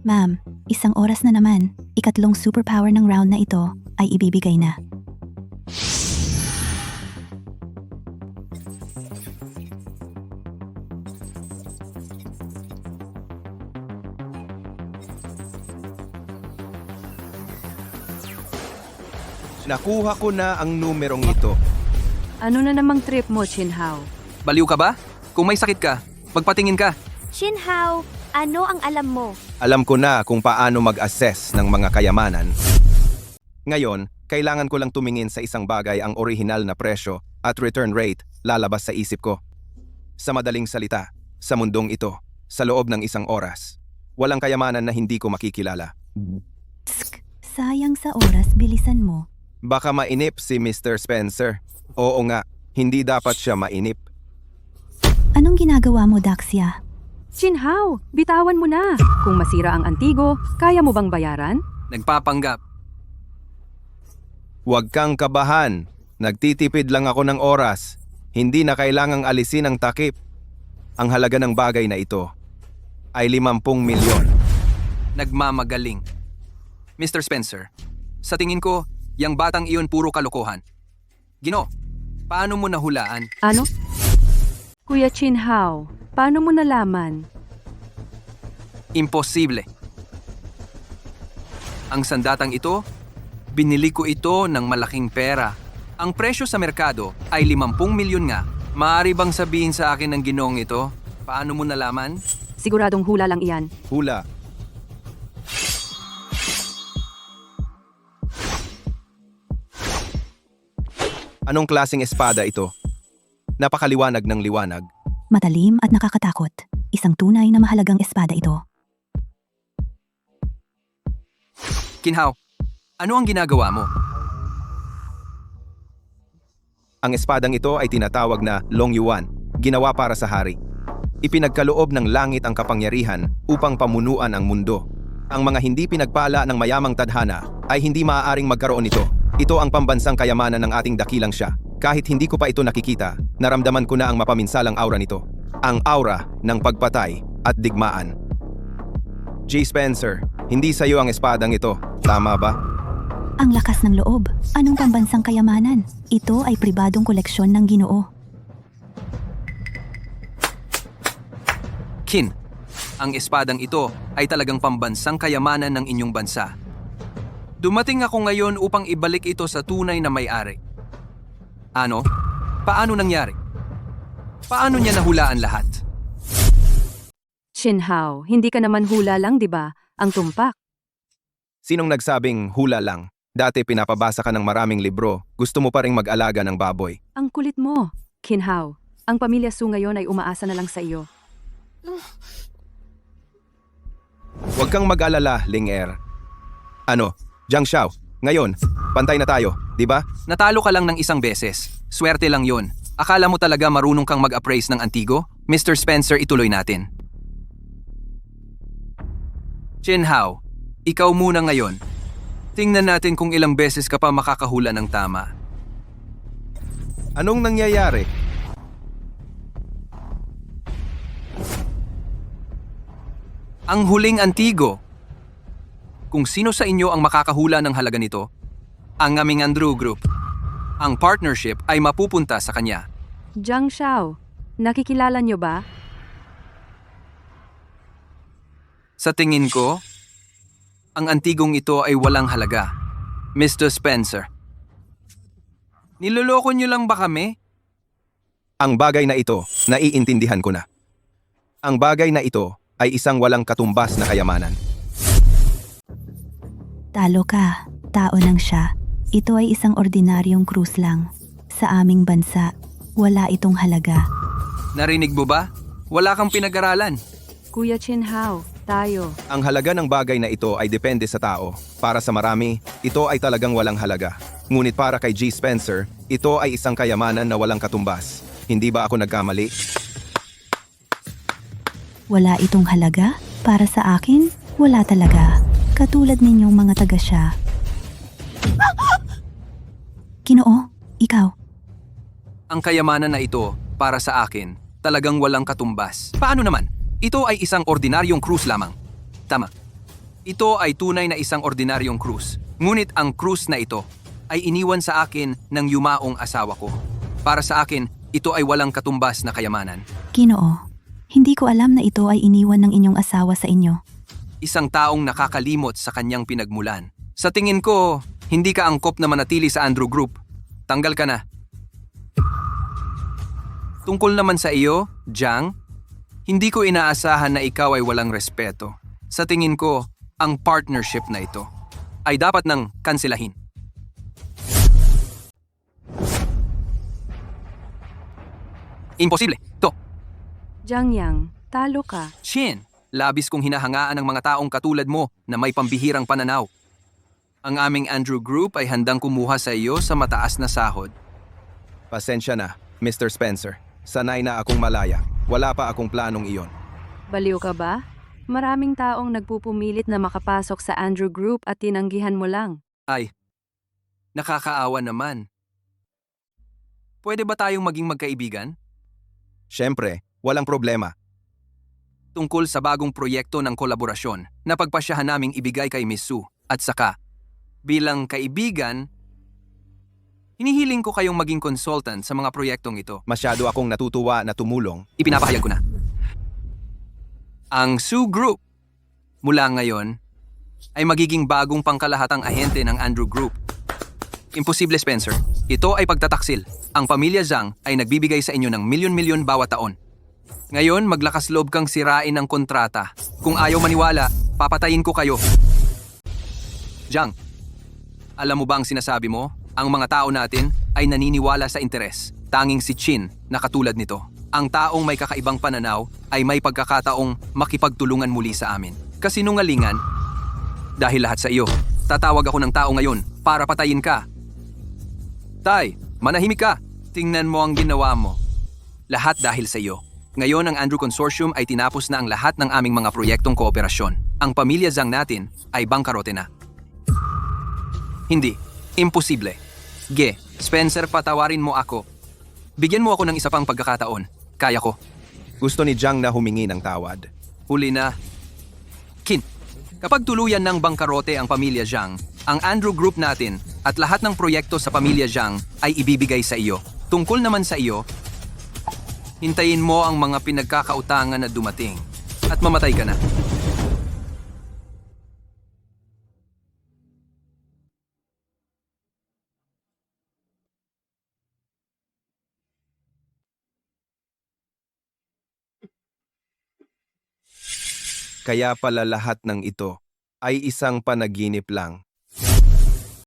Ma'am, 1 oras na naman. 3 superpower ng round na ito ay ibibigay na. Nakuha ko na ang numerong ito. Ano na namang trip mo, Chinhao? Baliw ka ba? Kung may sakit ka, Magpatingin ka. Shinhao, ano ang alam mo? Alam ko na kung paano mag-assess ng mga kayamanan. Ngayon, kailangan ko lang tumingin sa isang bagay, ang orihinal na presyo at return rate lalabas sa isip ko. Sa madaling salita, sa mundong ito, sa loob ng isang oras, walang kayamanan na hindi ko makikilala. Tsk, sayang sa oras, bilisan mo. Baka mainip si Mr. Spencer. Oo nga, hindi dapat siya mainip. Anong ginagawa mo, Daxia? Chinhao, bitawan mo na. Kung masira ang antigo, kaya mo bang bayaran? Nagpapanggap. Huwag kang kabahan. Nagtitipid lang ako ng oras. Hindi na kailangang alisin ang takip. Ang halaga ng bagay na ito ay 50 milyon. Nagmamagaling. Mr. Spencer, sa tingin ko, yang batang iyon puro kalokohan. Gino, paano mo nahulaan? Ano? Kuya Chinhao, paano mo nalaman? Imposible. Ang sandatang ito, binili ko ito ng malaking pera. Ang presyo sa merkado ay 50 milyon nga. Maaari bang sabihin sa akin ng ginong ito? Paano mo nalaman? Siguradong hula lang iyan. Hula. Anong klaseng espada ito? Napakaliwanag ng liwanag. Matalim at nakakatakot. Isang tunay na mahalagang espada ito. Kinhao, ano ang ginagawa mo? Ang espadang ito ay tinatawag na Long Yuan, ginawa para sa hari. Ipinagkaloob ng langit ang kapangyarihan upang pamunuan ang mundo. Ang mga hindi pinagpala ng mayamang tadhana ay hindi maaaring magkaroon nito. Ito ang pambansang kayamanan ng ating dakilang siya. Kahit hindi ko pa ito nakikita, naramdaman ko na ang mapaminsalang aura nito. Ang aura ng pagpatay at digmaan. G. Spencer, hindi sa iyo ang espadang ito. Tama ba? Ang lakas ng loob. Anong pambansang kayamanan? Ito ay pribadong koleksyon ng Ginoo. Kin, ang espadang ito ay talagang pambansang kayamanan ng inyong bansa. Dumating ako ngayon upang ibalik ito sa tunay na may-ari. Ano? Paano nangyari? Paano niya nahulaan lahat? Chinhao, hindi ka naman hula lang, di ba? Ang tumpak. Sinong nagsabing hula lang? Dati pinapabasa ka ng maraming libro, gusto mo pa ring mag-alaga ng baboy. Ang kulit mo. Kinhao, ang pamilya Su ngayon ay umaasa na lang sa iyo. Huwag kang mag-alala, Ling-er. Ano? Jiang Xiao, ngayon, pantay na tayo, di ba? Natalo ka lang ng isang beses. Swerte lang yon. Akala mo talaga marunong kang mag-appraise ng antigo? Mr. Spencer, ituloy natin. Chinhao, ikaw muna ngayon. Tingnan natin kung ilang beses ka pa makakahula ng tama. Anong nangyayari? Ang huling antigo. Kung sino sa inyo ang makakahula ng halaga nito, ang aming Andrew Group. Ang partnership ay mapupunta sa kanya. Jiang Xiao, nakikilala niyo ba? Sa tingin ko, ang antigong ito ay walang halaga. Mr. Spencer. Niloloko niyo lang ba kami? Ang bagay na ito, naiintindihan ko na. Ang bagay na ito ay isang walang katumbas na kayamanan. Talo ka. Tao lang siya. Ito ay isang ordinaryong krus lang. Sa aming bansa, wala itong halaga. Narinig mo ba? Wala kang pinag-aralan. Kuya Chinhao, tayo. Ang halaga ng bagay na ito ay depende sa tao. Para sa marami, ito ay talagang walang halaga. Ngunit para kay G. Spencer, ito ay isang kayamanan na walang katumbas. Hindi ba ako nagkamali? Wala itong halaga? Para sa akin, wala talaga. Katulad ninyong mga taga siya. Ginoo, ikaw. Ang kayamanan na ito, para sa akin, talagang walang katumbas. Paano naman? Ito ay isang ordinaryong krus lamang. Tama. Ito ay tunay na isang ordinaryong krus. Ngunit ang krus na ito ay iniwan sa akin ng yumaong asawa ko. Para sa akin, ito ay walang katumbas na kayamanan. Ginoo, hindi ko alam na ito ay iniwan ng inyong asawa sa inyo. Isang taong nakakalimot sa kanyang pinagmulan. Sa tingin ko, hindi ka angkop na manatili sa Andrew Group. Tanggal ka na. Tungkol naman sa iyo, Jiang, Hindi ko inaasahan na ikaw ay walang respeto. Sa tingin ko, ang partnership na ito ay dapat nang kanselahin. Imposible. To. Jiang Yang, talo ka. Chin, labis kong hinahangaan ng mga taong katulad mo na may pambihirang pananaw. Ang aming Andrew Group ay handang kumuha sa iyo sa mataas na sahod. Pasensya na, Mr. Spencer. Sanay na akong malaya. Wala pa akong planong iyon. Baliw ka ba? Maraming taong nagpupumilit na makapasok sa Andrew Group at tinanggihan mo lang. Ay, nakakaawa naman. Pwede ba tayong maging magkaibigan? Siyempre, walang problema. Tungkol sa bagong proyekto ng kolaborasyon na pagpasyahan naming ibigay kay Miss Sue at saka, bilang kaibigan, hinihiling ko kayong maging consultant sa mga proyektong ito. Masyado akong natutuwa na tumulong. Ipinapahayag ko na. Ang Sue Group, mula ngayon, ay magiging bagong pangkalahatang ahente ng Andrew Group. Imposible, Spencer. Ito ay pagtataksil. Ang pamilya Zhang ay nagbibigay sa inyo ng milyon-milyon bawat taon. Ngayon, maglakas loob kang sirain ang kontrata. Kung ayaw maniwala, papatayin ko kayo. Zhang, alam mo ba ang sinasabi mo? Ang mga tao natin ay naniniwala sa interes. Tanging si Chin na katulad nito. Ang taong may kakaibang pananaw ay may pagkakataong makipagtulungan muli sa amin. Kasinungalingan, dahil lahat sa iyo, tatawag ako ng tao ngayon para patayin ka. Tay, manahimik ka. Tingnan mo ang ginawa mo. Lahat dahil sa iyo. Ngayon ang Andrew Consortium ay tinapos na ang lahat ng aming mga proyektong kooperasyon. Ang pamilya Zhang natin ay bangkarote na. Hindi. Imposible. Ge, Spencer, patawarin mo ako. Bigyan mo ako ng isa pang pagkakataon. Kaya ko. Gusto ni Jiang na humingi ng tawad. Huli na. Kin, kapag tuluyan ng bangkarote ang pamilya Zhang, ang Andrew Group natin at lahat ng proyekto sa pamilya Zhang ay ibibigay sa iyo. Tungkol naman sa iyo, hintayin mo ang mga pinagkakautangan na dumating at mamatay ka na. Kaya pala lahat ng ito ay isang panaginip lang.